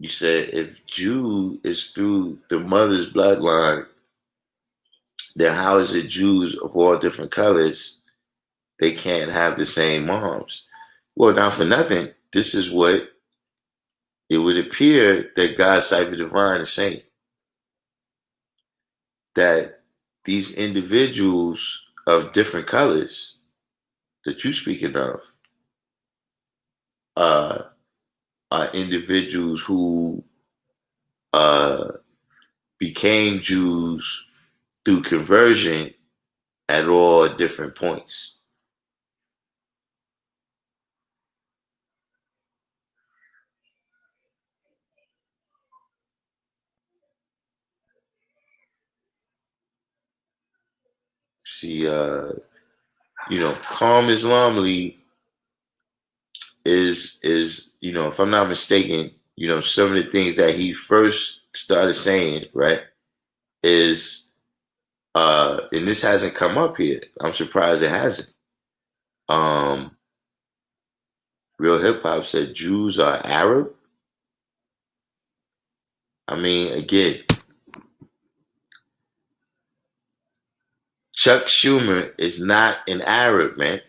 You said if Jew is through the mother's bloodline, then how is it Jews of all different colors, they can't have the same moms? Well, not for nothing, this is what it would appear that God's cipher divine is saying. That these individuals of different colors that you're speaking of uh, are individuals who uh, became Jews through conversion at all different points. See, Calm Islamly is if I'm not mistaken, some of the things that he first started saying, right, is and this hasn't come up here. I'm surprised it hasn't. Um, Real Hip Hop said Jews are Arab. I mean, again, Chuck Schumer is not an Arab, man.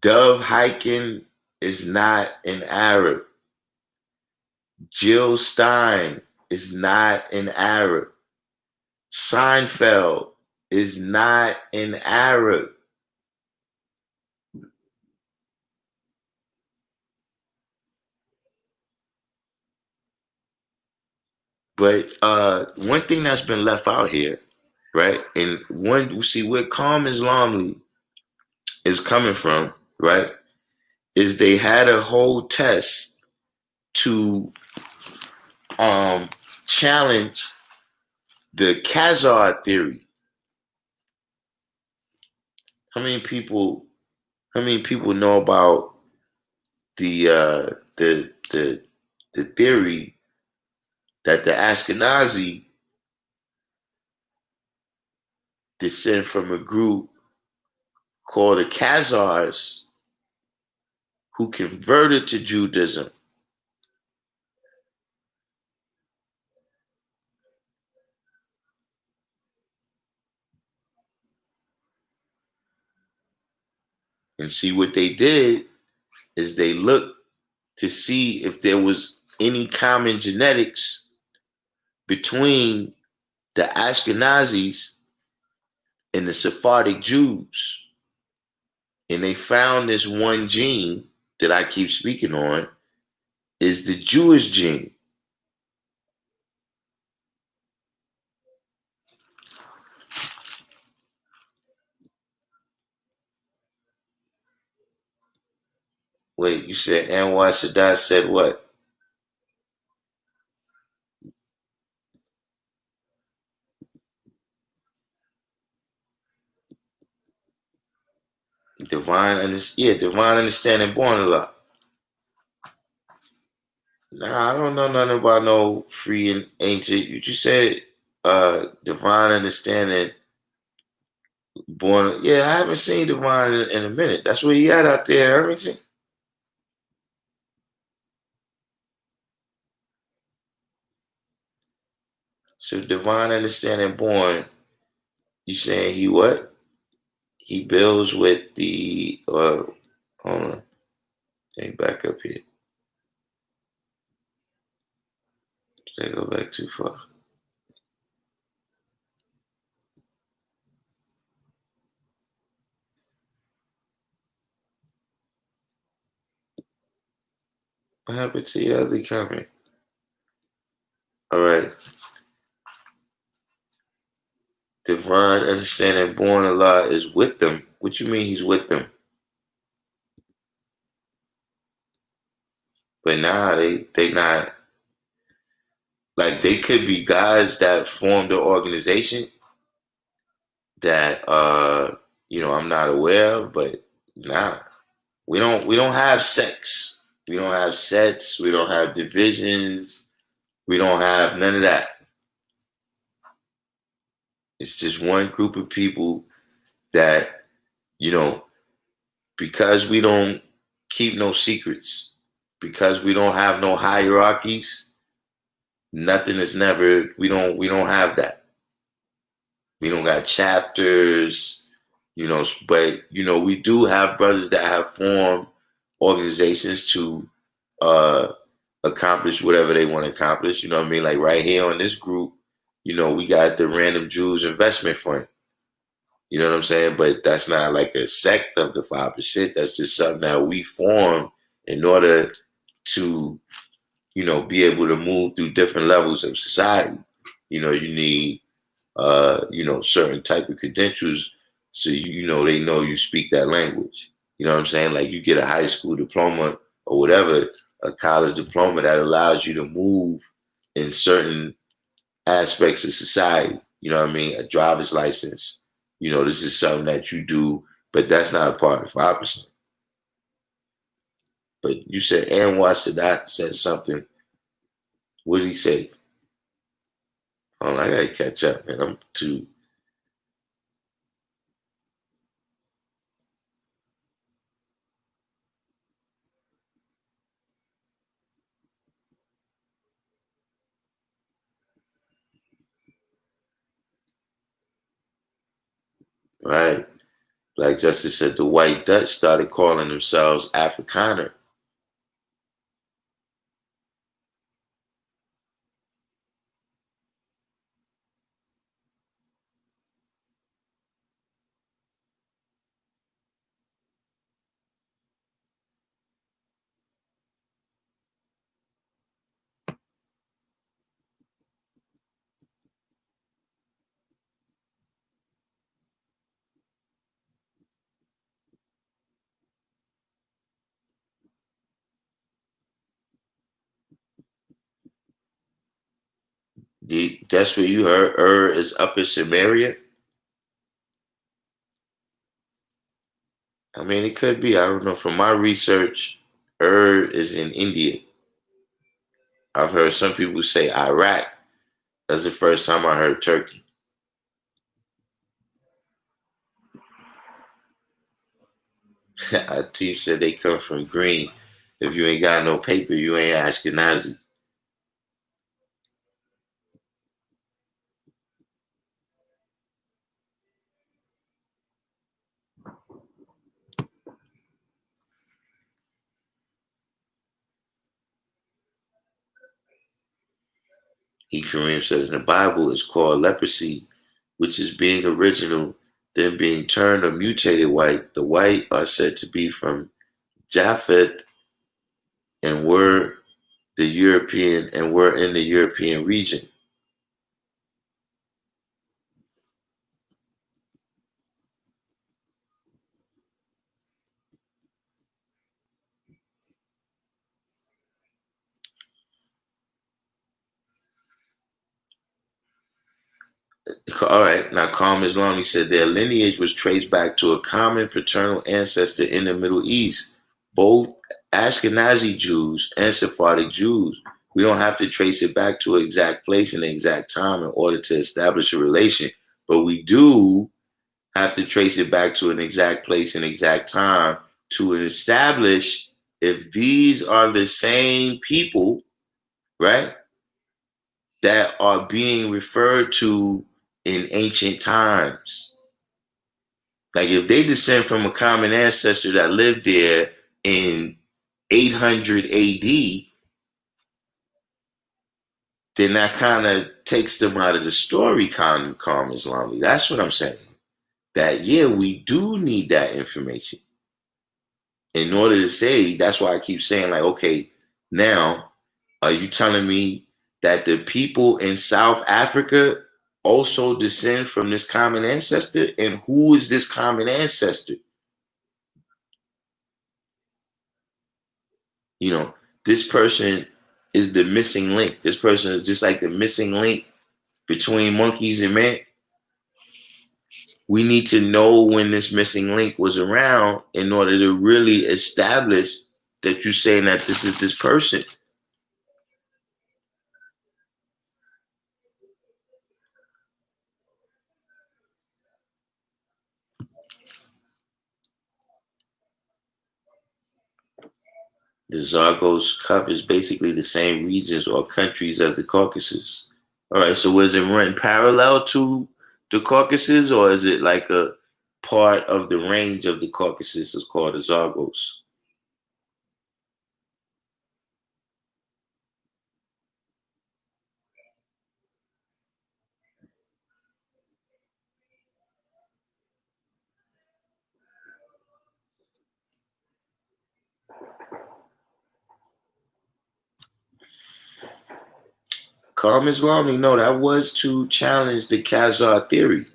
Dove Hiken is not an Arab. Jill Stein is not an Arab. Seinfeld is not an Arab. But one thing that's been left out here, right? And one, you see where Calm Islamly is coming from, right? Is they had a whole test to challenge the Khazar theory. How many people? How many people know about the the theory that the Ashkenazi descend from a group called the Khazars who converted to Judaism. And see, what they did is they looked to see if there was any common genetics between the Ashkenazis and the Sephardic Jews. And they found this one gene that I keep speaking on is the Jewish gene. Wait, you said Anwar Sadat said what? Divine understanding born a lot. Nah, I don't know nothing about no free and ancient. You just said divine understanding born. Yeah, I haven't seen divine in a minute. That's where he at out there in Irvington. So divine understanding born, you saying he what? He builds with the hold on. Let me back up here. Did I go back too far? What happened to your other comment? All right. Divine understanding born Allah is with them. What you mean he's with them? But nah, they not like they could be guys that formed an organization that I'm not aware of, but nah. We don't have sex. We don't have sets, we don't have divisions, we don't have none of that. It's just one group of people that, you know, because we don't keep no secrets, because we don't have no hierarchies, nothing is never we don't have that. We don't got chapters, but we do have brothers that have formed organizations to accomplish whatever they want to accomplish. You know what I mean? Like right here on this group, we got the Random Jews Investment Fund. You know what I'm saying? But that's not like a sect of the 5%. That's just something that we form in order to, be able to move through different levels of society. You need, certain type of credentials so they know you speak that language. You know what I'm saying? Like you get a high school diploma or whatever, a college diploma that allows you to move in certain aspects of society. You know what I mean? A driver's license. This is something that you do, but that's not a part of 5%. But you said Anwar Sadat said something. What did he say? Oh, I gotta catch up, man. I'm too. Right. Like Justice said, the white Dutch started calling themselves Afrikaner. That's where you heard is up in Samaria. I mean, it could be. I don't know. From my research, is in India. I've heard some people say Iraq. That's the first time I heard Turkey. A team said they come from green. If you ain't got no paper, you ain't Ashkenazi. Kareem said in the Bible it's called leprosy, which is being original, then being turned or mutated white. The white are said to be from Japheth and were in the European region. All right, now Qam Islami said their lineage was traced back to a common paternal ancestor in the Middle East, both Ashkenazi Jews and Sephardic Jews. We don't have to trace it back to an exact place and an exact time in order to establish a relation, but we do have to trace it back to an exact place and exact time to establish if these are the same people, right, that are being referred to in ancient times. Like if they descend from a common ancestor that lived there in 800 AD, then that kind of takes them out of the story, Qam Islami. That's what I'm saying. That, yeah, we do need that information in order to say, that's why I keep saying, like, okay, now, are you telling me that the people in South Africa also descend from this common ancestor? And who is this common ancestor? You know, this person is the missing link. This person is just like the missing link between monkeys and man. We need to know when this missing link was around in order to really establish that you're saying that this is this person. The Zagros covers basically the same regions or countries as the Caucasus. All right, so was it run parallel to the Caucasus, or is it like a part of the range of the Caucasus is called the Zagros? Qam Islami, no, that was to challenge the Khazar theory.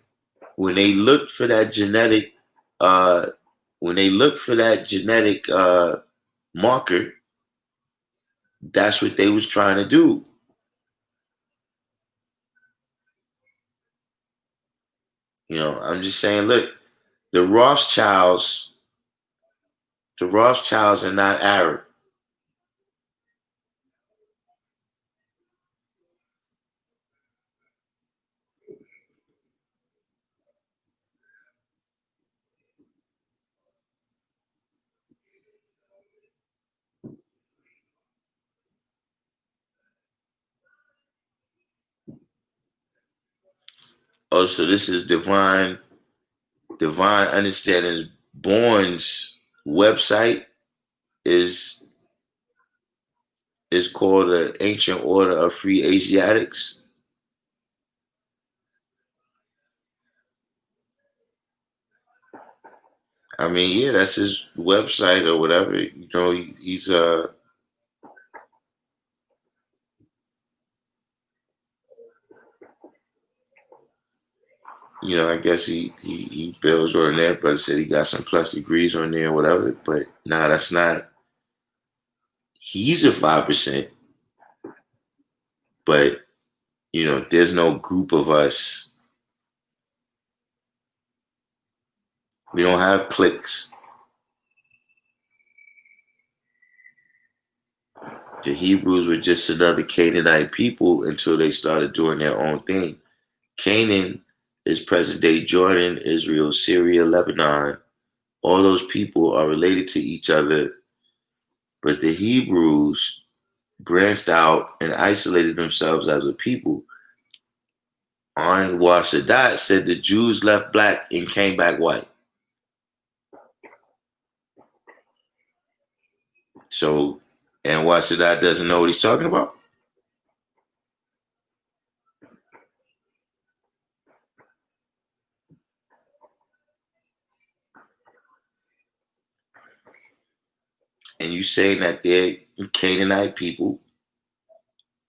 When they looked for that genetic, uh, marker, that's what they was trying to do. You know, I'm just saying, look, the Rothschilds, the Rothschilds are not Arab. Oh, so this is divine understanding. Bourne's website is called the Ancient Order of Free Asiatics. I mean, yeah, that's his website or whatever. You know, he's you know, I guess he builds on that, but said he got some plus degrees on there or whatever. But nah, that's not. He's a 5%, but you know, there's no group of us. We don't have cliques. The Hebrews were just another Canaanite people until they started doing their own thing. Canaan is present-day Jordan, Israel, Syria, Lebanon. All those people are related to each other, but the Hebrews branched out and isolated themselves as a people. Anwar Sadat said the Jews left black and came back white. So Anwar Sadat doesn't know what he's talking about? And you saying that they're Canaanite people,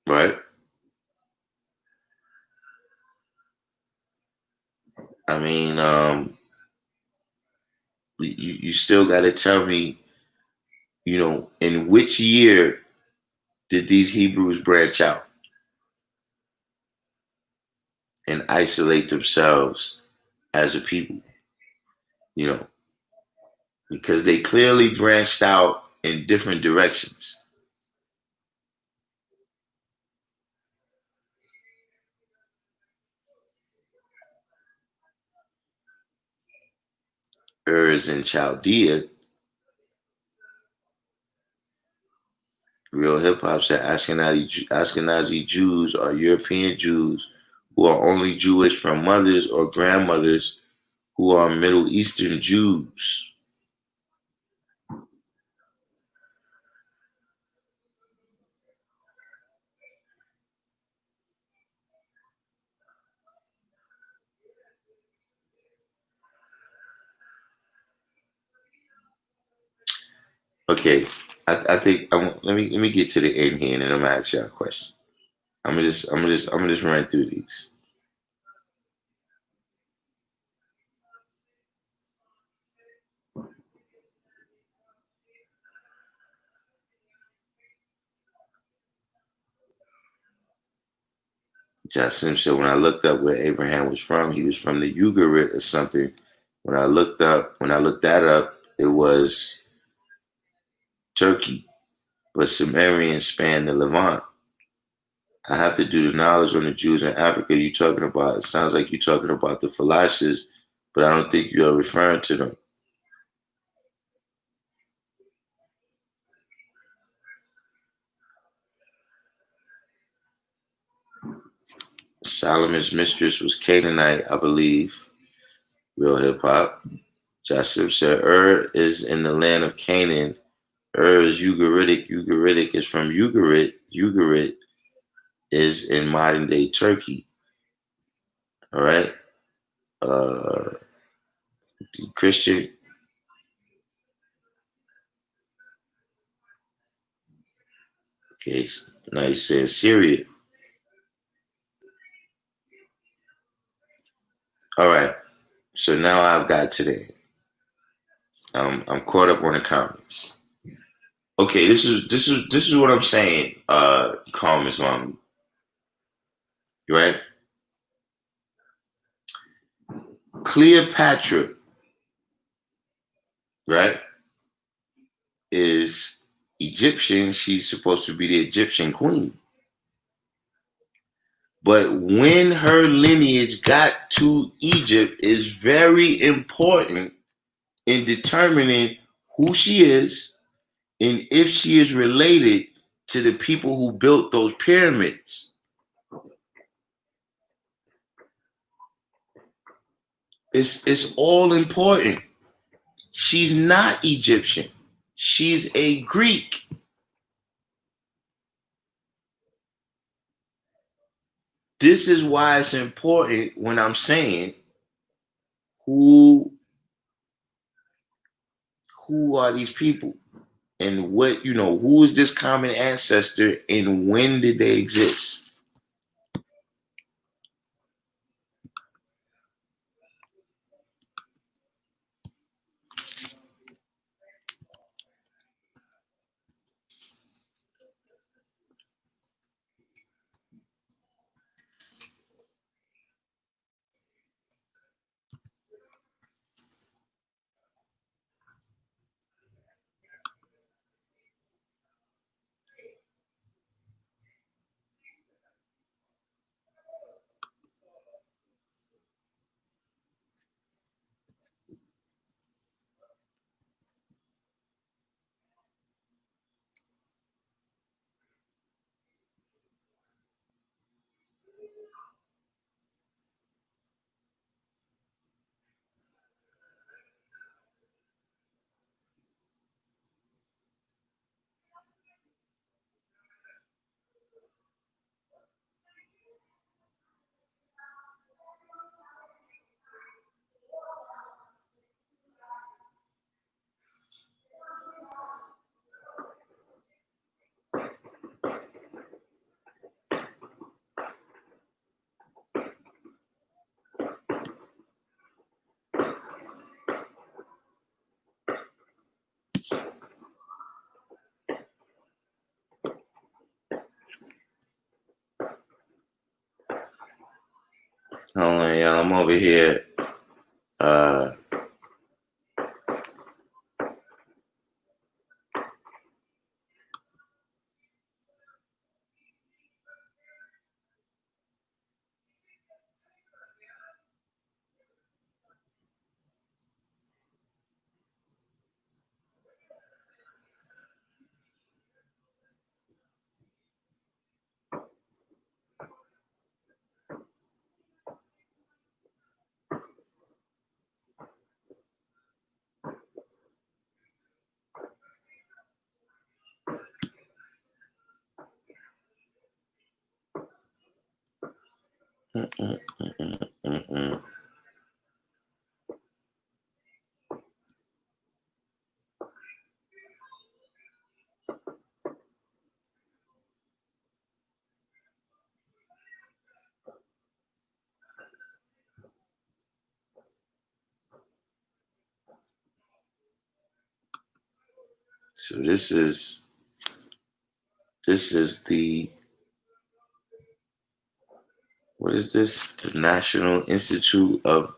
right? I mean, you still got to tell me, in which year did these Hebrews branch out and isolate themselves as a people? Because they clearly branched out in different directions. Urs in Chaldea. Real Hip Hop said Ashkenazi Jews are European Jews who are only Jewish from mothers or grandmothers who are Middle Eastern Jews. Okay, I think let me get to the end here, and then I'm gonna ask you a question. I'm gonna just run through these. Jackson said when I looked up where Abraham was from, he was from the Ugarit or something. When I looked that up, it was Turkey, but Sumerians spanned the Levant. I have to do the knowledge on the Jews in Africa you're talking about. It sounds like you're talking about the Falashas, but I don't think you are referring to them. Solomon's mistress was Canaanite, I believe. Real Hip Hop. Jassim said Ur is in the land of Canaan. Ur is Ugaritic. Ugaritic is from Ugarit. Ugarit is in modern day Turkey. All right. Christian. Okay. Now you said Syria. All right. So now I've got today. I'm caught up on the comments. Okay, this is what I'm saying, Calm Islam. Right? Cleopatra, right, is Egyptian. She's supposed to be the Egyptian queen. But when her lineage got to Egypt is very important in determining who she is and if she is related to the people who built those pyramids. It's all important. She's not Egyptian. She's a Greek. This is why it's important when I'm saying who are these people and what, who is this common ancestor and when did they exist? Hold on, y'all. I'm over here. Uh, mm, mm, mm, mm, mm. So this is the, what is this? The National Institute of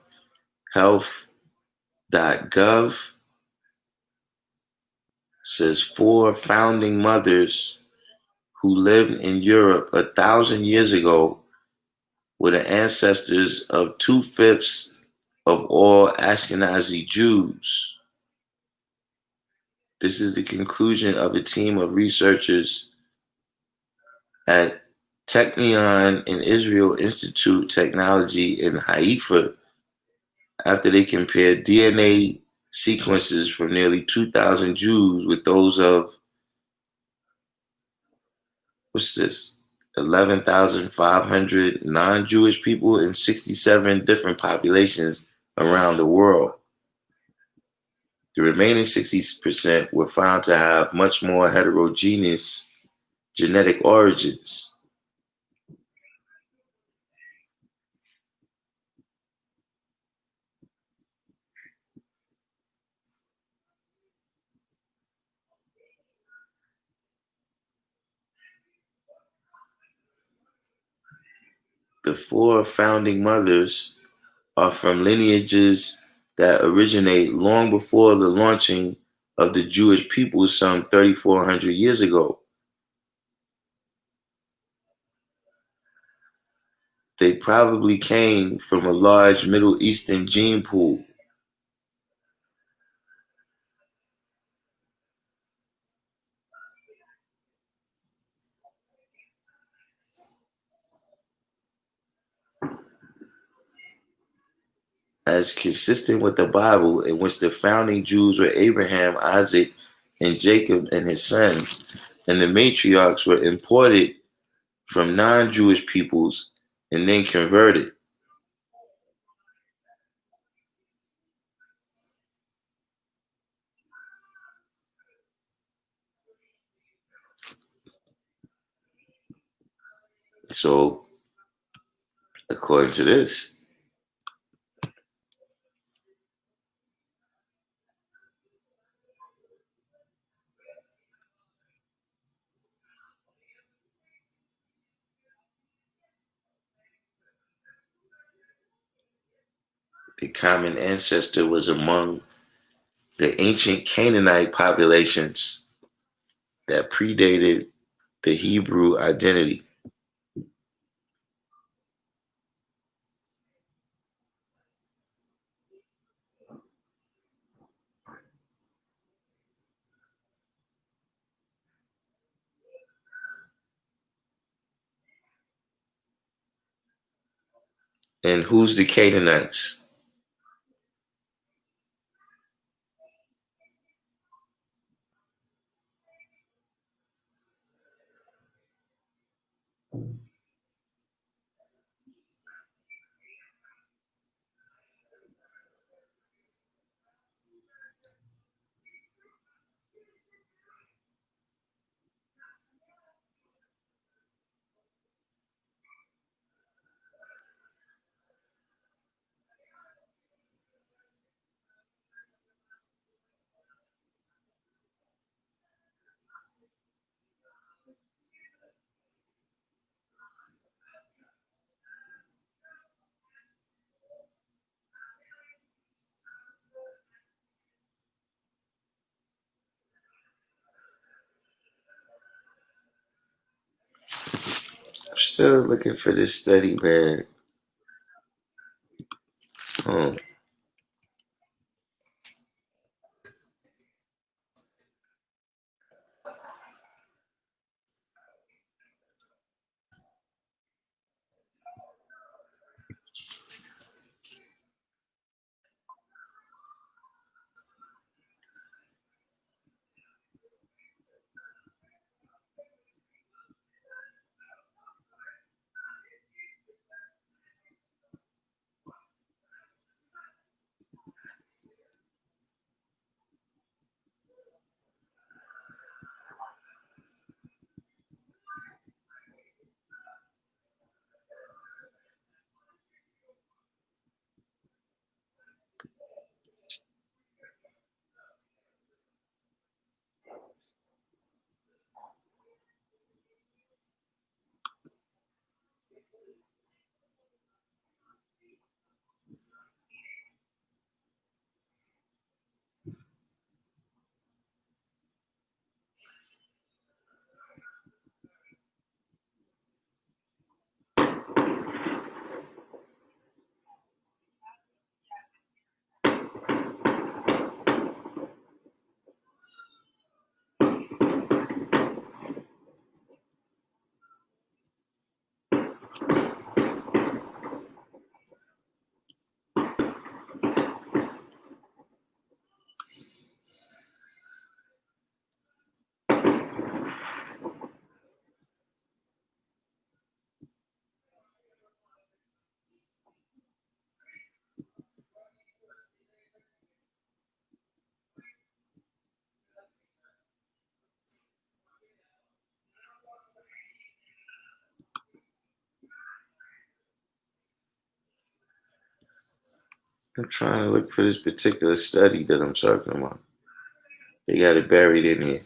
Health.gov says 4 founding mothers who lived in Europe 1,000 years ago were the ancestors of 2/5 of all Ashkenazi Jews. This is the conclusion of a team of researchers at Technion and Israel Institute Technology in Haifa after they compared DNA sequences from nearly 2,000 Jews with those of, what's this, 11,500 non-Jewish people in 67 different populations around the world. The remaining 60% were found to have much more heterogeneous genetic origins. The 4 founding mothers are from lineages that originate long before the launching of the Jewish people some 3,400 years ago. They probably came from a large Middle Eastern gene pool. As consistent with the Bible, in which the founding Jews were Abraham, Isaac, and Jacob and his sons, and the matriarchs were imported from non-Jewish peoples and then converted. So, according to this, the common ancestor was among the ancient Canaanite populations that predated the Hebrew identity. And who's the Canaanites? still looking for this study, man. Oh. I'm trying to look for this particular study that I'm talking about. They got it buried in here.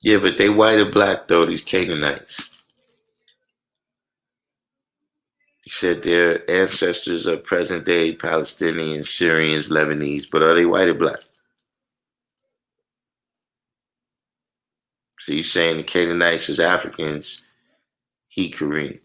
Yeah, but they white or black though, these Canaanites. He said their ancestors are present day Palestinians, Syrians, Lebanese, but are they white or black? So you're saying the Canaanites is Africans, he Korean.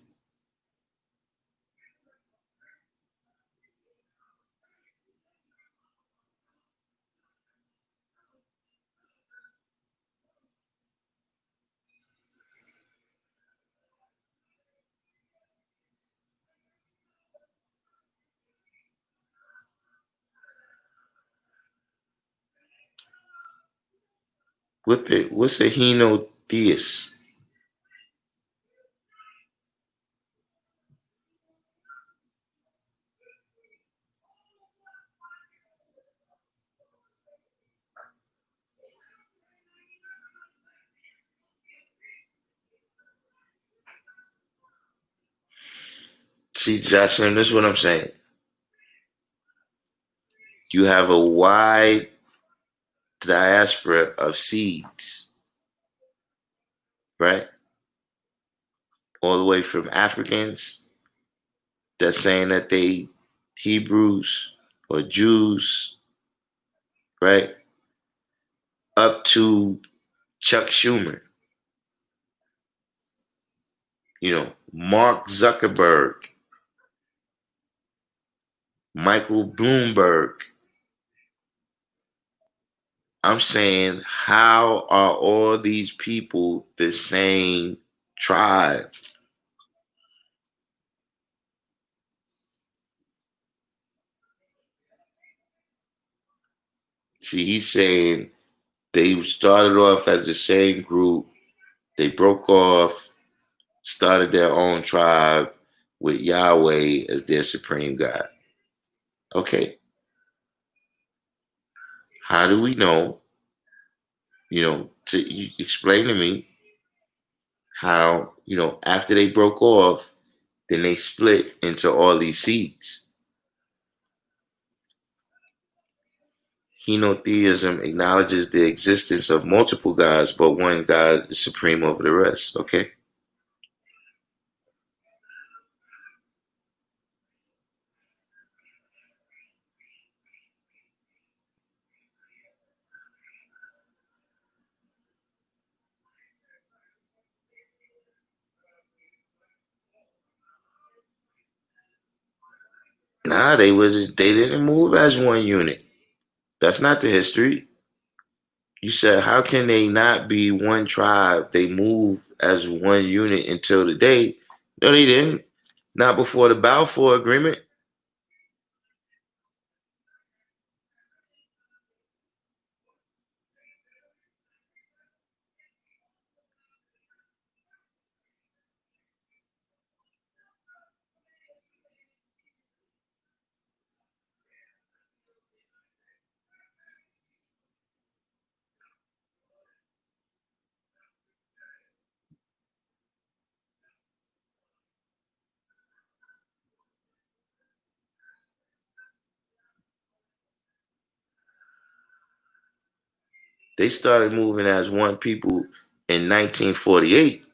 What's a henotheist? See, Jocelyn, this is what I'm saying. You have a wide diaspora of seeds, right? All the way from Africans that's saying that they Hebrews or Jews, right? Up to Chuck Schumer, Mark Zuckerberg, Michael Bloomberg. I'm saying, how are all these people the same tribe? See, he's saying they started off as the same group. They broke off, started their own tribe with Yahweh as their supreme God. Okay. How do we know? You explain to me how, after they broke off, then they split into all these seeds. Henotheism acknowledges the existence of multiple gods, but one God is supreme over the rest. Okay. Nah, they didn't move as one unit. That's not the history. You said, how can they not be one tribe? They move as one unit until today. No, they didn't. Not before the Balfour Agreement. They started moving as one people in 1948.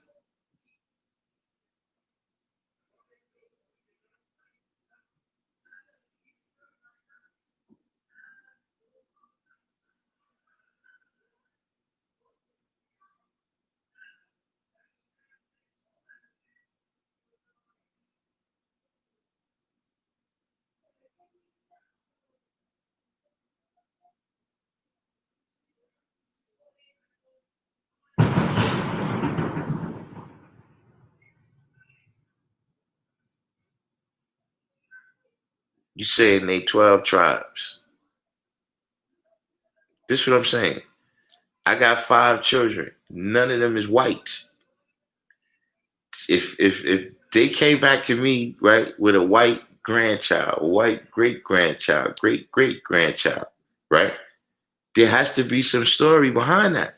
You saying they 12 tribes. This is what I'm saying. I got 5 children. None of them is white. If they came back to me, right, with a white grandchild, a white great grandchild, great great grandchild, right? There has to be some story behind that.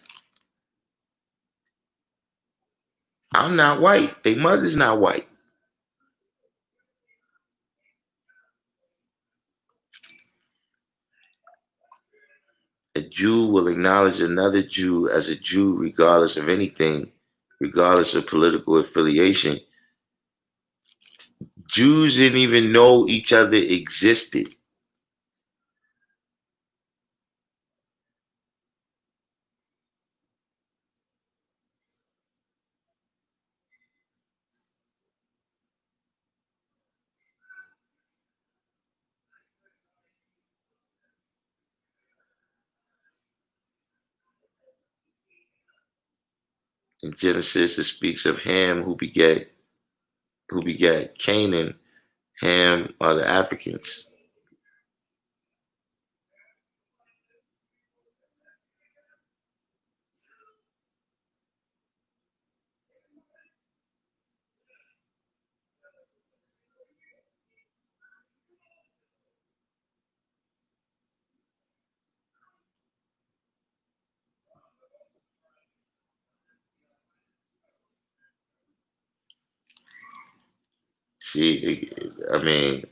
I'm not white. Their mother's not white. A Jew will acknowledge another Jew as a Jew regardless of anything, regardless of political affiliation. Jews didn't even know each other existed. In Genesis, it speaks of Ham who begat Canaan. Ham are the Africans. See, I mean,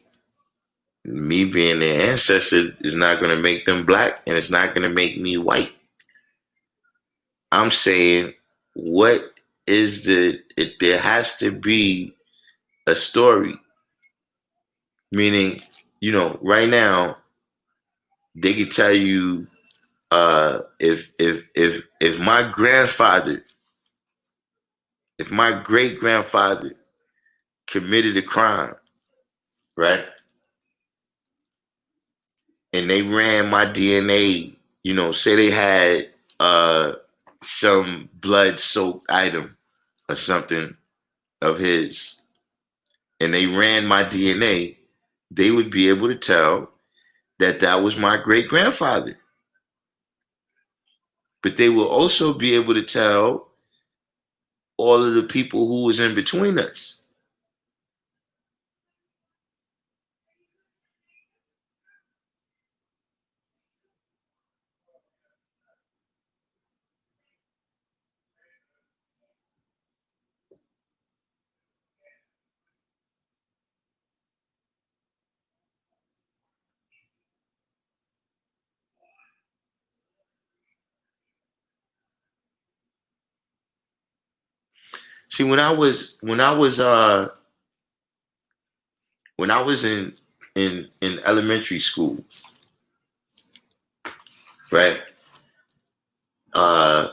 me being their ancestor is not going to make them black, and it's not going to make me white. I'm saying, what is there has to be a story. Meaning, right now they could tell you, if my grandfather, if my great grandfather committed a crime, right, and they ran my DNA, say they had some blood soaked item or something of his, and they ran my DNA, they would be able to tell that that was my great grandfather. But they will also be able to tell all of the people who was in between us. See, when I was in elementary school, right? Uh,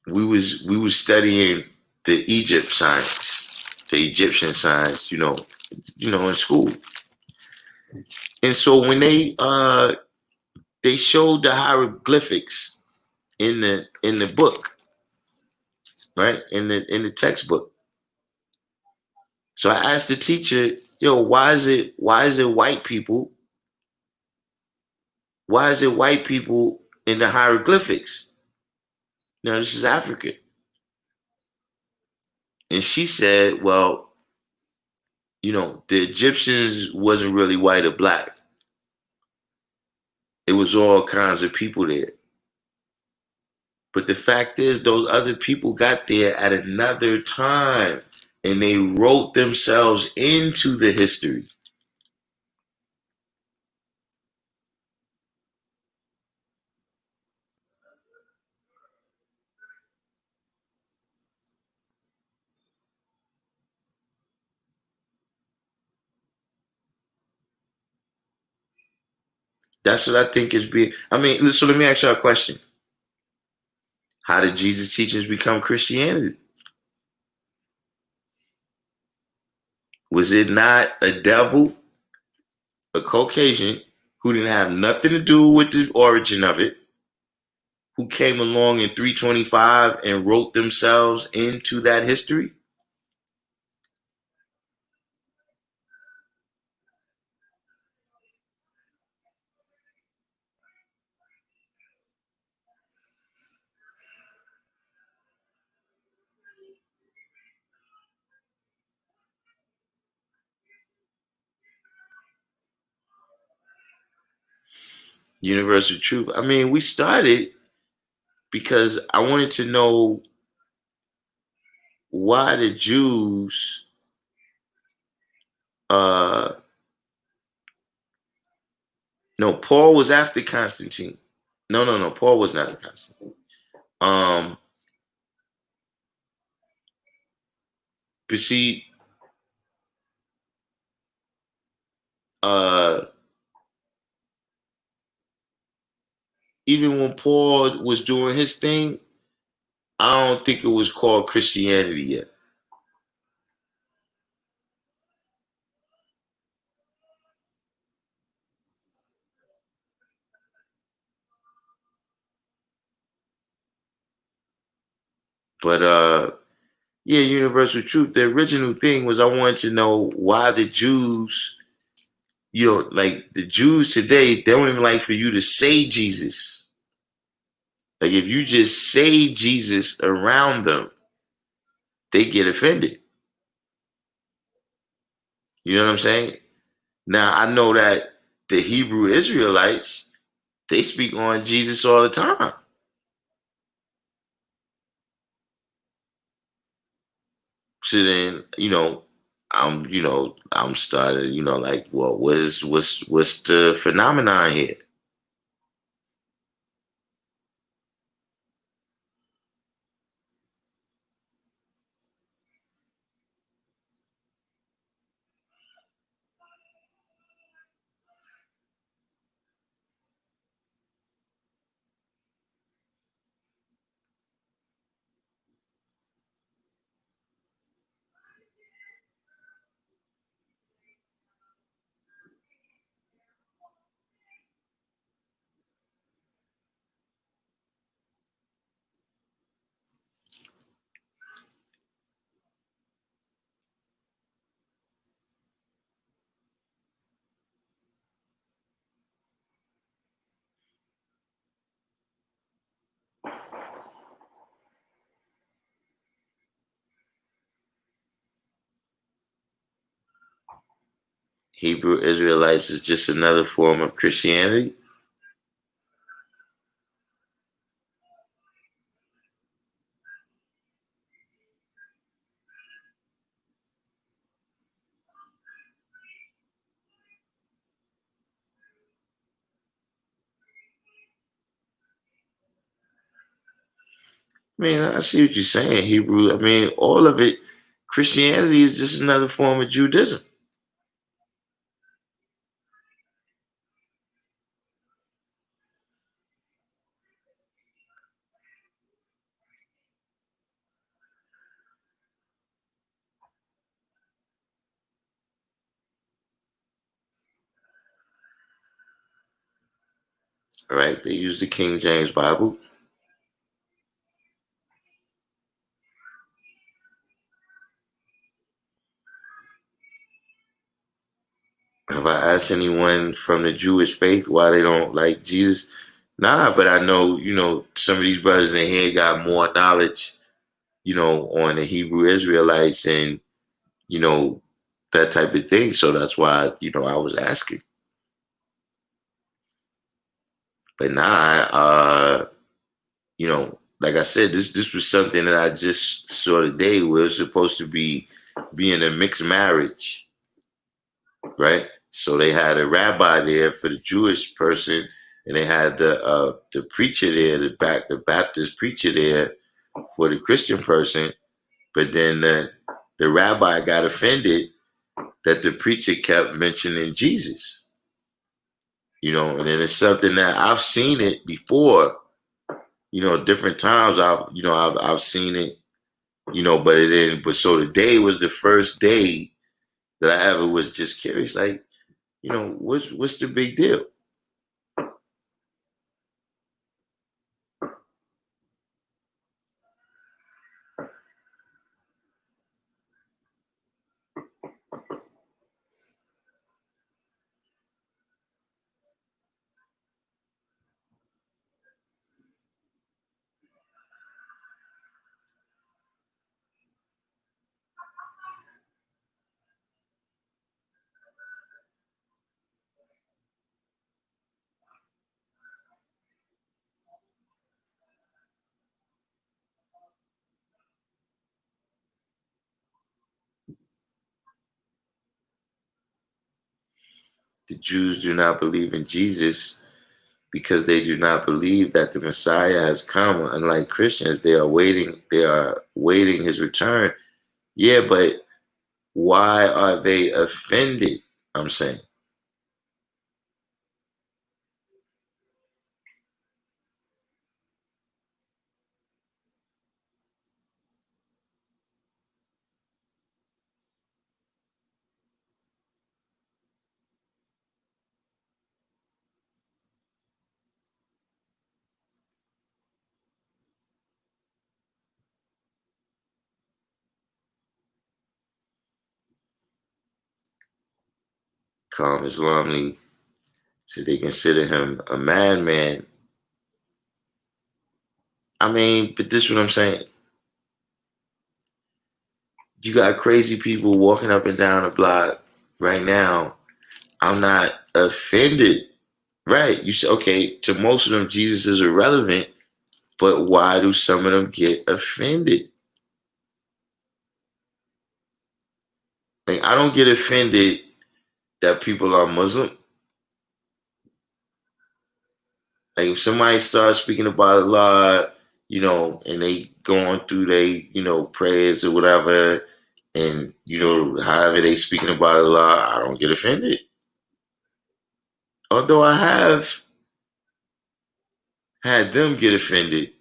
we was studying the Egypt science, the Egyptian science, in school. And so when they showed the hieroglyphics in the book, right? In the textbook. So I asked the teacher, yo, why is it white people? Why is it white people in the hieroglyphics? No, this is Africa. And she said, well, the Egyptians wasn't really white or black. It was all kinds of people there. But the fact is, those other people got there at another time and they wrote themselves into the history. That's what I think is being. I mean, so let me ask you a question. How did Jesus' teachings become Christianity? Was it not a devil, a Caucasian, who didn't have nothing to do with the origin of it, who came along in 325 and wrote themselves into that history? Universal truth. I mean, we started because I wanted to know why the Jews uh no, Paul was after Constantine. No, Paul was not after Constantine. Um but see, uh even when Paul was doing his thing, I don't think it was called Christianity yet. But yeah, universal truth. The original thing was I wanted to know why the Jews, like the Jews today, they don't even like for you to say Jesus. Like if you just say Jesus around them, they get offended. You know what I'm saying? Now I know that the Hebrew Israelites, they speak on Jesus all the time. So then, I'm started, like, well, what's the phenomenon here? Hebrew Israelites is just another form of Christianity. I mean, I see what you're saying, Hebrew. I mean, all of it, Christianity is just another form of Judaism. All right, they use the King James Bible. Have I asked anyone from the Jewish faith why they don't like Jesus? Nah, but I know, some of these brothers in here got more knowledge, on the Hebrew Israelites and, you know, that type of thing. So that's why, I was asking. But nah, like I said, this was something that I just saw today where it's supposed to be being a mixed marriage, right? So they had a rabbi there for the Jewish person, and they had the preacher there, the Baptist preacher there for the Christian person. But then the rabbi got offended that the preacher kept mentioning Jesus, and then it's something that I've seen it before, different times. I've seen it, but it didn't. But so today was the first day that I ever was just curious, like, what's the big deal? The Jews do not believe in Jesus because they do not believe that the Messiah has come. Unlike Christians, they are waiting his return. Yeah, but why are they offended? I'm saying. Calm Islamly said they consider him a madman. I mean, but this is what I'm saying. You got crazy people walking up and down the block right now. I'm not offended. Right. You say, okay, to most of them, Jesus is irrelevant, but why do some of them get offended? Like, I don't get offended that people are Muslim. Like, if somebody starts speaking about Allah, and they going through prayers or whatever, and, however they speaking about Allah, I don't get offended. Although I have had them get offended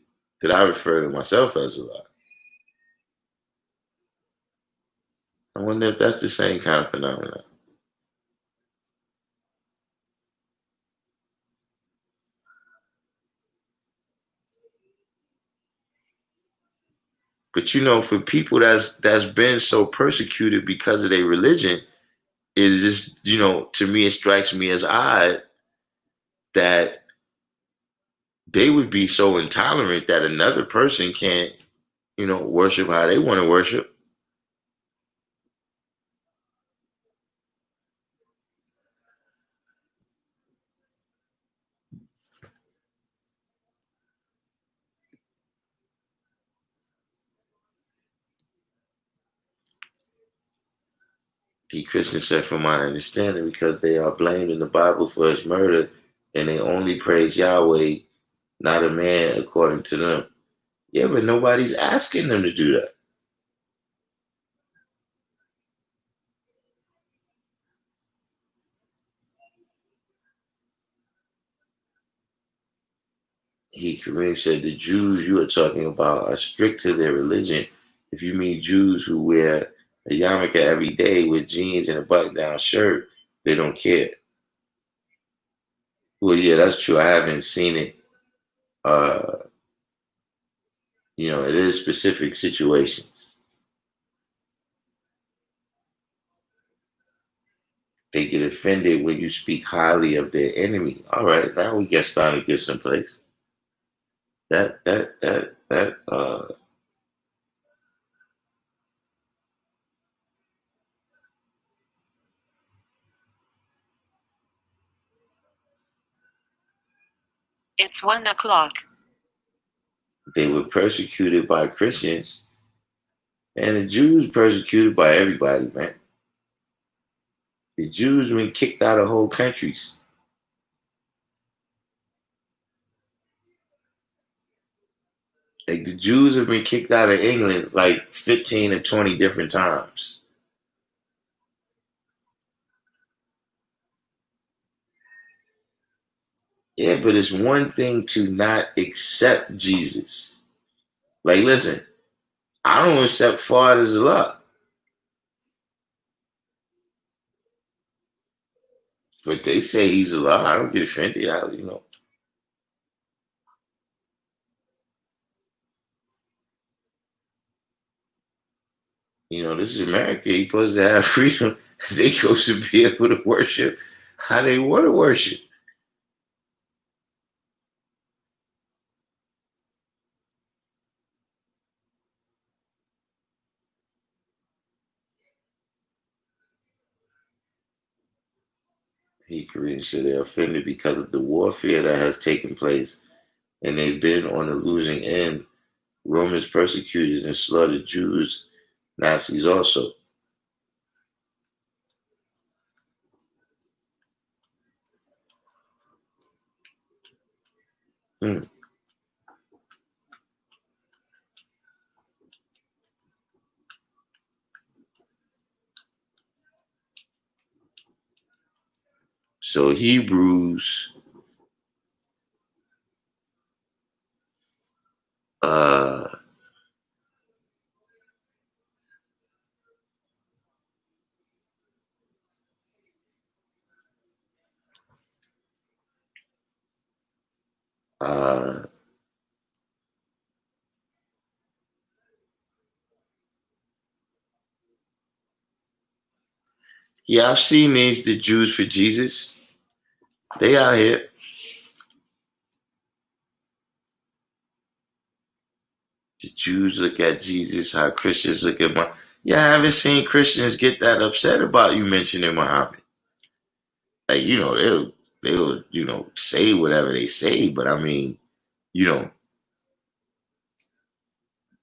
that I refer to myself as Allah. I wonder if that's the same kind of phenomenon. But for people that's been so persecuted because of their religion, it just, to me, it strikes me as odd that they would be so intolerant that another person can't, worship how they want to worship. The Christian said, from my understanding, because they are blamed in the Bible for his murder, and they only praise Yahweh, not a man, according to them. Yeah, but nobody's asking them to do that. Kareem said the Jews you are talking about are strict to their religion. If you mean Jews who wear a yarmulke every day with jeans and a button-down shirt, they don't care. Well, yeah, that's true. I haven't seen it. It is specific situations. They get offended when you speak highly of their enemy. All right, now we get started to get someplace. That. It's 1:00. They were persecuted by Christians, and the Jews persecuted by everybody, man. The Jews been kicked out of whole countries. Like the Jews have been kicked out of England like 15 or 20 different times. Yeah, but it's one thing to not accept Jesus. Like, listen, I don't accept Father's love, but they say he's a Allah. I don't get offended. This is America. You're supposed to have freedom. They supposed to be able to worship how they want to worship. He Koreans said they're offended because of the warfare that has taken place, and they've been on the losing end. Romans persecuted and slaughtered Jews, Nazis also. Hmm. So Hebrews, uh, uh, yeah, I've seen these, the Jews for Jesus. They out here. The Jews look at Jesus, how Christians look at Muhammad. Yeah, I haven't seen Christians get that upset about you mentioning Muhammad. Like, they'll say whatever they say, but I mean, you know,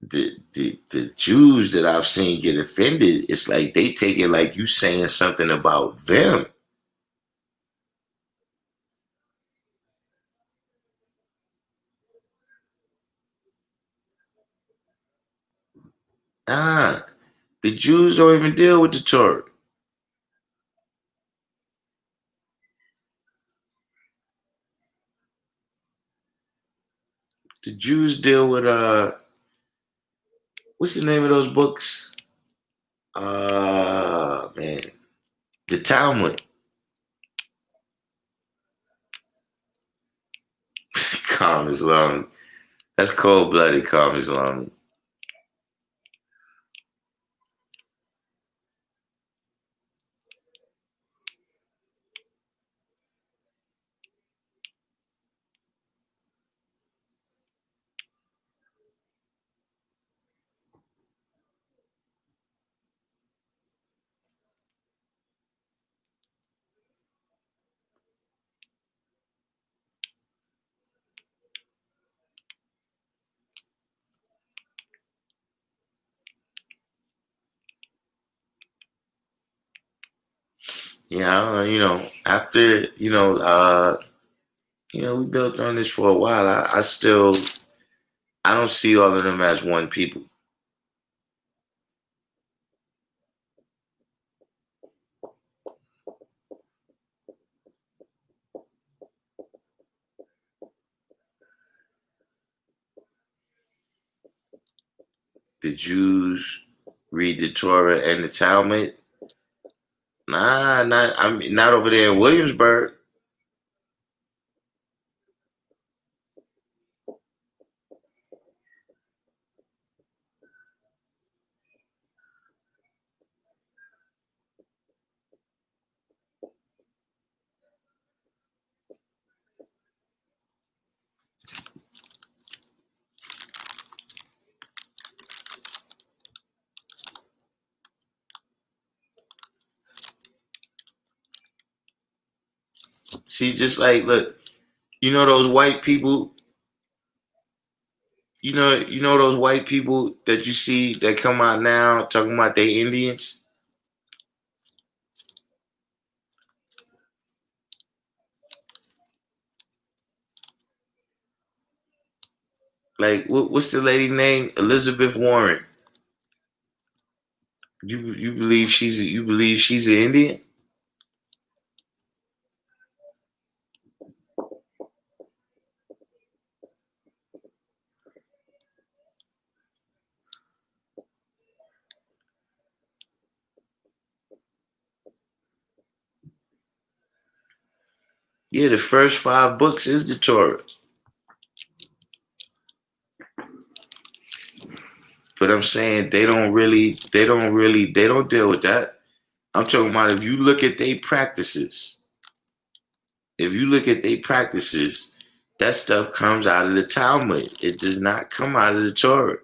the Jews that I've seen get offended, it's like they take it like you saying something about them. Ah, the Jews don't even deal with the Torah. The Jews deal with what's the name of those books? Man, the Talmud. Calm Islamic. That's cold blooded calm Islamic. Yeah, after we built on this for a while. I don't see all of them as one people. The Jews read the Torah and the Talmud. Nah, not over there in Williamsburg. See, just like, look, you know those white people, you know those white people that you see that come out now talking about they Indians. Like, what's the lady's name? Elizabeth Warren. You believe she's an Indian? Yeah, the first 5 books is the Torah. But I'm saying they don't deal with that. I'm talking about if you look at their practices, that stuff comes out of the Talmud. It does not come out of the Torah.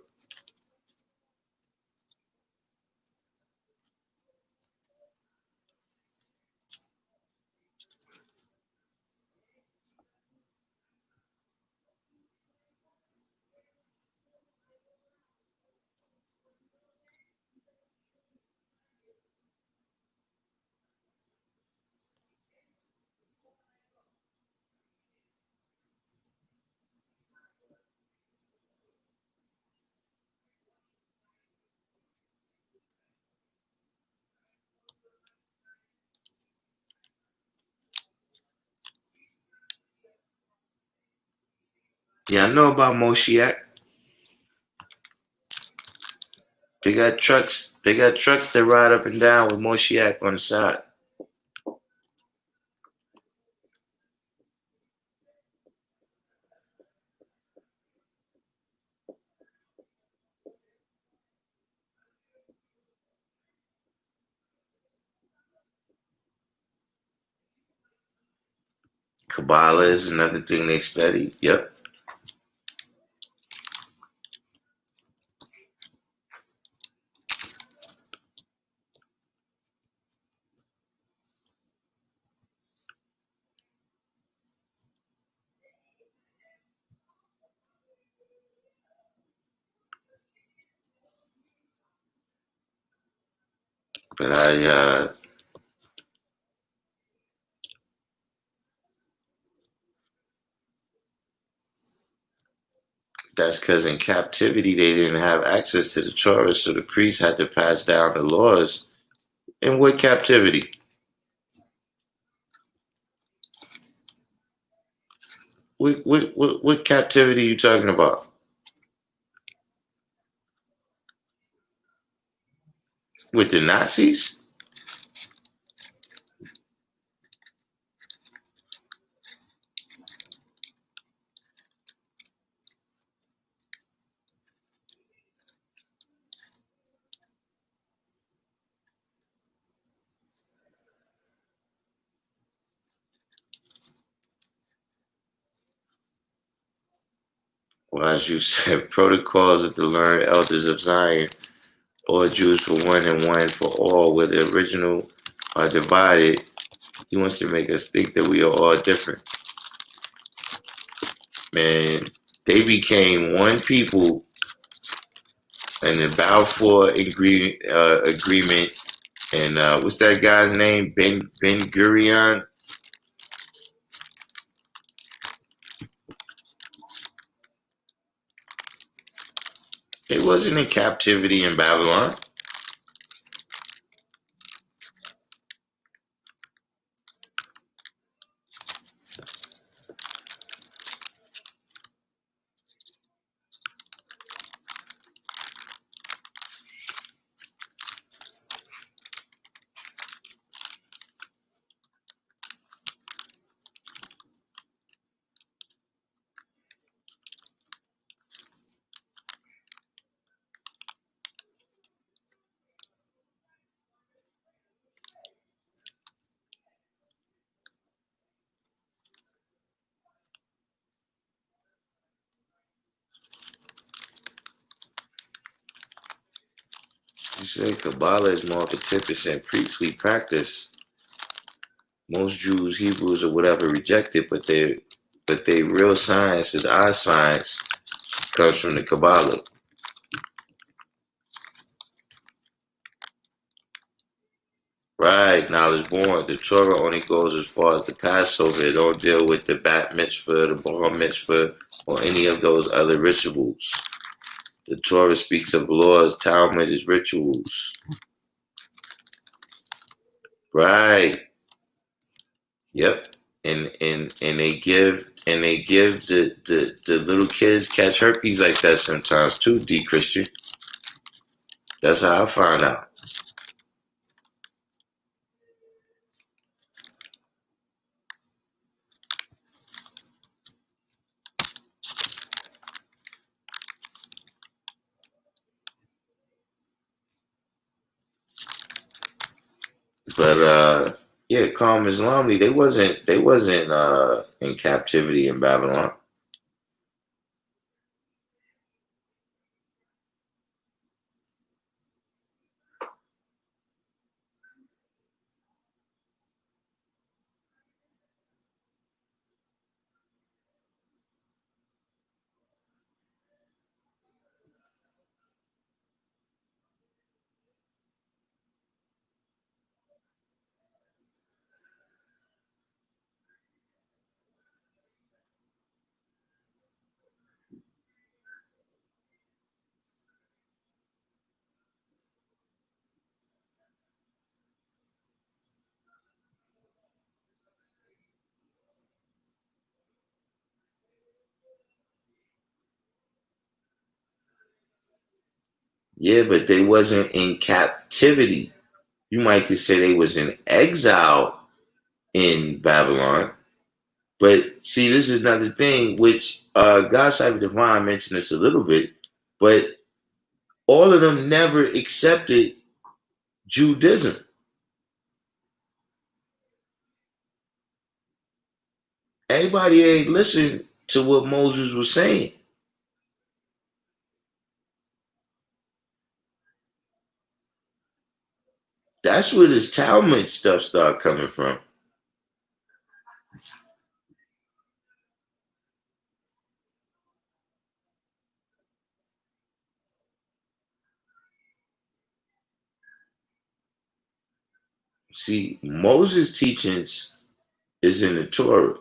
Yeah, I know about Moshiach. They got trucks. They got trucks that ride up and down with Moshiach on the side. Kabbalah is another thing they study. Yep. But that's because in captivity they didn't have access to the Torah, so the priests had to pass down the laws. In what captivity? What captivity are you talking about? With the Nazis? Well, as you said, protocols of the learned elders of Zion, all Jews for one and one for all, where the original are divided. He wants to make us think that we are all different. Man, they became one people in the Balfour agreement. And what's that guy's name? Ben Gurion. They wasn't in captivity in Babylon. You say Kabbalah is more of a 10% priestly practice. most Jews, Hebrews, or whatever reject it, but they real science is our science comes from the Kabbalah. Right, knowledge born. The Torah only goes as far as the Passover. It don't deal with the bat mitzvah, the bar mitzvah, or any of those other rituals. The Torah speaks of laws, Talmud is rituals. Right. Yep. And they give the little kids catch herpes like that sometimes too, D Christian. That's how I found out. But yeah, Calm Islami, they wasn't in captivity in Babylon. Yeah, but they wasn't in captivity. You might could say they was in exile in Babylon. But see, this is another thing which God Cyber Divine mentioned this a little bit, but all of them never accepted Judaism. Everybody ain't listened to what Moses was saying. That's where this Talmud stuff started coming from. See, Moses' teachings is in the Torah.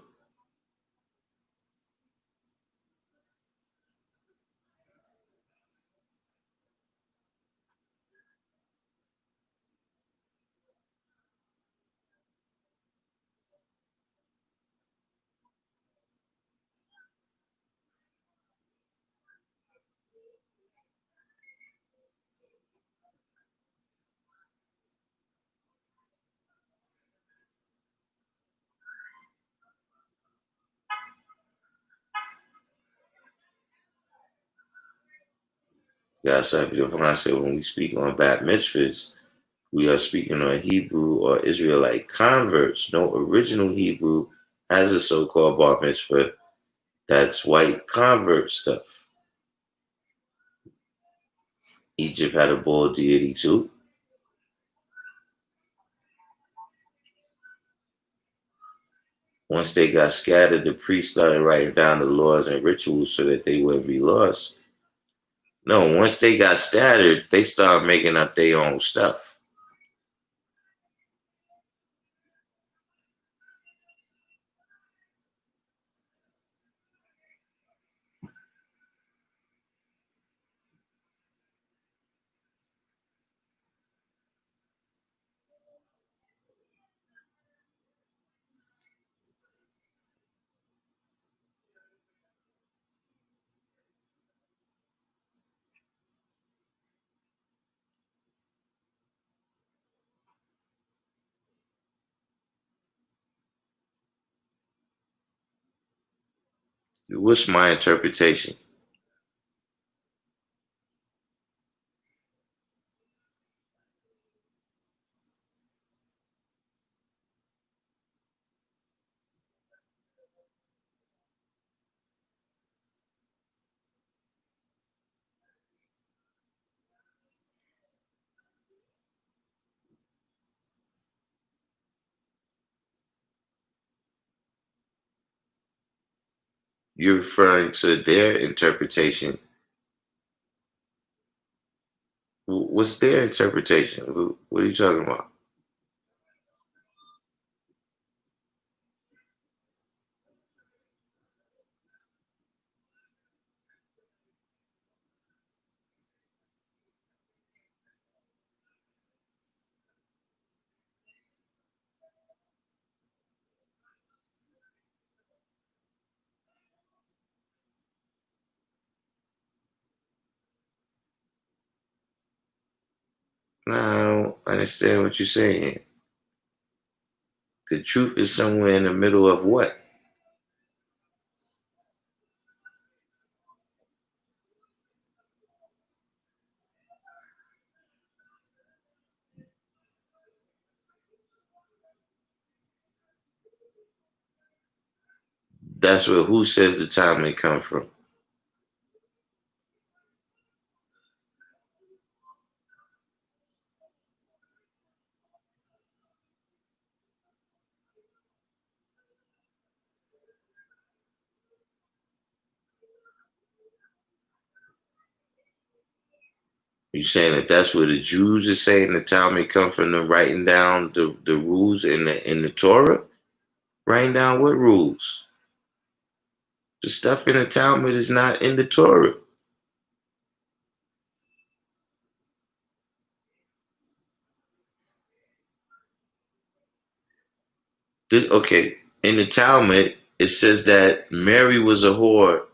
God Cyber Divine said when we speak on Bat Mitzvahs, we are speaking on Hebrew or Israelite converts. No original Hebrew has a so-called bar mitzvah. That's white convert stuff. Egypt had a bull deity too. Once they got scattered, the priests started writing down the laws and rituals so that they wouldn't be lost. No, once they got scattered, they started making up their own stuff. What's my interpretation? You're referring to their interpretation. What's their interpretation? What are you talking about? No, I don't understand what you're saying. The truth is somewhere in the middle of what? That's where who says the time may come from? You saying that that's where the Jews are saying the time may come from them writing down the rules in the Torah? Writing down what rules? The stuff in the Talmud is not in the Torah. Okay, in the Talmud, it says that Mary was a whore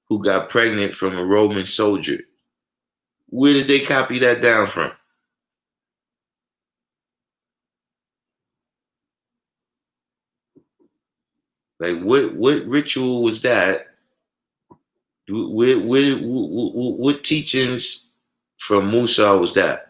who got pregnant from a Roman soldier. Where did they copy that down from? Like, what ritual was that? What teachings from Musa was that?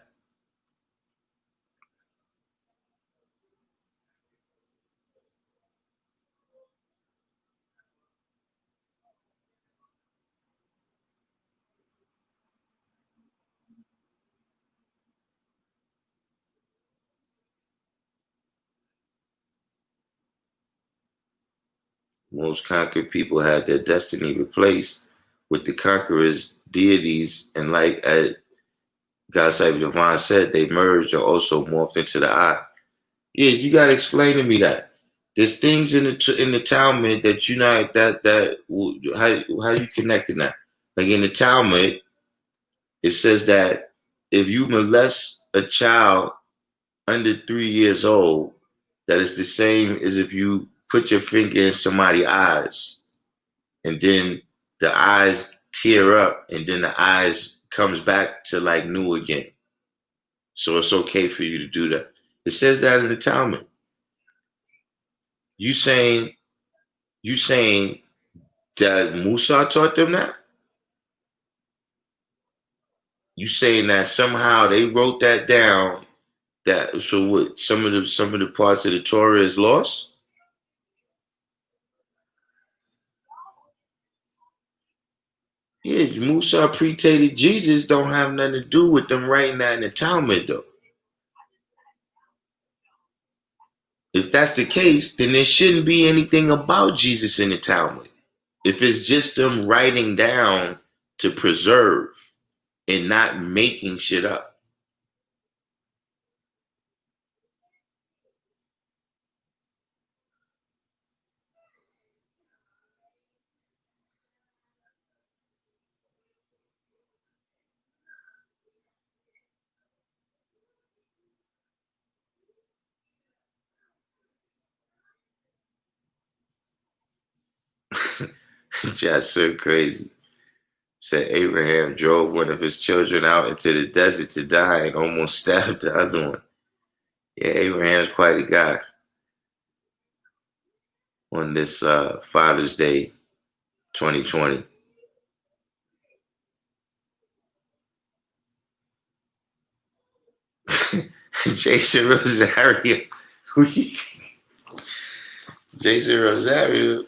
Most conquered people had their destiny replaced with the conqueror's deities, and like God's Cyber Divine said, they merged or also morphed into the eye. Yeah, you gotta explain to me that. There's things in the Talmud that you not that how you connecting that? Like in the Talmud, it says that if you molest a child under 3 years old, that is the same as if you put your finger in somebody's eyes and then the eyes tear up and then the eyes comes back to like new again. So it's okay for you to do that. It says that in the Talmud. You saying you saying that Musa taught them that? You saying that somehow they wrote that down? That so what? Some of the parts of the Torah is lost. Yeah, Musa predated Jesus. Don't have nothing to do with them writing that in the Talmud, though. If that's the case, then there shouldn't be anything about Jesus in the Talmud. If it's just them writing down to preserve and not making shit up. Just so crazy. Said Abraham drove one of his children out into the desert to die and almost stabbed the other one. Yeah, Abraham's quite a guy on this Father's Day 2020. Jason Rosario. Jason Rosario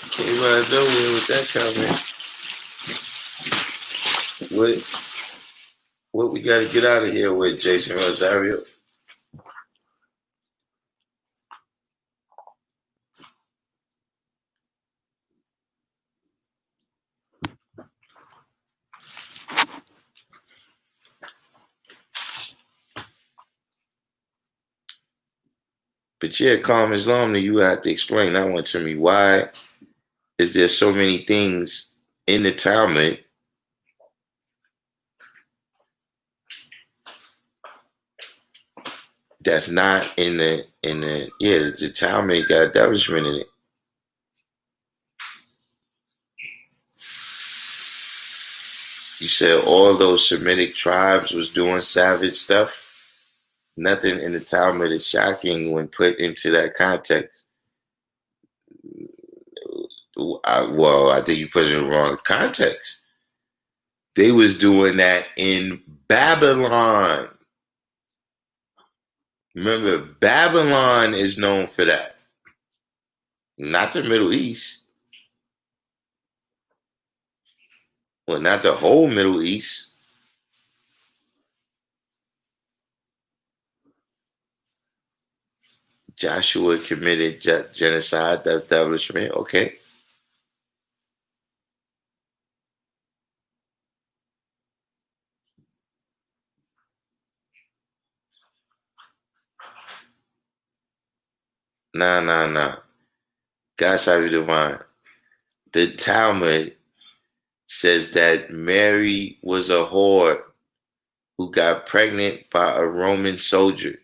came out of nowhere with that comment. What we got to get out of here with, Jason Rosario? But yeah, Calm Islam, you have to explain that one to me. Why is there so many things in the Talmud that's not in the Talmud got establishment in it. You said all those Semitic tribes was doing savage stuff. Nothing in the Talmud is shocking when put into that context. I think you put it in the wrong context. They was doing that in Babylon. Remember, Babylon is known for that. Not the Middle East. Well, not the whole Middle East. Joshua committed genocide. That's establishment. Okay. Nah. God save you divine. The Talmud says that Mary was a whore who got pregnant by a Roman soldier.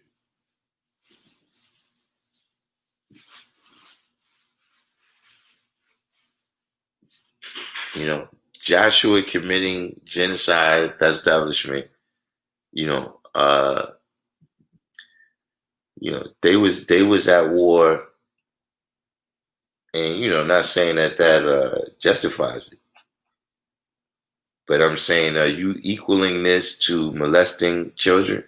You know, Joshua committing genocide, that's establishment. You know, they was at war, and not saying that justifies it, but I'm saying, are you equaling this to molesting children?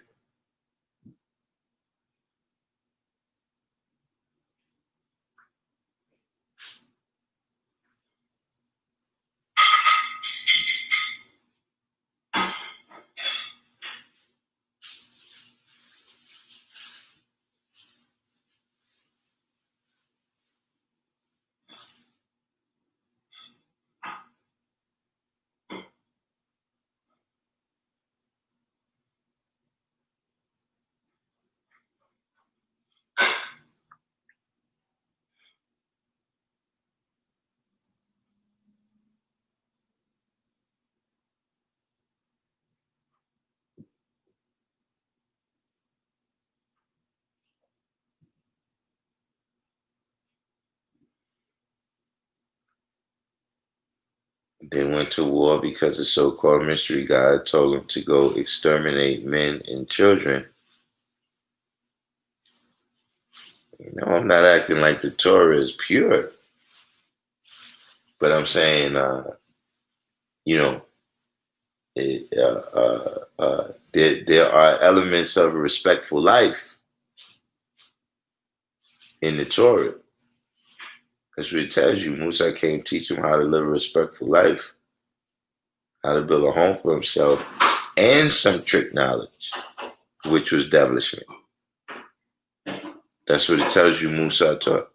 They went to war because the so-called mystery God told them to go exterminate men and children. I'm not acting like the Torah is pure, but I'm saying, you know, there are elements of a respectful life in the Torah. That's what it tells you. Musa came teach him how to live a respectful life, how to build a home for himself, and some trick knowledge, which was establishment. That's what it tells you Musa taught.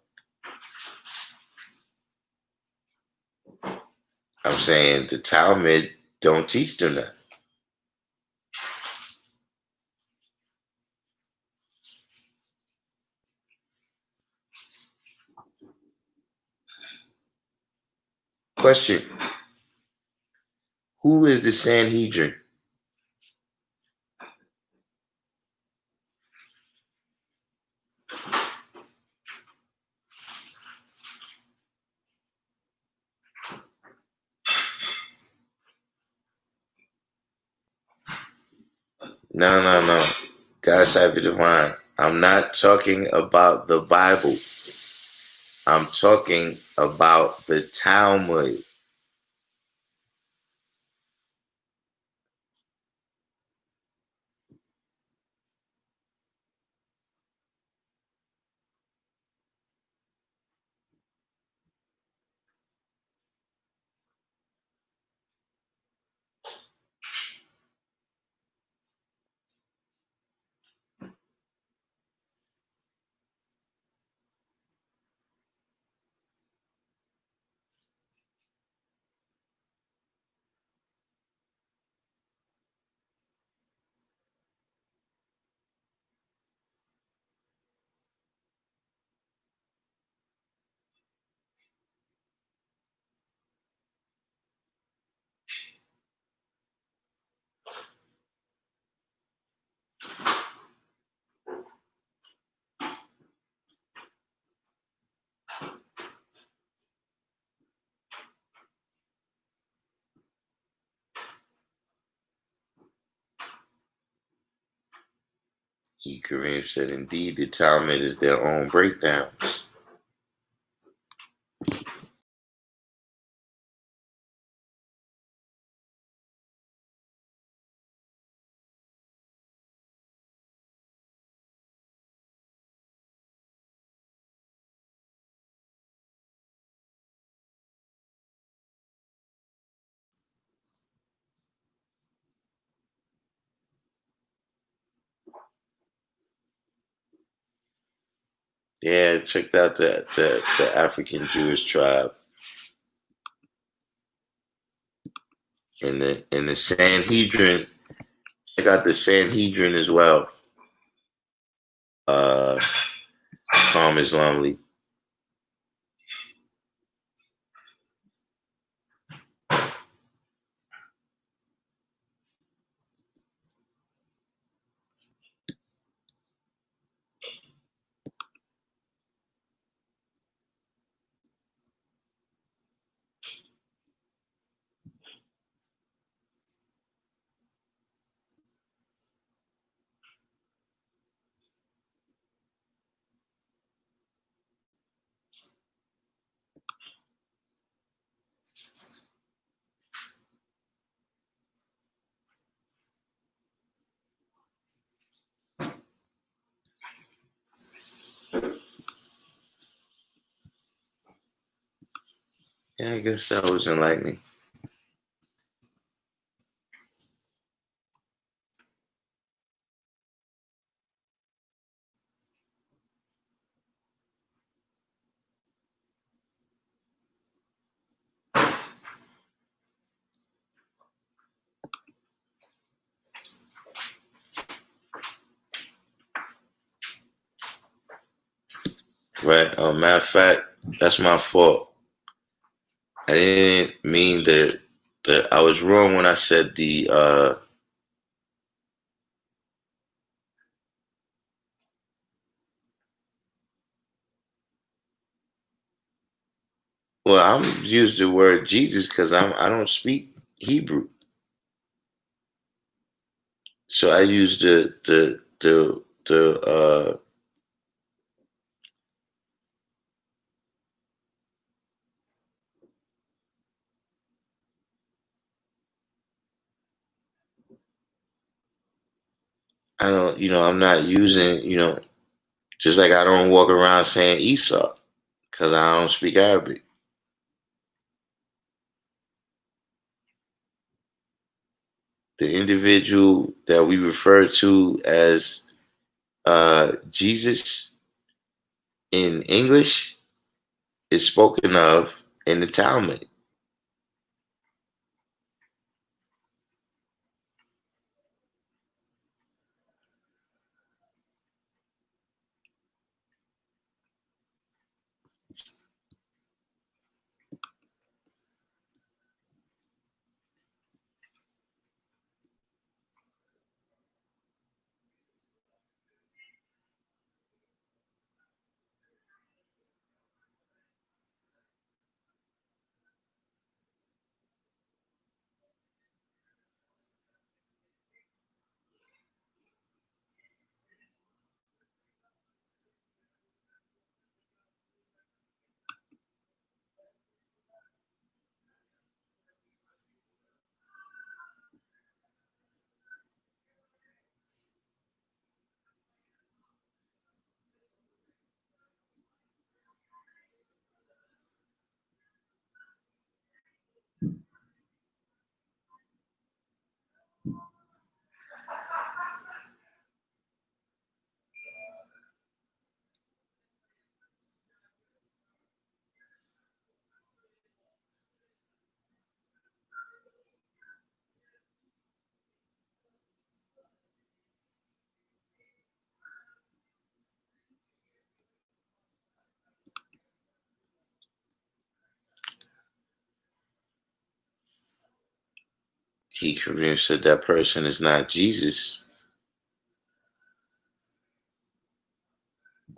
I'm saying the Talmud don't teach them that. Question: who is the Sanhedrin? No. God save the divine. I'm not talking about the Bible. I'm talking about the Talmud. Kareem said, indeed, the Talmud is their own breakdowns. Yeah, checked out the African Jewish tribe and the Sanhedrin. Check out the Sanhedrin as well. Calm Islamly. Yeah, I guess that was enlightening. Right. Matter of fact, that's my fault. I didn't mean that I was wrong when I said well, I'm used the word Jesus because I don't speak Hebrew. So I use the I don't, I'm not using, just like I don't walk around saying Esau because I don't speak Arabic. The individual that we refer to as Jesus in English is spoken of in the Talmud. Kareem said that person is not Jesus.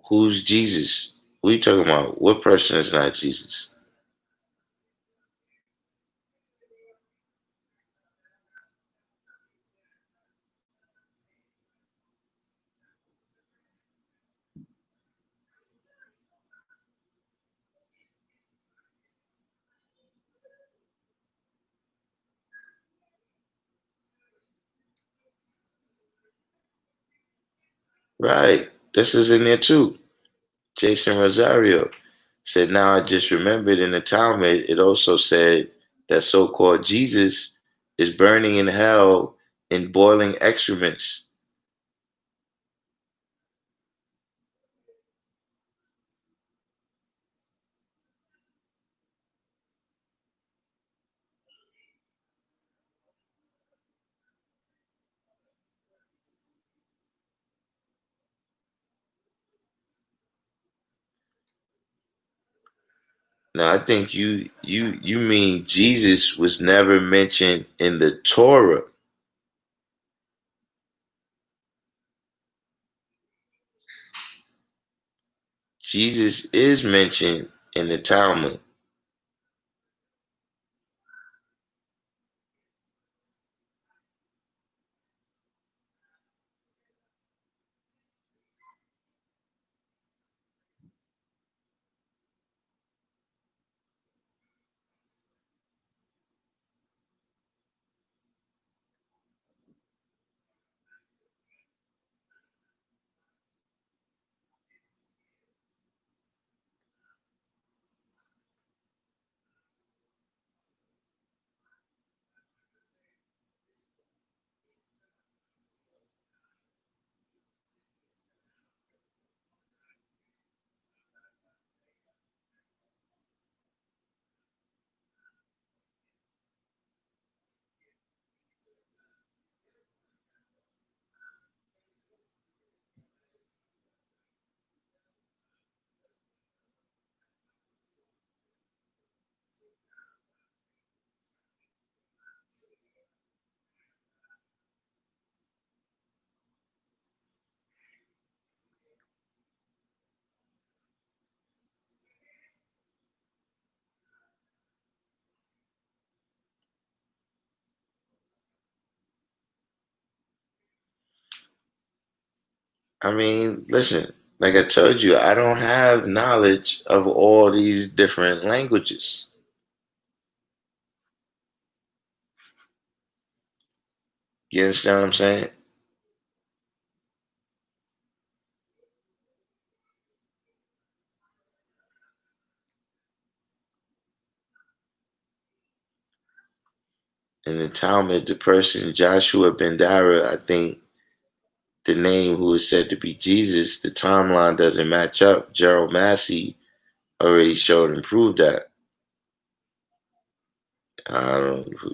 Who's Jesus? What are you talking about? What person is not Jesus? Right. This is in there too. Jason Rosario said, now I just remembered in the Talmud, it also said that so called Jesus is burning in hell in boiling excrements. Now I think you mean Jesus was never mentioned in the Torah. Jesus is mentioned in the Talmud. I mean, listen, like I told you, I don't have knowledge of all these different languages. You understand what I'm saying? In the Talmud, the person Joshua ben Dara, I think the name who is said to be Jesus, the timeline doesn't match up. Gerald Massey already showed and proved that. I don't know.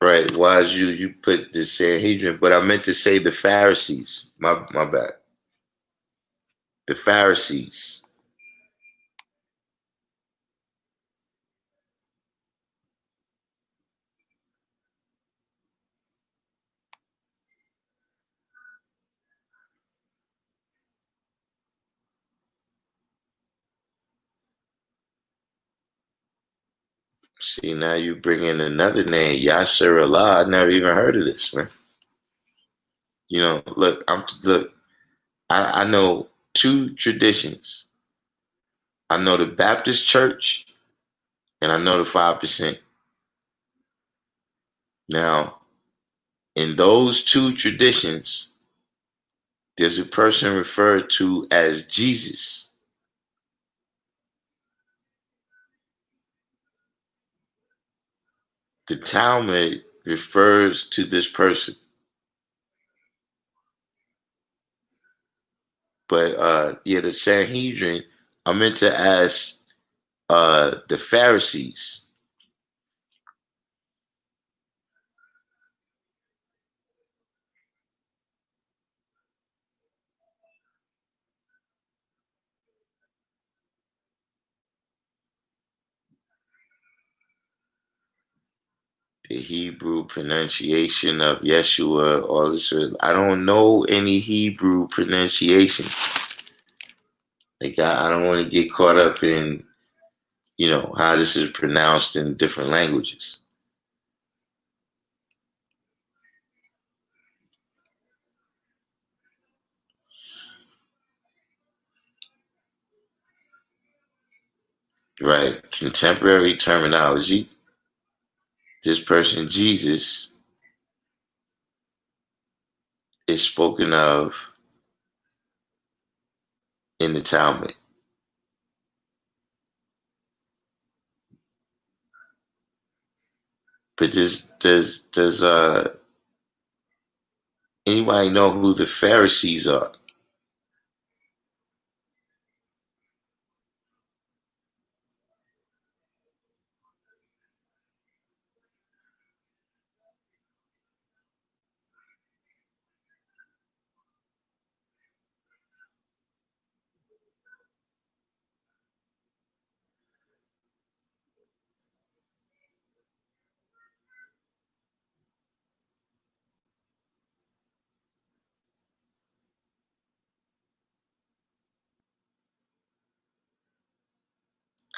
Right. Why is you put the Sanhedrin, but I meant to say the Pharisees. My bad. The Pharisees. See, now you bring in another name, Yasser Allah. I never even heard of this, man. You know, look. I know two traditions. I know the Baptist Church, and I know the 5%. Now, in those two traditions, there's a person referred to as Jesus. The Talmud refers to this person, but yeah, the Sanhedrin. I meant to ask the Pharisees. The Hebrew pronunciation of Yeshua, all this. I don't know any Hebrew pronunciations. Like I don't want to get caught up in how this is pronounced in different languages. Right, contemporary terminology. this person, Jesus, is spoken of in the Talmud. But does anybody know who the Pharisees are?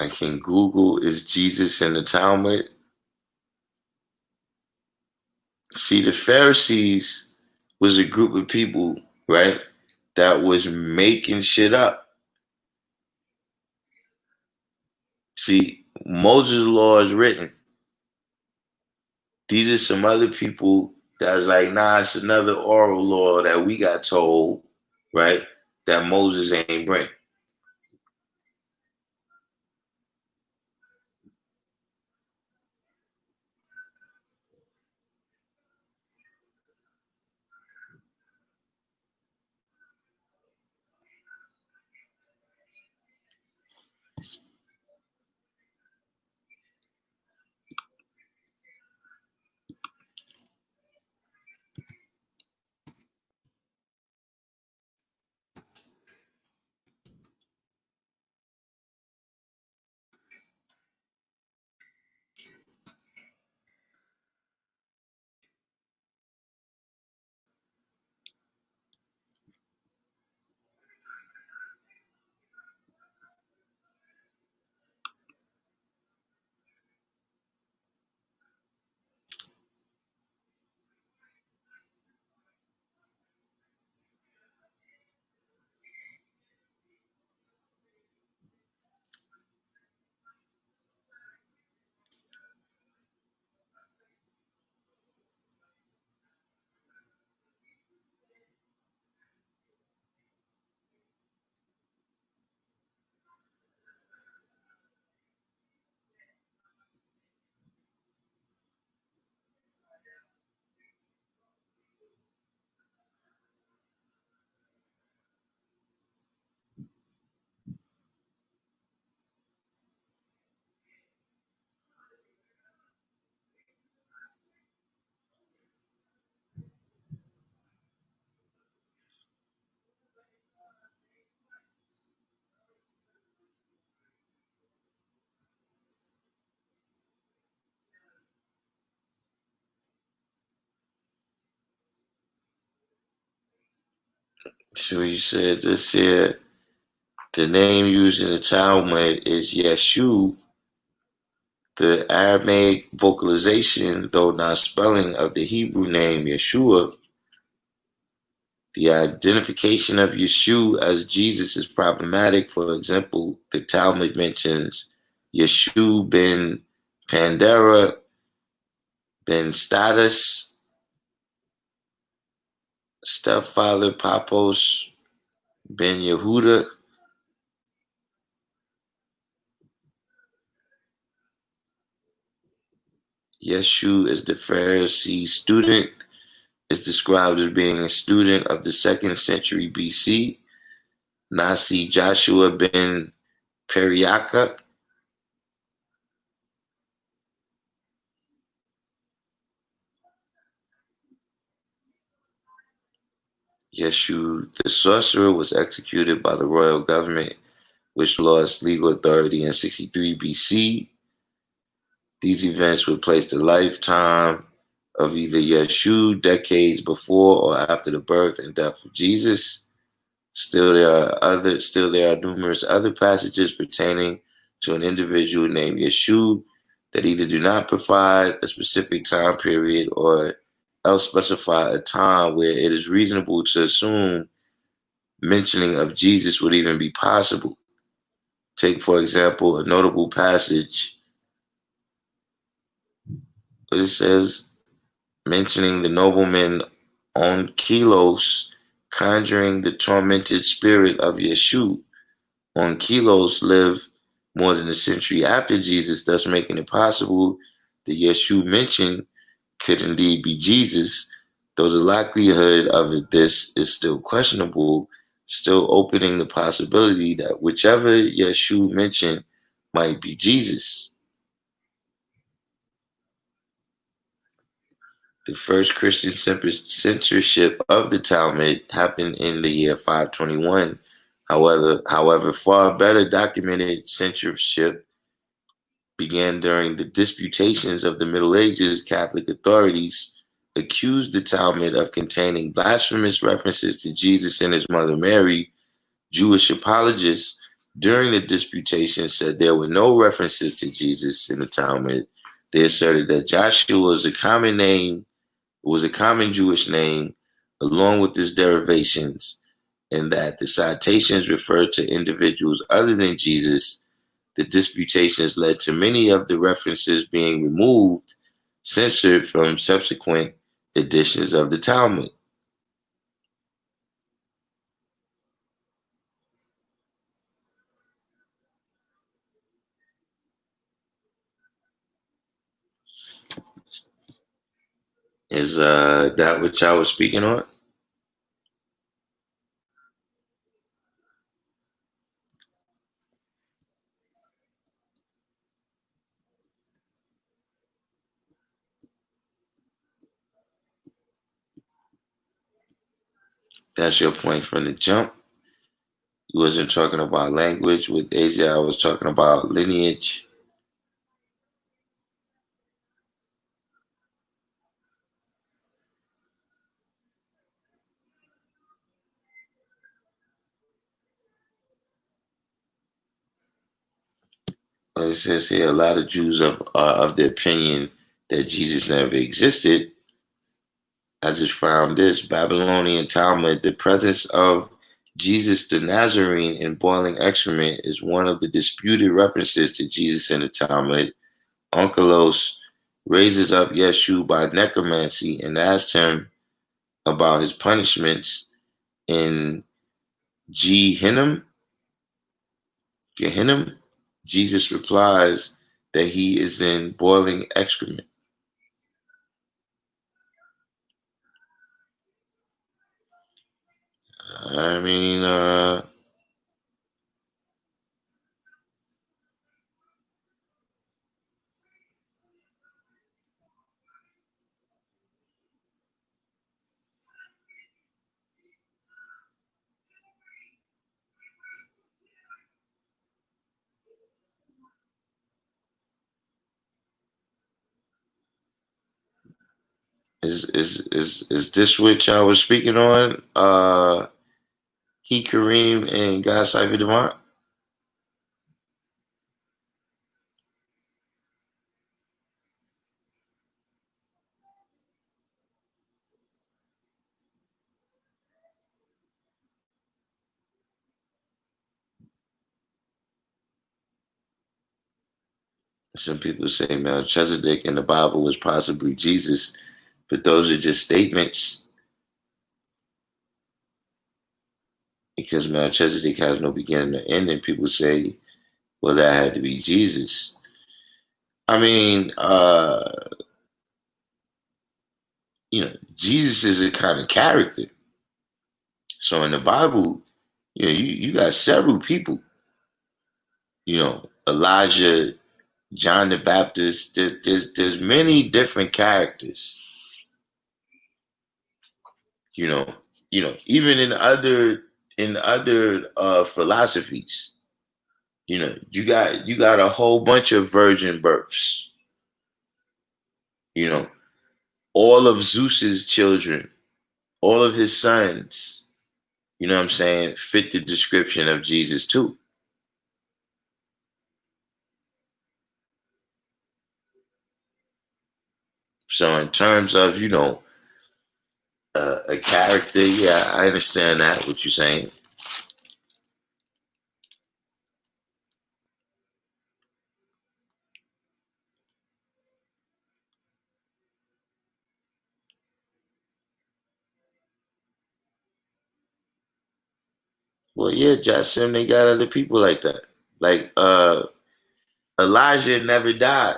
I can Google, is Jesus in the Talmud? See, the Pharisees was a group of people, right, that was making shit up. See, Moses' law is written. These are some other people that's like, nah, it's another oral law that we got told, right, that Moses ain't bring. So you said this here, the name used in the Talmud is Yeshu. The Aramaic vocalization, though not spelling, of the Hebrew name Yeshua. The identification of Yeshu as Jesus is problematic. For example, the Talmud mentions Yeshu ben Pandera ben Status, stepfather Papos ben Yehuda. Yeshu is the Pharisee student, is described as being a student of the 2nd century BC. Nasi Joshua ben Periaka. Yeshu the sorcerer was executed by the royal government, which lost legal authority in 63 BC. These events would place the lifetime of either Yeshu decades before or after the birth and death of Jesus. Still, there are numerous other passages pertaining to an individual named Yeshu that either do not provide a specific time period or else specify a time where it is reasonable to assume mentioning of Jesus would even be possible. Take, for example, a notable passage But it says, mentioning the nobleman on Kilos conjuring the tormented spirit of Yeshu. On Kilos lived more than a century after Jesus, thus making it possible that Yeshu mentioned could indeed be Jesus, though the likelihood of this is still questionable, still opening the possibility that whichever Yeshu mentioned might be Jesus. The first Christian censorship of the Talmud happened in the year 521. However, far better documented censorship began during the disputations of the Middle Ages. Catholic authorities accused the Talmud of containing blasphemous references to Jesus and his mother Mary. Jewish apologists during the disputation said there were no references to Jesus in the Talmud. They asserted that Joshua was a common Jewish name along with its derivations, and that the citations referred to individuals other than Jesus. The disputations led to many of the references being removed, censored from subsequent editions of the Talmud. Is that what y'all was speaking on? That's your point from the jump. You wasn't talking about language with Asia. I was talking about lineage. But it says here a lot of Jews are of the opinion that Jesus never existed. I just found this Babylonian Talmud. The presence of Jesus the Nazarene in boiling excrement is one of the disputed references to Jesus in the Talmud. Onkelos raises up Yeshu by necromancy and asks him about his punishments in Gehinnom. Jesus replies that he is in boiling excrement. I mean, is this what y'all was speaking on? He Kareem and God Cypher Devant? Some people say Melchizedek in the Bible was possibly Jesus, but those are just statements because Melchizedek has no beginning or end, and people say, well, that had to be Jesus. I mean, Jesus is a kind of character. So in the Bible, you got several people, Elijah, John the Baptist. There's many different characters. Even in other philosophies. You got a whole bunch of virgin births. You know, all of Zeus's children, all of his sons. You know what I'm saying? Fit the description of Jesus too. So in terms of a character, yeah, I understand that what you're saying. Well, yeah, Jasim, they got other people like that. Like Elijah never died.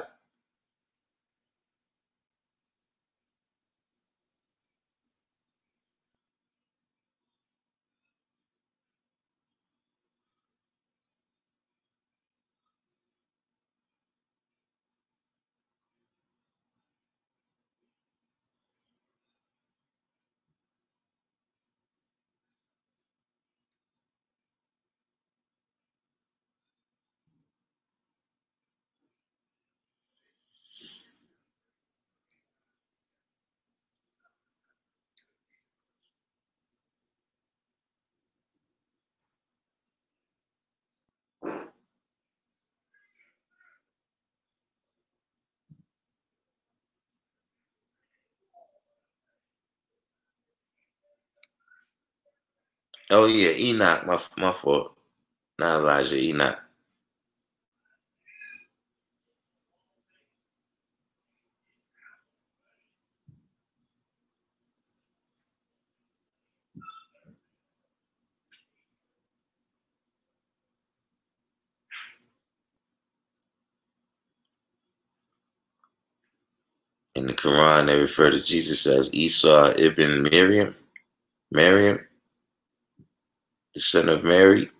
Oh yeah, Enoch, my fault. Not Elijah, Enoch. In the Quran, they refer to Jesus as Esau ibn Miriam, the son of Mary.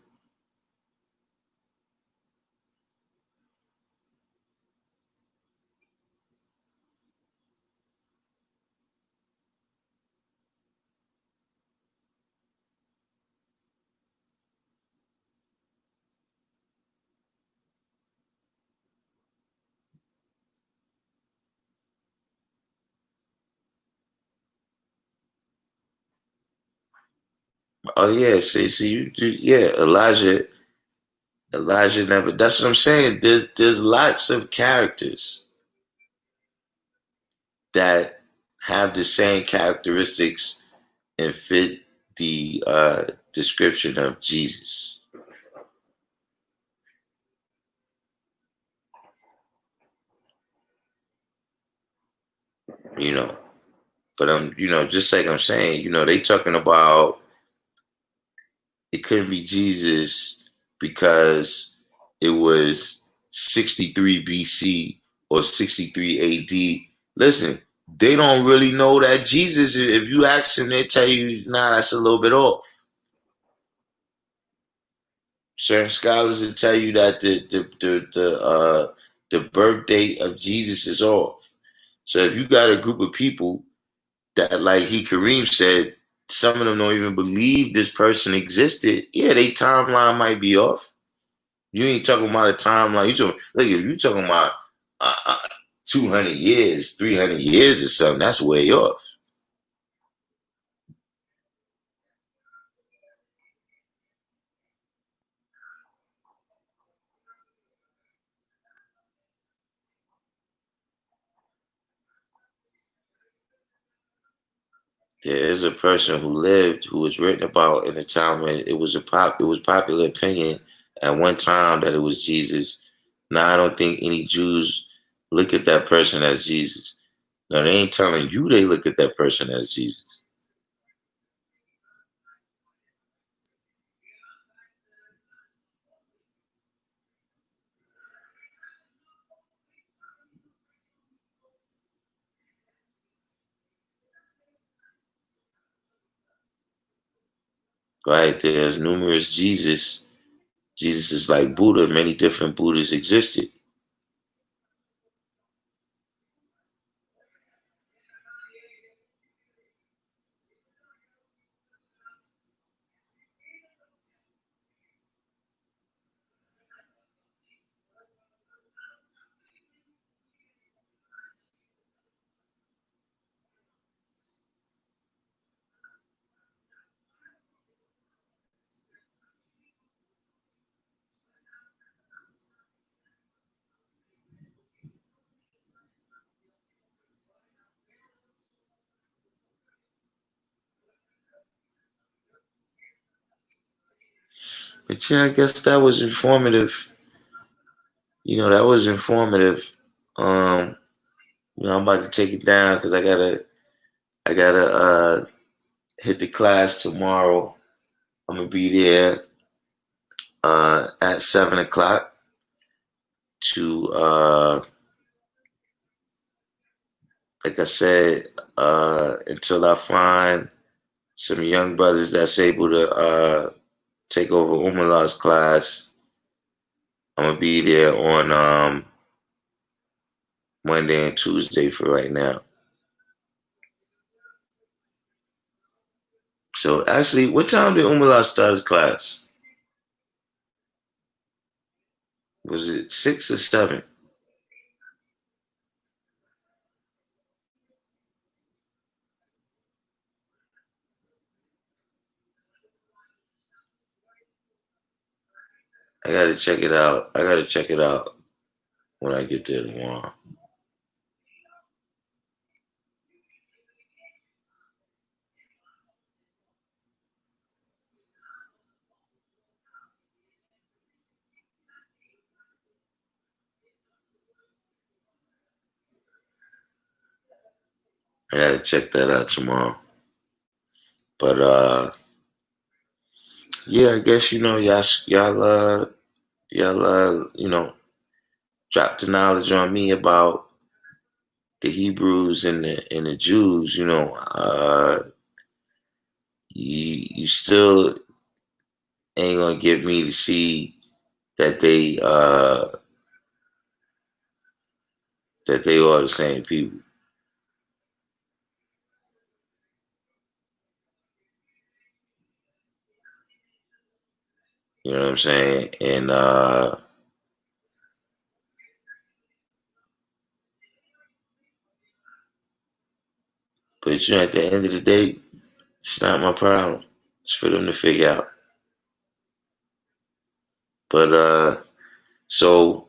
Oh yeah, see, you do, yeah, Elijah never. That's what I'm saying. There's lots of characters that have the same characteristics and fit the description of Jesus. You know, but just like I'm saying, they talking about it couldn't be Jesus because it was 63 BC or 63 AD. Listen, they don't really know that Jesus. If you ask them, they tell you, nah, that's a little bit off. Certain scholars will tell you that the birth date of Jesus is off. So if you got a group of people that, like Kareem said, some of them don't even believe this person existed. Yeah, their timeline might be off. You ain't talking about a timeline. Look, if you talking about uh, uh, 200 years, 300 years or something, that's way off. There is a person who lived who was written about in the time when it was popular opinion at one time that it was Jesus. Now I don't think any Jews look at that person as Jesus. No, they ain't telling you they look at that person as Jesus. Right? There's numerous Jesus. Jesus is like Buddha. Many different Buddhas existed. But yeah, I guess that was informative. That was informative. Um, I'm about to take it down because I gotta hit the class tomorrow. I'm gonna be there at 7 o'clock to like I said, until I find some young brothers that's able to take over Allah's class. I'm gonna be there on Monday and Tuesday for right now. So actually, what time did start his class? Was it 6 or 7? I gotta check it out. I gotta check it out when I get there tomorrow. I gotta check that out tomorrow. But yeah, I guess y'all drop the knowledge on me about the Hebrews and the Jews. You still ain't gonna get me to see that they are the same people. You know what I'm saying? And but at the end of the day, it's not my problem. It's for them to figure out. But so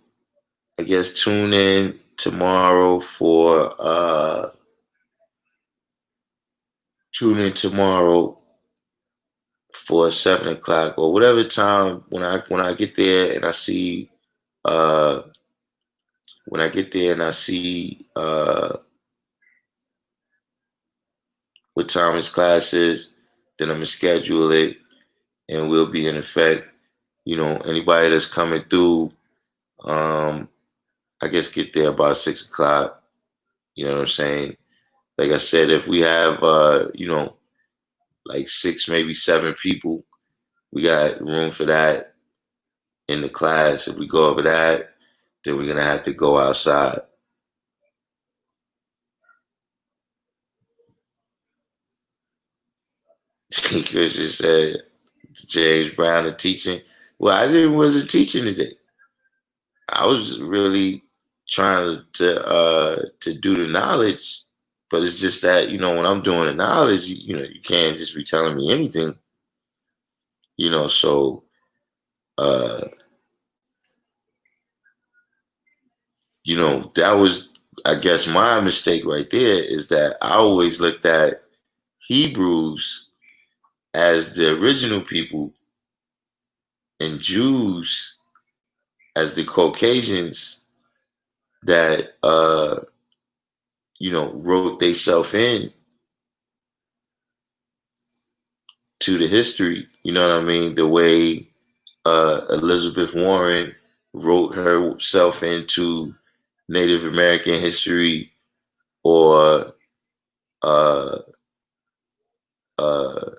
I guess tune in tomorrow for 7 o'clock or whatever time when I get there and I see uh when I get there and I see what time his class is, then I'm gonna schedule it and we'll be in effect. Anybody that's coming through, I guess get there about 6 o'clock. You know what I'm saying? Like I said, if we have like 6, maybe 7 people, we got room for that in the class. If we go over that, then we're gonna have to go outside. Christian said James Brown and teaching. Well, wasn't teaching today. I was really trying to do the knowledge, but it's just that when I'm doing the knowledge, you can't just be telling me anything. So uh, that was, I guess, my mistake right there is that I always looked at Hebrews as the original people and Jews as the Caucasians that wrote themselves in to the history. You know what I mean? The way Elizabeth Warren wrote herself into Native American history, or uh, uh,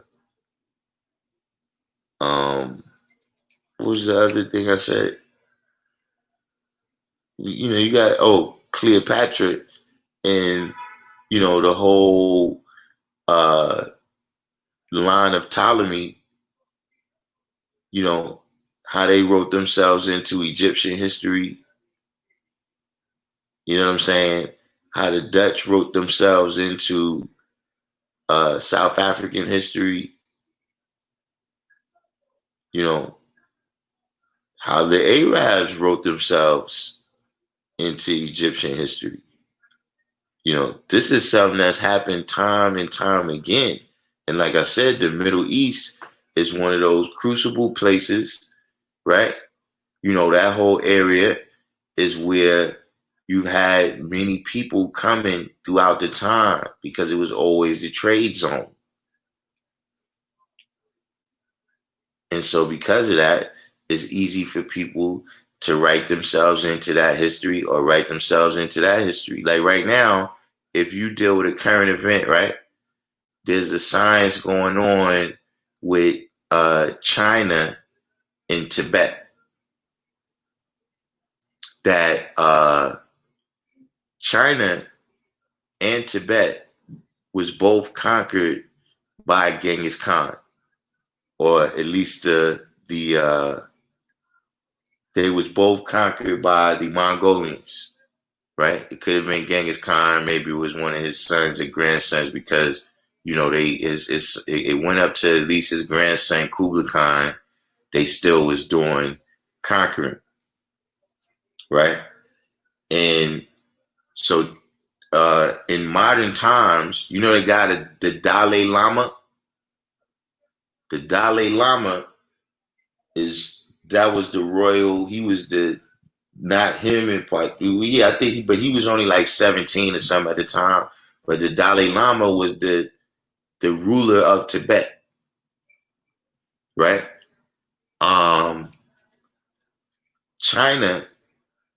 what was the other thing I said? You got Cleopatra and the whole line of Ptolemy. How they wrote themselves into Egyptian history. You know what I'm saying? How the Dutch wrote themselves into South African history. How the Arabs wrote themselves into Egyptian history. This is something that's happened time and time again. And like I said, the Middle East is one of those crucible places, right? That whole area is where you've had many people coming throughout the time because it was always a trade zone. And so because of that, it's easy for people to write themselves into that history or write themselves into that history. Like right now, if you deal with a current event, right, there's a science going on with China and Tibet that China and Tibet was both conquered by Genghis Khan, or at least they was both conquered by the Mongolians, right? It could have been Genghis Khan, maybe it was one of his sons or grandsons, because it went up to at least his grandson Kublai Khan. They still was doing conquering, right? And so in modern times, they got the Dalai Lama. The Dalai Lama that was the royal. He was not him in part. Yeah, I think but he was only like 17 or something at the time. But the Dalai Lama was the ruler of Tibet, right? China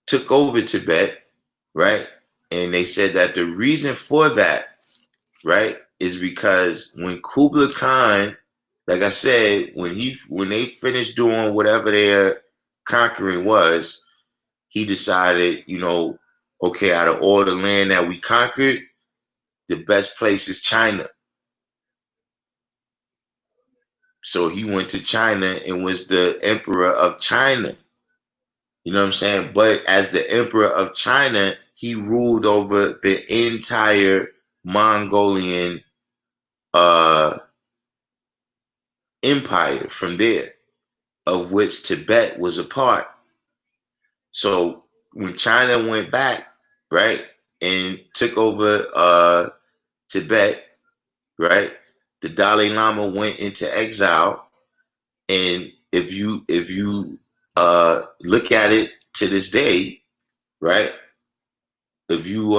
took over Tibet, right? And they said that the reason for that, right, is because when Kublai Khan, like I said, when they finished doing whatever their conquering was, he decided, okay, out of all the land that we conquered, the best place is China. So he went to China and was the emperor of China. You know what I'm saying? But as the emperor of China, he ruled over the entire Mongolian empire from there, of which Tibet was a part. So when China went back, right, and took over Tibet, right, the Dalai Lama went into exile. And if you look at it to this day, right, if you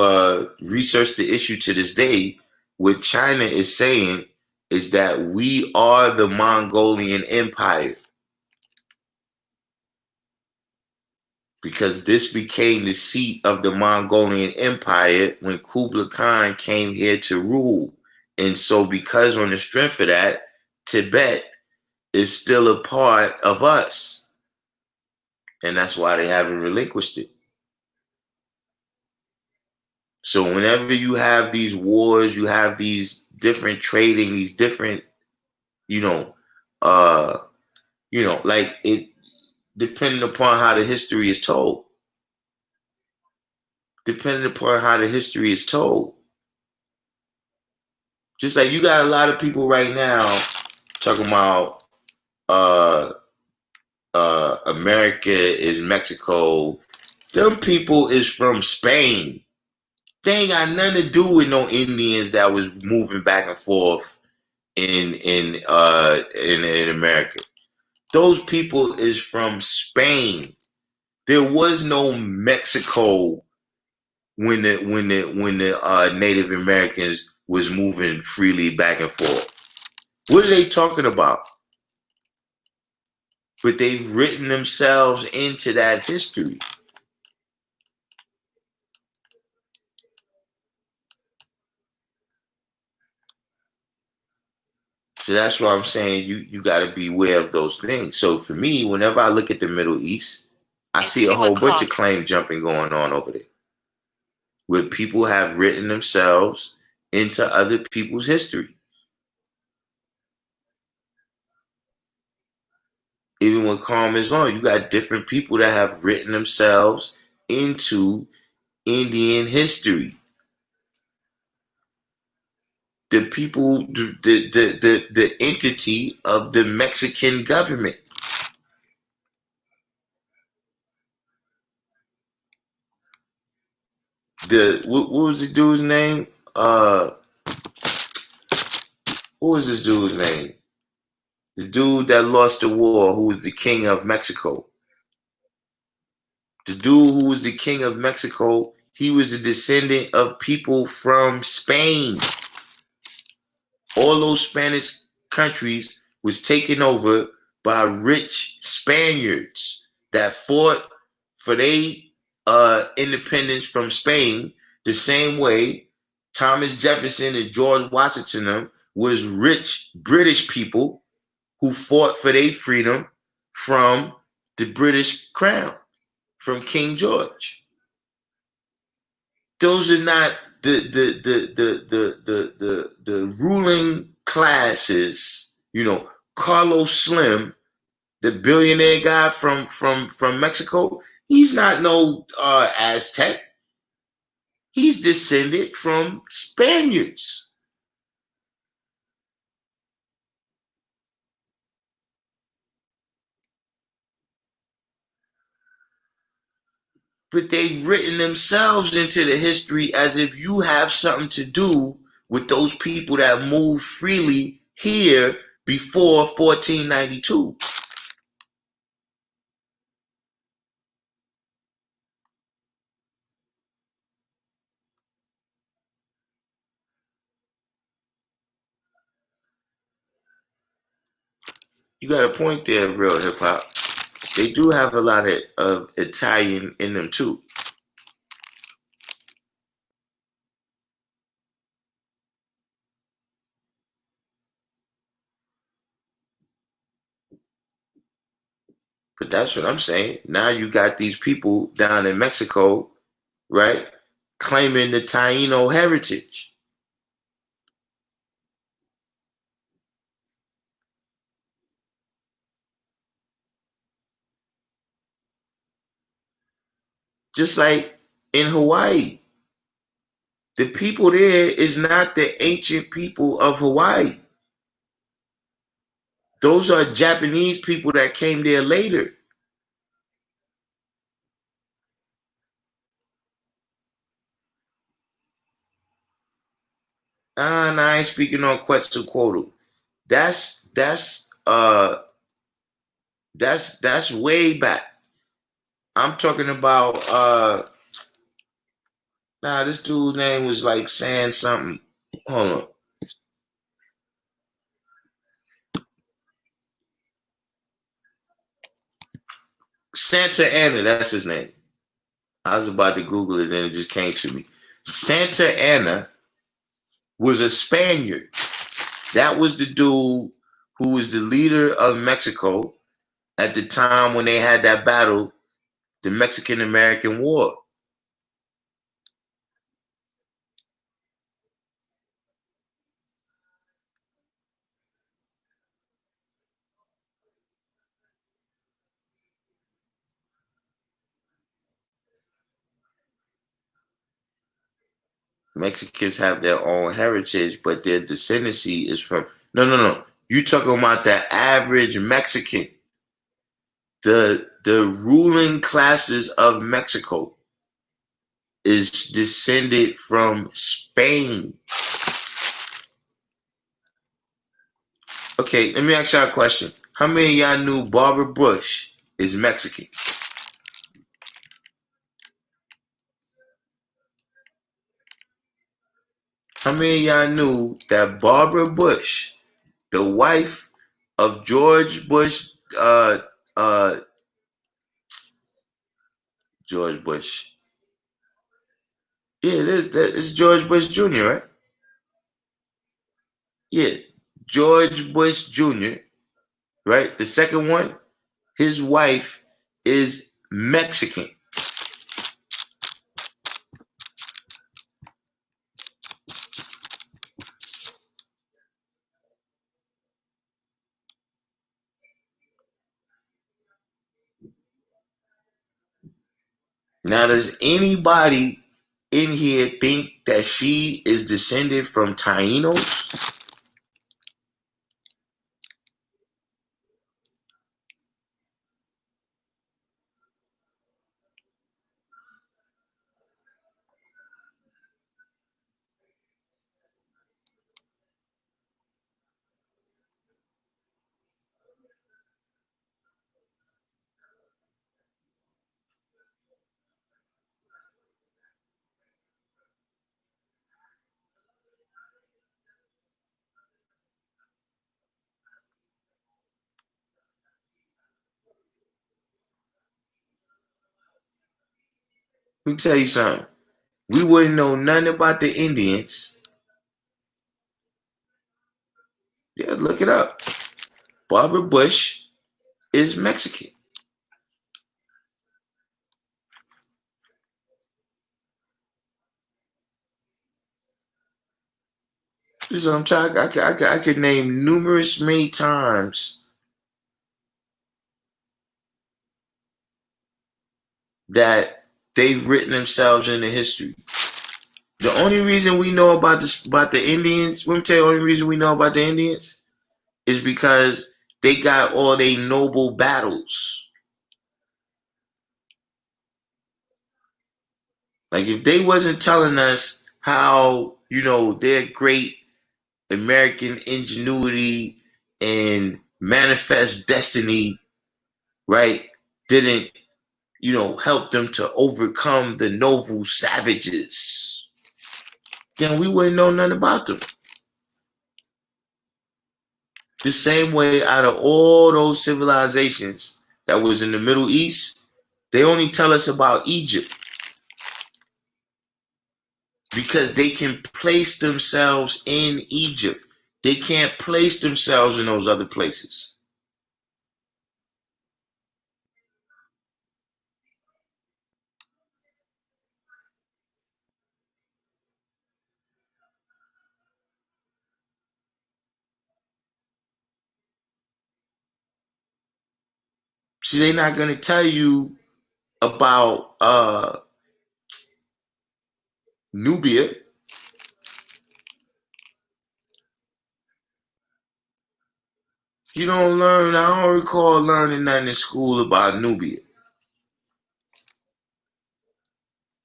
research the issue to this day, what China is saying is that we are the Mongolian Empire, because this became the seat of the Mongolian Empire when Kublai Khan came here to rule. And so because on the strength of that, Tibet is still a part of us. And that's why they haven't relinquished it. So whenever you have these wars, you have these different trading, these different, like it, depending upon how the history is told. Depending upon how the history is told. Just like you got a lot of people right now talking about America is Mexico. Them people is from Spain. They ain't got nothing to do with no Indians that was moving back and forth in America. Those people is from Spain. There was no Mexico when the Native Americans was moving freely back and forth. What are they talking about? But they've written themselves into that history. So that's why I'm saying you got to be aware of those things. So for me, whenever I look at the Middle East, I see a whole bunch of claim jumping going on over there, where people have written themselves into other people's history. Even when Calm is on, you got different people that have written themselves into Indian history. The people, the entity of the Mexican government. What was the dude's name? What was this dude's name? The dude that lost the war, who was the king of Mexico. The dude who was the king of Mexico, he was a descendant of people from Spain. All those Spanish countries was taken over by rich Spaniards that fought for their independence from Spain the same way Thomas Jefferson and George Washington was rich British people who fought for their freedom from the British crown, from King George. Those are not the ruling classes. You know, Carlos Slim, the billionaire guy from Mexico, he's not no Aztec. He's descended from Spaniards. But they've written themselves into the history as if you have something to do with those people that moved freely here before 1492. You got a point there, real hip hop. They do have a lot of Italian in them too. But that's what I'm saying. Now you got these people down in Mexico, right, claiming the Taino heritage. Just like in Hawaii, the people there is not the ancient people of Hawaii. Those are Japanese people that came there later. No, I ain't speaking on Quetzalcoatl. That's way back. I'm talking about this dude's name was like saying something. Hold on. Santa Anna, that's his name. I was about to Google it and it just came to me. Santa Anna was a Spaniard. That was the dude who was the leader of Mexico at the time when they had that battle, the Mexican-American War. Mexicans have their own heritage, but their descendancy is from no. You talking about the average Mexican, the ruling classes of Mexico is descended from Spain. Okay, let me ask y'all a question. How many of y'all knew Barbara Bush is Mexican? How many of y'all knew that Barbara Bush, the wife of George Bush, George Bush? Yeah, it's George Bush Jr., right? Yeah, George Bush Jr., right? The second one, his wife is Mexican. Now, does anybody in here think that she is descended from Tainos? Let me tell you something. We wouldn't know nothing about the Indians. Yeah, look it up. Barbara Bush is Mexican. So I'm trying. I could name numerous many times that they've written themselves into history. The only reason we know about the Indians, let me tell you, the only reason we know about the Indians is because they got all they noble battles. Like if they wasn't telling us how, their great American ingenuity and manifest destiny, right, didn't, help them to overcome the noble savages, then we wouldn't know nothing about them. The same way out of all those civilizations that was in the Middle East, they only tell us about Egypt because they can place themselves in Egypt. They can't place themselves in those other places. See, they're not going to tell you about Nubia. You don't learn, I don't recall learning nothing in school about Nubia.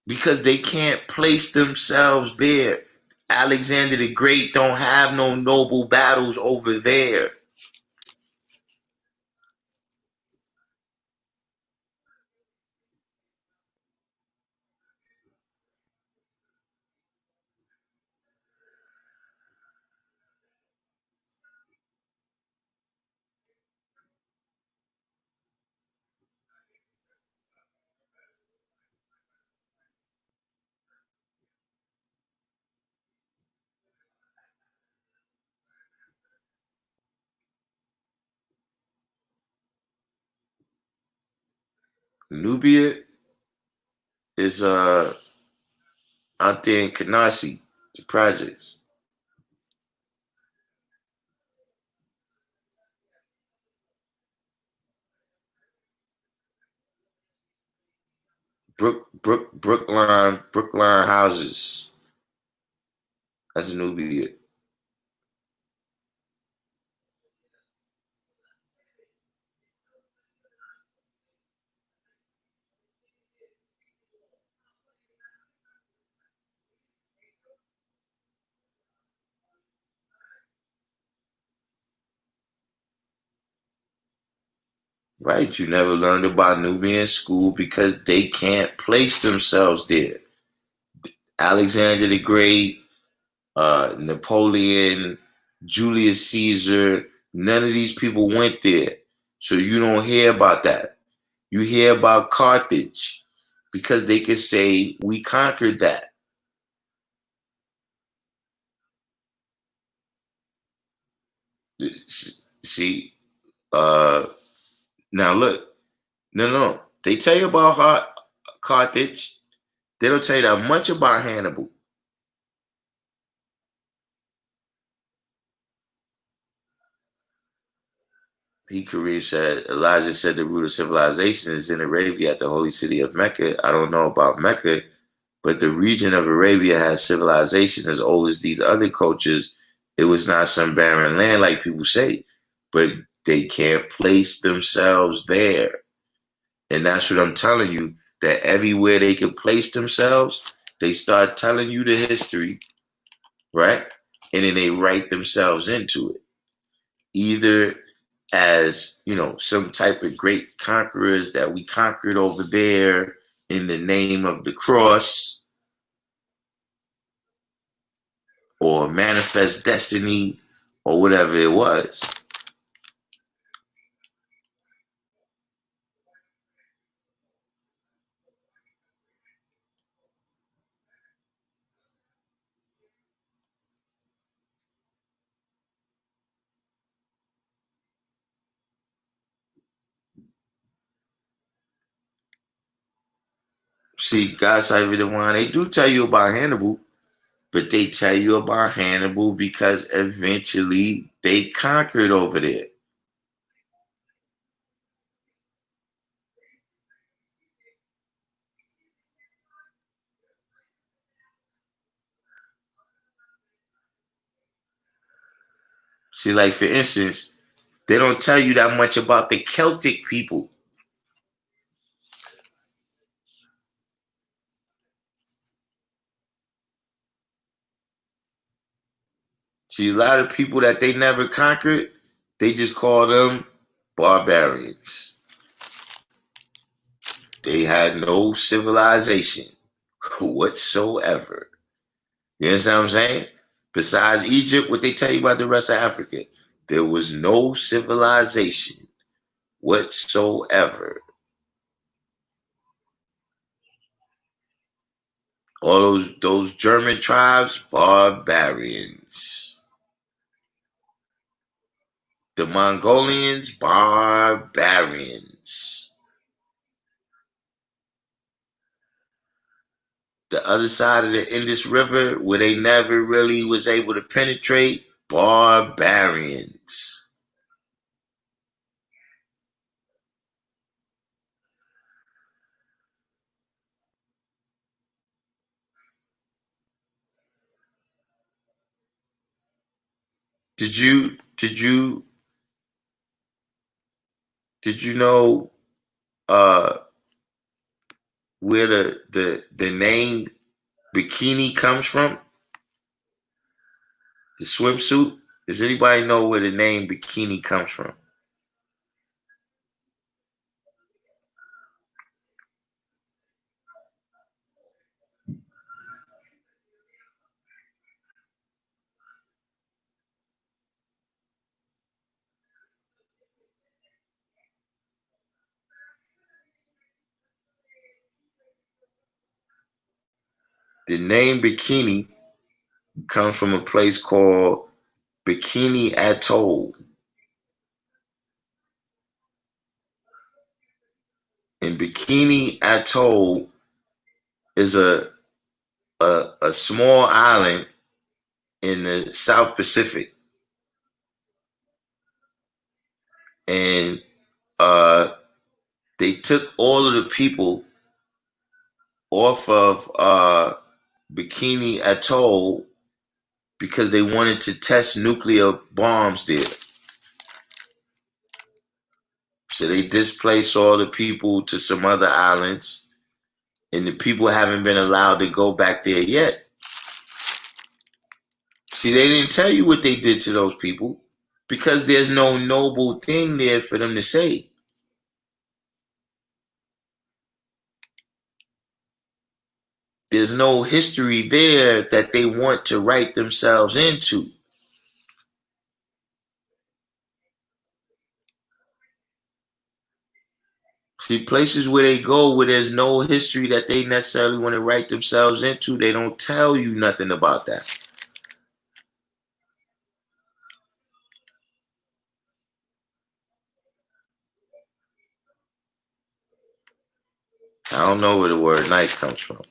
Because they can't place themselves there. Alexander the Great don't have no noble battles over there. Nubia is out there in Canarsie, the projects. Brookline houses. That's Nubia. Right, you never learned about Nubia in school because they can't place themselves there. Alexander the Great, Napoleon, Julius Caesar, none of these people went there. So you don't hear about that. You hear about Carthage because they could say, we conquered that. See, now look, no. They tell you about Carthage. They don't tell you that much about Hannibal. Elijah said the root of civilization is in Arabia at the holy city of Mecca. I don't know about Mecca, but the region of Arabia has civilization as old as these other cultures. It was not some barren land like people say, but they can't place themselves there. And that's what I'm telling you, that everywhere they can place themselves, they start telling you the history, right? And then they write themselves into it. Either as, some type of great conquerors that we conquered over there in the name of the cross, or manifest destiny, or whatever it was. See, God Cyber Divine, they do tell you about Hannibal, but they tell you about Hannibal because eventually they conquered over there. See, like for instance, they don't tell you that much about the Celtic people. See, a lot of people that they never conquered, they just call them barbarians. They had no civilization whatsoever. You understand what I'm saying? Besides Egypt, what they tell you about the rest of Africa, there was no civilization whatsoever. All those German tribes, barbarians. The Mongolians, barbarians. The other side of the Indus River, where they never really was able to penetrate, barbarians. Did you know uh where the name bikini comes from? The swimsuit? Does anybody know where the name bikini comes from? The name bikini comes from a place called Bikini Atoll. And Bikini Atoll is a small island in the South Pacific. And they took all of the people off of Bikini Atoll because they wanted to test nuclear bombs there. So they displaced all the people to some other islands, and the people haven't been allowed to go back there yet. See, they didn't tell you what they did to those people because there's no noble thing there for them to say. There's no history there that they want to write themselves into. See, places where they go where there's no history that they necessarily want to write themselves into, they don't tell you nothing about that. I don't know where the word nice comes from.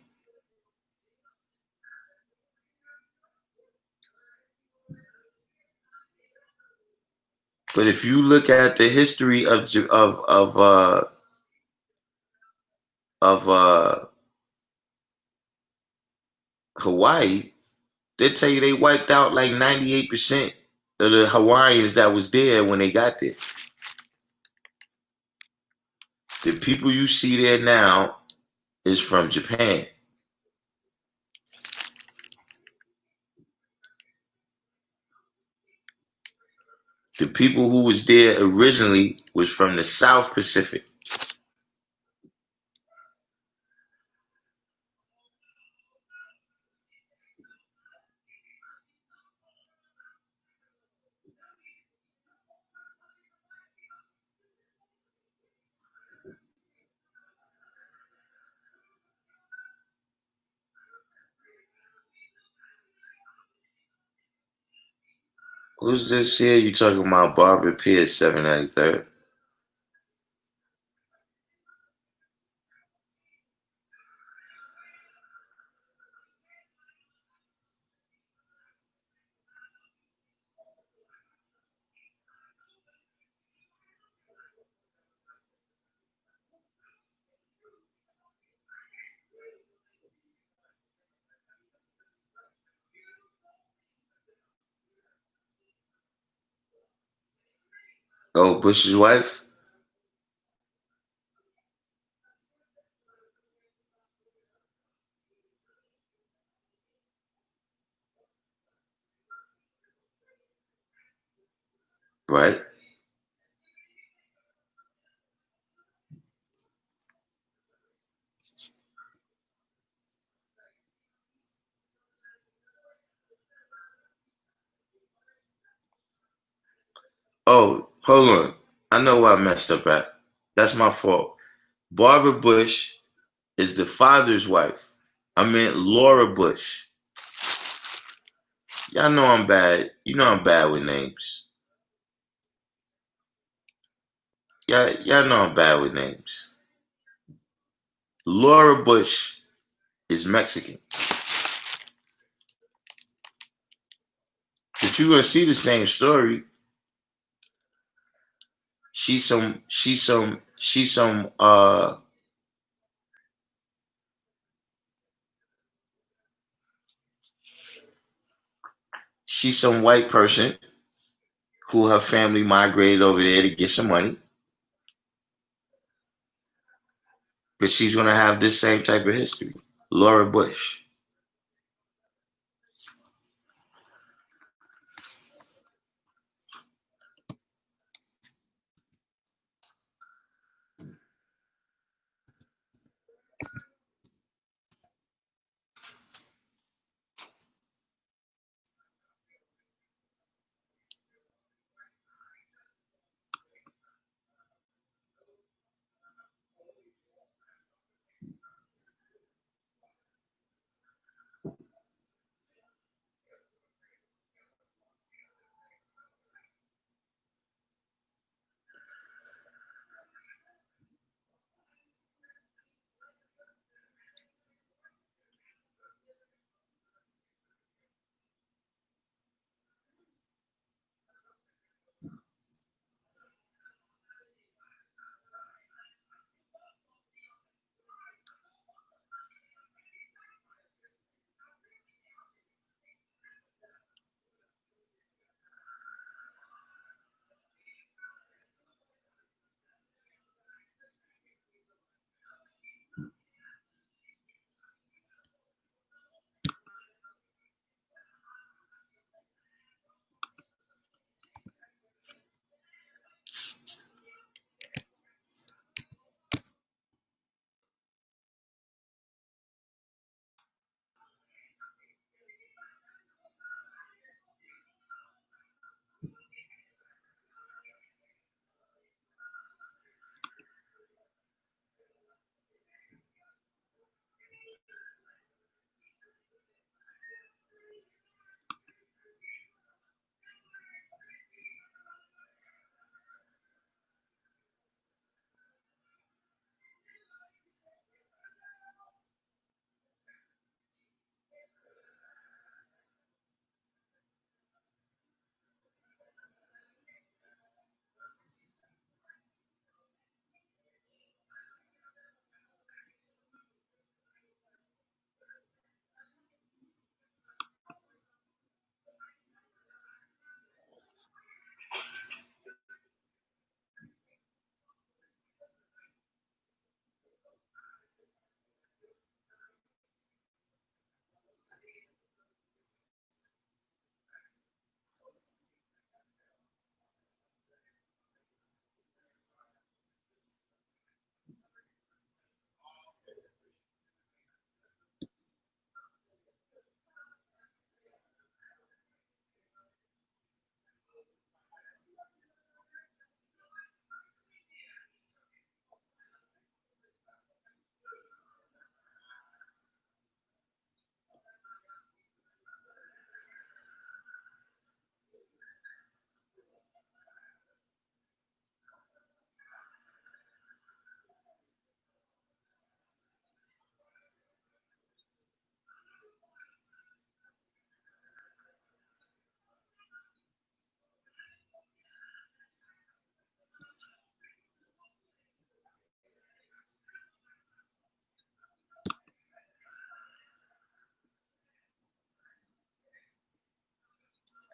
But if you look at the history of Hawaii, they tell you they wiped out like 98% of the Hawaiians that was there when they got there. The people you see there now is from Japan. The people who was there originally was from the South Pacific. Who's this here? You talking about Barbara Pierce, 793rd? Oh, Bush's wife? Right? Oh, hold on. I know where I messed up at. That's my fault. Barbara Bush is the father's wife. I meant Laura Bush. Y'all know I'm bad. You know I'm bad with names. Y'all know I'm bad with names. Laura Bush is Mexican. But you're gonna see the same story. She's some white person who her family migrated over there to get some money. But she's gonna have this same type of history. Laura Bush.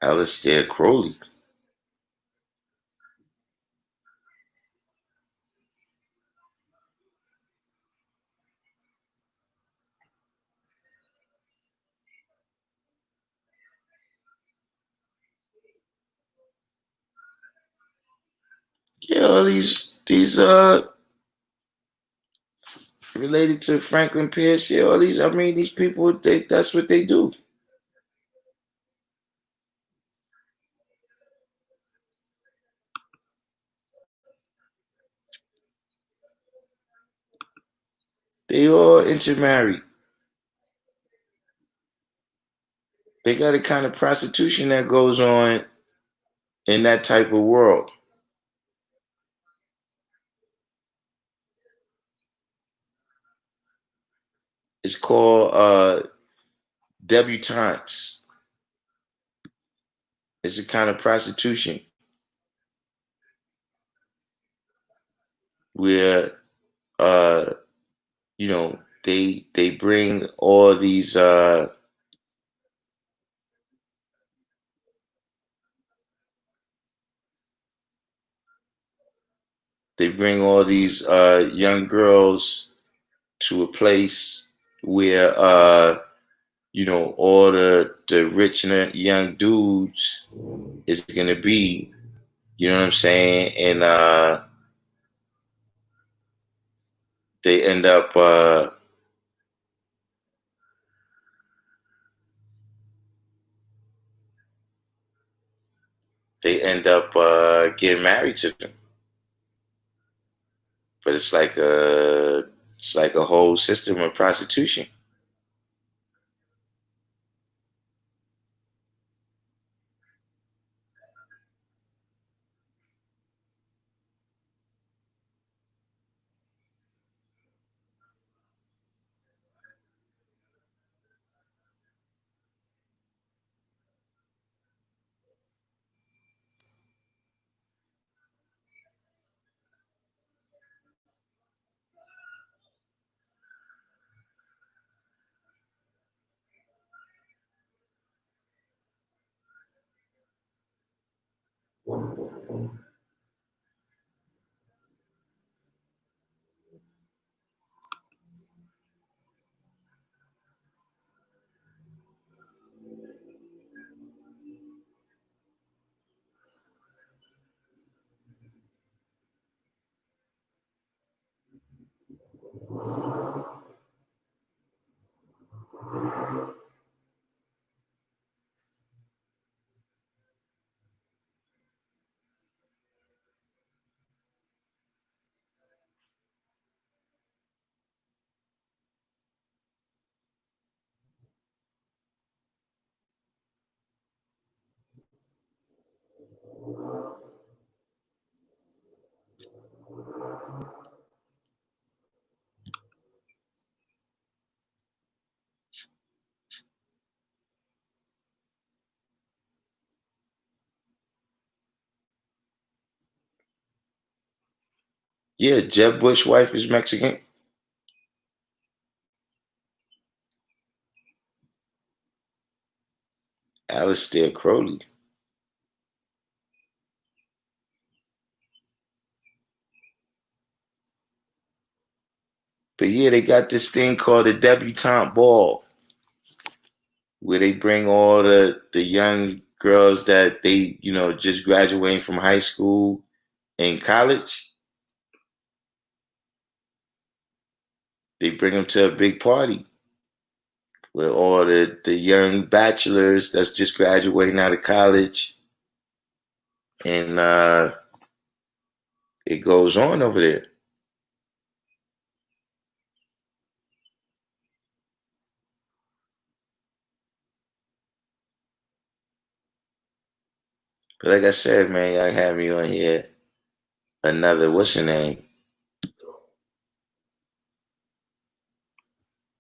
Alistair Crowley. Yeah, all these related to Franklin Pierce. Yeah, all these. I mean, these people. That's what they do. They all intermarry. They got a kind of prostitution that goes on in that type of world. It's called debutantes. It's a kind of prostitution where uh, they bring all these young girls to a place where all the rich and young dudes is gonna be, you know what I'm saying? And they end up getting married to them. But it's like a whole system of prostitution. Yeah, Jeb Bush's wife is Mexican. Alistair Crowley. But yeah, they got this thing called a debutante ball, where they bring all the young girls that they just graduating from high school and college. They bring them to a big party with all the young bachelors that's just graduating out of college, and it goes on over there. But like I said, man, y'all have me on here another what's her name?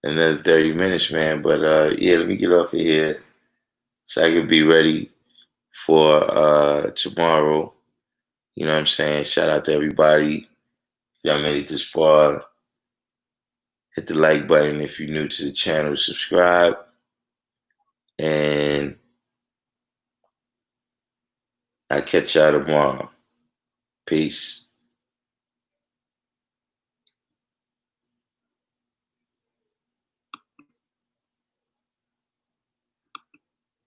Another 30 minutes, man. But yeah, let me get off of here so I can be ready for tomorrow. You know what I'm saying? Shout out to everybody. If y'all made it this far, hit the like button. If you're new to the channel, subscribe. And I'll catch y'all tomorrow. Peace.